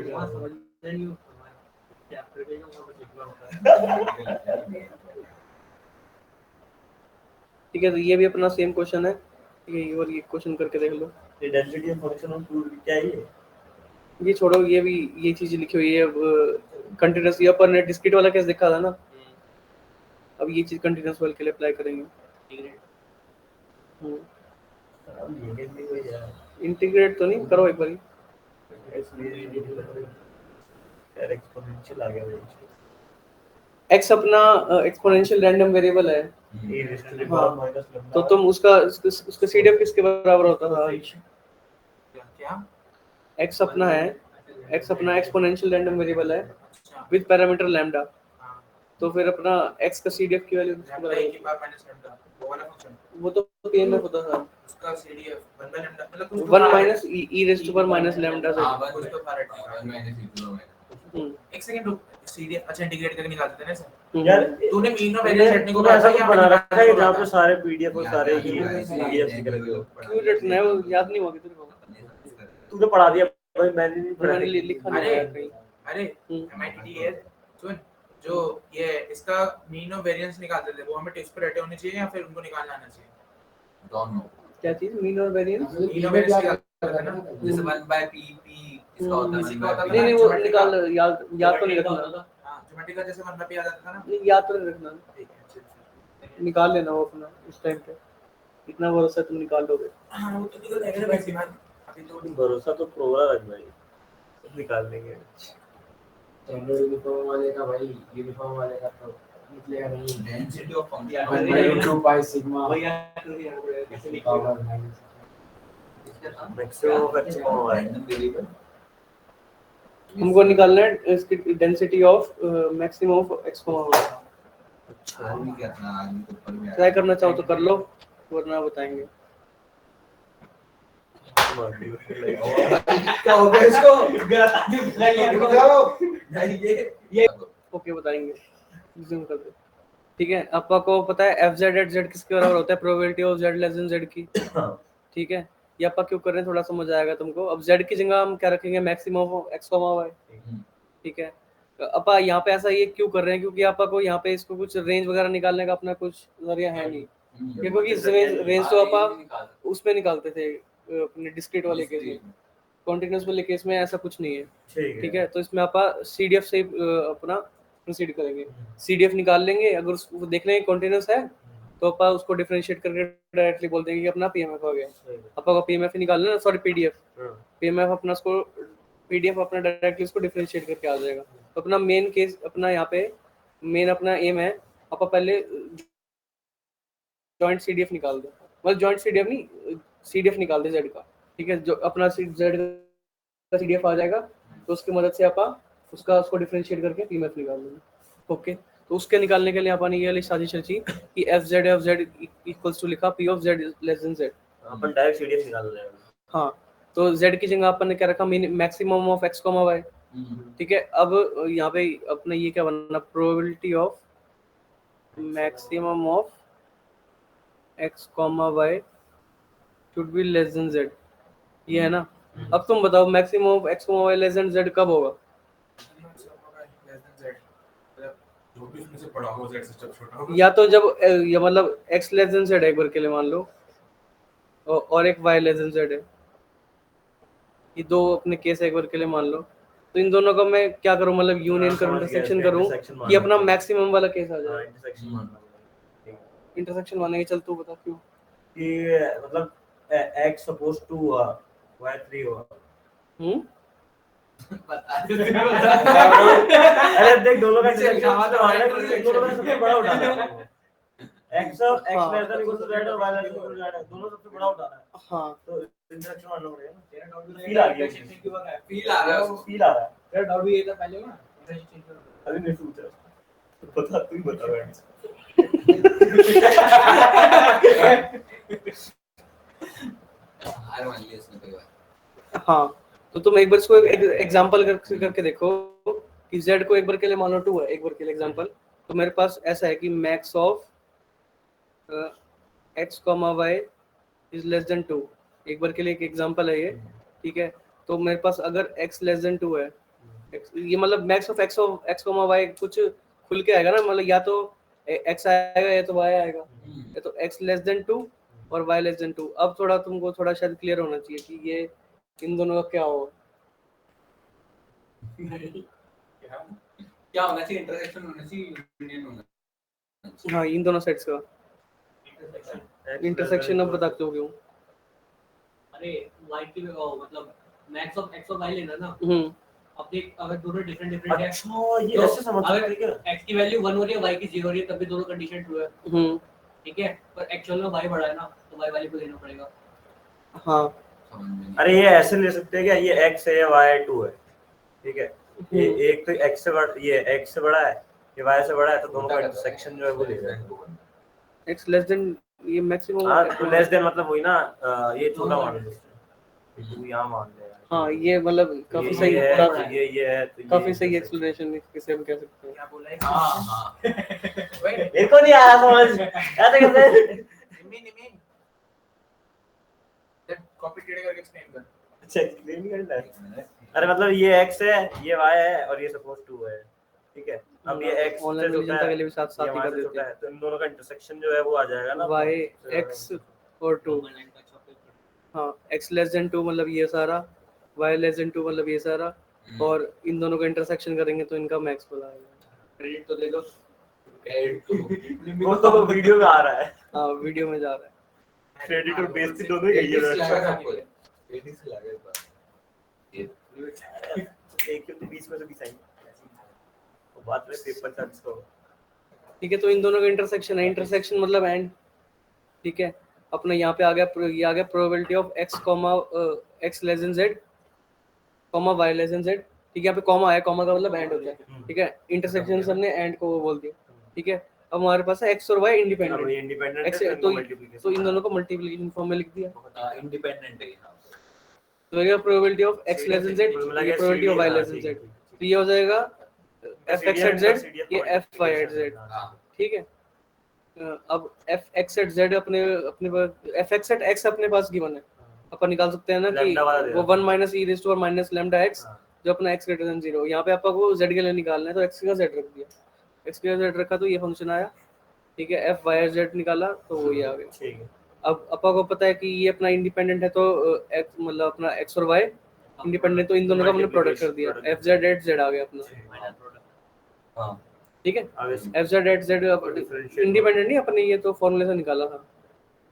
ठीक है, तो ये भी अपना सेम क्वेश्चन है, ठीक है। और ये क्वेश्चन करके देख लो। ये density of function of two क्या है ये छोड़ो, ये भी ये चीज लिखी हुई है। अब कंटीन्यूअस ये अपन ने डिस्क्रीट वाला केस देखा था ना, अब ये चीज कंटीन्यूअस वाले के लिए अप्लाई करेंगे। इंटीग्रेट तो नहीं करो एक बारी। एक्सपोनेंशियल आ गया x अपना एक्सपोनेंशियल रैंडम वेरिएबल है, तो तुम उसका CDF किसके बराबर होता था? क्या x अपना एक्सपोनेंशियल रैंडम वेरिएबल है विद पैरामीटर लैम्डा, तो फिर अपना x का CDF की वैल्यू किसके बराबर है? वो वाला फंक्शन, वो तो PMF होता था, उसका CDF 1 लैम्डा मतलब कुछ 1 - e⁻ लैम्डा से। कुछ तो फैरेड। एक सेकंड रुक, CDF अच्छा इंटीग्रेट करके निकाल देते हैं सर। यार तूने मीन ऑफ वेरिएंस सेट को ऐसा कुछ बना रखा है जहाँ पे पे सारे पीडीएफ और सारे पीडीएफ निकल गए। क्यों रटना है, वो याद नहीं होगा तेरे को? तूने पढ़ा दिया भाई, मैंने नहीं पढ़ा। मैंने लिखा नहीं है कहीं। अरे MITTS सुन, जो ये इसका मीन ऑफ वेरिएंस निकालते थे वो हमें टेस्ट पर रटे होने चाहिए या फिर उनको निकालना आना चाहिए? डोंट नो क्या चीज मीन और वेरिएंस? मीन ऑफ वेरिएंस निकालते थे ना, जैसे 1/p इसका होता है इसी का होता था। नहीं वो निकाल, याद तो नहीं रखना। हां ज्योमेट्री का जैसे 1/p आ जाता था ना, नहीं याद तो नहीं रखना, ठीक है अच्छा निकाल लेना वो अपना उस टाइम पे। इतना भरोसा तुम निकाल लोगे। हां वो तो निकल जाएगा ना वैसे मान, अभी तो भरोसा तो प्रोग्राम रख भाई, सब निकाल लेंगे। यूनिफॉर्म वाले का भाई, यूनिफॉर्म वाले का तो निकलेगा नहीं। डेंसिटी ऑफ फंक्शन (2π सिग्मा) power maximum of x comma y. Random variable हमको निकालना है इसकी density of maximum of x, y। अच्छा नहीं करना, आदमी को ऊपर में ट्राई करना चाहो तो कर लो, वरना बताएंगे। क्या हो गया इसको? ये ओके बताएंगे, जूम कर दो। ठीक है, आपको पता है fz at z किसके बराबर होता है? Probability of z less than z की। ठीक है, ये आपका क्यों कर रहे हैं थोड़ा समझ आएगा तुमको। अब z की जगह हम क्या रखेंगे? Maximum of x, y। ठीक है, अपा यहाँ पे ऐसा ये क्यों कर रहे हैं? क्योंकि आपको यहाँ पे इसको कुछ रेंज वगैरह निकालने का अपना कुछ जरिया है नहीं, क्योंकि रेंज तो आपा उसमें निकालते थे अपने डिस्क्रीट वाले केस में। कॉन्टिन्यूअस वाले केस में ऐसा कुछ नहीं है। ठीक है, तो इसमें आप CDF से अपना प्रोसीड करेंगे। CDF निकाल लेंगे, अगर उसको देख लेंगे कॉन्टिन्यूअस है तो अपन उसको डिफरेंशिएट करके डायरेक्टली बोल देंगे कि अपना पीएमएफ आ गया। अपन को पीएमएफ ही निकालना है, सॉरी पीडीएफ, पीएमएफ अपना उसको पीडीएफ अपना डायरेक्टली उसको डिफरेंशिएट करके आ जाएगा। तो अपना मेन केस अपना यहाँ पे मेन अपना एम है, अपन पहले जॉइंट सीडीएफ निकाल दो, मतलब जॉइंट सीडीएफ नहीं, सीडीएफ निकाल दे जेड का, ठीक है। जो अपना जेड का सीडीएफ आ जाएगा तो उसकी मदद से अपन उसको डिफरेंशिएट करके पीएमएफ निकाल लेंगे। ओके, तो उसके निकालने के लिए अपन ये वाली साजिश रची कि एफ जेड इक्वल्स टू लिखा P of Z less than Z, upon direct CDF निकाल रहे हैं। हाँ, तो जेड की जगह अपन ने क्या रखा, maximum of x comma y, ठीक है। अब यहाँ पे अपने ये क्या बनना, probability of maximum of x comma y should be less than z, ये है ना। अब तुम बताओ maximum of x comma y less than z कब होगा? जो भी उसमें से बड़ा हो z से जब छोटा हो, या तो जब या मतलब x लेस देन z एक बार के लिए मान लो, और एक y लेस देन z है, ये दो अपने केस एक बार के लिए मान लो, तो इन दोनों का मैं क्या करूं, मतलब यूनियन करूं, इंटरसेक्शन करूं, ये अपना मैक्सिमम वाला केस आ जाएगा। इंटरसेक्शन माने के चल तू बता क्यों कि मतलब x सपोज 2 हुआ y 3 हुआ। अरे देख दोनों का दोनों में सबसे बड़ा उठाना है x of x less than equal to z और y less than equal to z, दोनों सबसे बड़ा उठाना है। हाँ, तो इंटरसेक्शन मानना पड़ेगा ना। तेरा डाउट फील आ गया, फील आ रहा है, फील आ रहा है। तेरा डाउट भी ये था पहले ना, अभी नहीं पूछा, बता तू ही बता भाई। हार मान ली इसने कई बार। हाँ, तो तुम एक बार इसको एग्जांपल करके देखो कि z को एक बार के लिए मानो 2 है, एक बार के लिए एग्जांपल, तो मेरे पास ऐसा है कि max of x comma y is less than 2, एक बार के लिए एक एग्जांपल है ये, ठीक है। तो मेरे पास अगर x लेस देन 2 है, ये मतलब max of x comma y कुछ खुल के आएगा ना, मतलब या तो x आएगा या तो y आएगा, या तो x लेस देन 2 और y लेस देन 2। अब थोड़ा तुमको थोड़ा शायद क्लियर होना चाहिए कि ये इन दोनों का क्या होगा। क्या होना चाहिए, इंटरसेक्शन होना चाहिए, यूनियन होना चाहिए। हाँ, इन दोनों सेट्स का इंटरसेक्शन अब बताते हो क्यों। अरे y की मतलब मैक्स ऑफ x और y लेना ना, अब देख अगर दोनों डिफरेंट है, अच्छा ये ऐसे समझ सकते हैं क्या? x की वैल्यू 1 हो रही है y की 0 हो रही है, तब भी दोनों कंडीशन ट्रू है, ठीक है। पर एक्चुअल में y बड़ा है ना, तो y वाले को लेना पड़ेगा। हाँ, अरे ये ऐसे ले सकते हैं क्या, ये x है y 2 है, ठीक है। ये एक तो x से बड़ा, ये x से बड़ा है, ये y से बड़ा है, तो दोनों का इंटरसेक्शन जो है वो ले लेंगे। x लेस देन ये मैक्सिमम, हां तो लेस देन मतलब वही ना, ये छोटा मान लो, तू यहां मान ले। हाँ, ये मतलब काफी सही है, ये है, तो काफी सही एक्सप्लेनेशन किसे हम कह सकते हैं। क्या बोला है? हां हां मेरे को नहीं आया समझ, ऐसे कैसे? निमी कॉपी टेढ़े करके एक्सप्लेन कर। अच्छा एक्सप्लेन नहीं करना है। अरे मतलब ये x है, ये y है और ये सपोज 2 है, ठीक है। अब ये x ऑनलाइन रिवीजन के लिए भी साथ साथ ही कर देते हैं, तो इन दोनों का इंटरसेक्शन जो है वो आ जाएगा ना y x और 2। हाँ, x लेस देन 2 मतलब ये सारा, y लेस देन 2 मतलब ये सारा, और इन दोनों का इंटरसेक्शन करेंगे तो इनका मैक्स पता आएगा। क्रेडिट तो दे दो, क्रेडिट तो वो तो वीडियो में आ रहा है। हाँ, वीडियो में जा रहा है। क्रेडिट और बेइज्जती दोनों ही गई है। क्रेडिट से लगा इस बार ये एक तो 20 में से 20 आएंगे, वो बात में पेपर चार्ज को, ठीक है। तो इन दोनों का इंटरसेक्शन है, इंटरसेक्शन मतलब एंड, ठीक है। अपना यहाँ पे आ गया, ये आ गया probability of x comma x less then z comma y less then z, ठीक है। यहाँ पे कॉमा आया, कॉमा का मतलब एंड होता है, ठीक है। इंटरसेक्शन से हमने एंड को बोल दिया, ठीक है। अब हमारे पास है x और y इंडिपेंडेंट, इंडिपेंडेंट है, तो इन दोनों को मल्टीप्लिकेशन फॉर्म में लिख दिया, इंडिपेंडेंट है। तो ये probability of x less then z, ये probability of y less then z, तो ये हो जाएगा fx at z, ये fy at z, ठीक है। अब fx at z अपने fx at x अपने पास गिवन है, अपन निकाल सकते हैं ना कि वो 1 माइनस e रेज़ टू और माइनस लैम्डा x जो अपना x ग्रेटर देन 0, यहाँ पे अपन को z के लिए निकालना है, तो x का z रख दिया, x का z रखा तो ये फंक्शन आया, ठीक है। f y z निकाला तो वो ये आ गया, ठीक है। अब अपन को पता है कि ये अपना इंडिपेंडेंट है, तो x मतलब अपना x और y इंडिपेंडेंट, तो इन दोनों का हमने प्रोडक्ट कर दिया, f z at z आ गया अपना। हां ठीक है। आगे f z at z independent नहीं, अपने ये तो फॉर्मूले से निकाला था।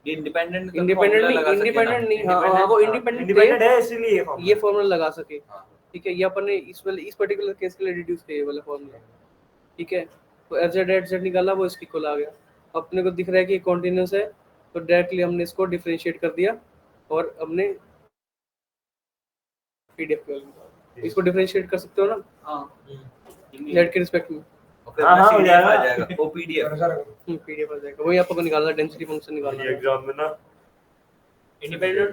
ये इंडिपेंडेंट नहीं, हाँ वो इंडिपेंडेंट है इसीलिए ये फॉर्मूला लगा सके। हाँ। ठीक है, ये अपन ने इस पर्टिकुलर केस के लिए डिड्यूस किया ये वाला फॉर्मूला। ठीक है, तो एफ जेड एट जेड निकाला, वो इसकी इक्वल आ गया। अपने को दिख रहा है कि कॉन्टिन्यूस है, तो डायरेक्टली हमने इसको डिफरेंशिएट कर दिया और हमने पीडीएफ के वैल्यू इसको डिफरेंशिएट कर सकते हो ना हाँ जेड के रिस्पेक्ट में। और फिर हाँ, हाँ, PDF हो आ जाएगा वो PDF पीडीएफ आ जाएगा, वही आपको निकालना डेंसिटी फंक्शन निकालना है। एग्जाम में ना इंडिपेंडेंट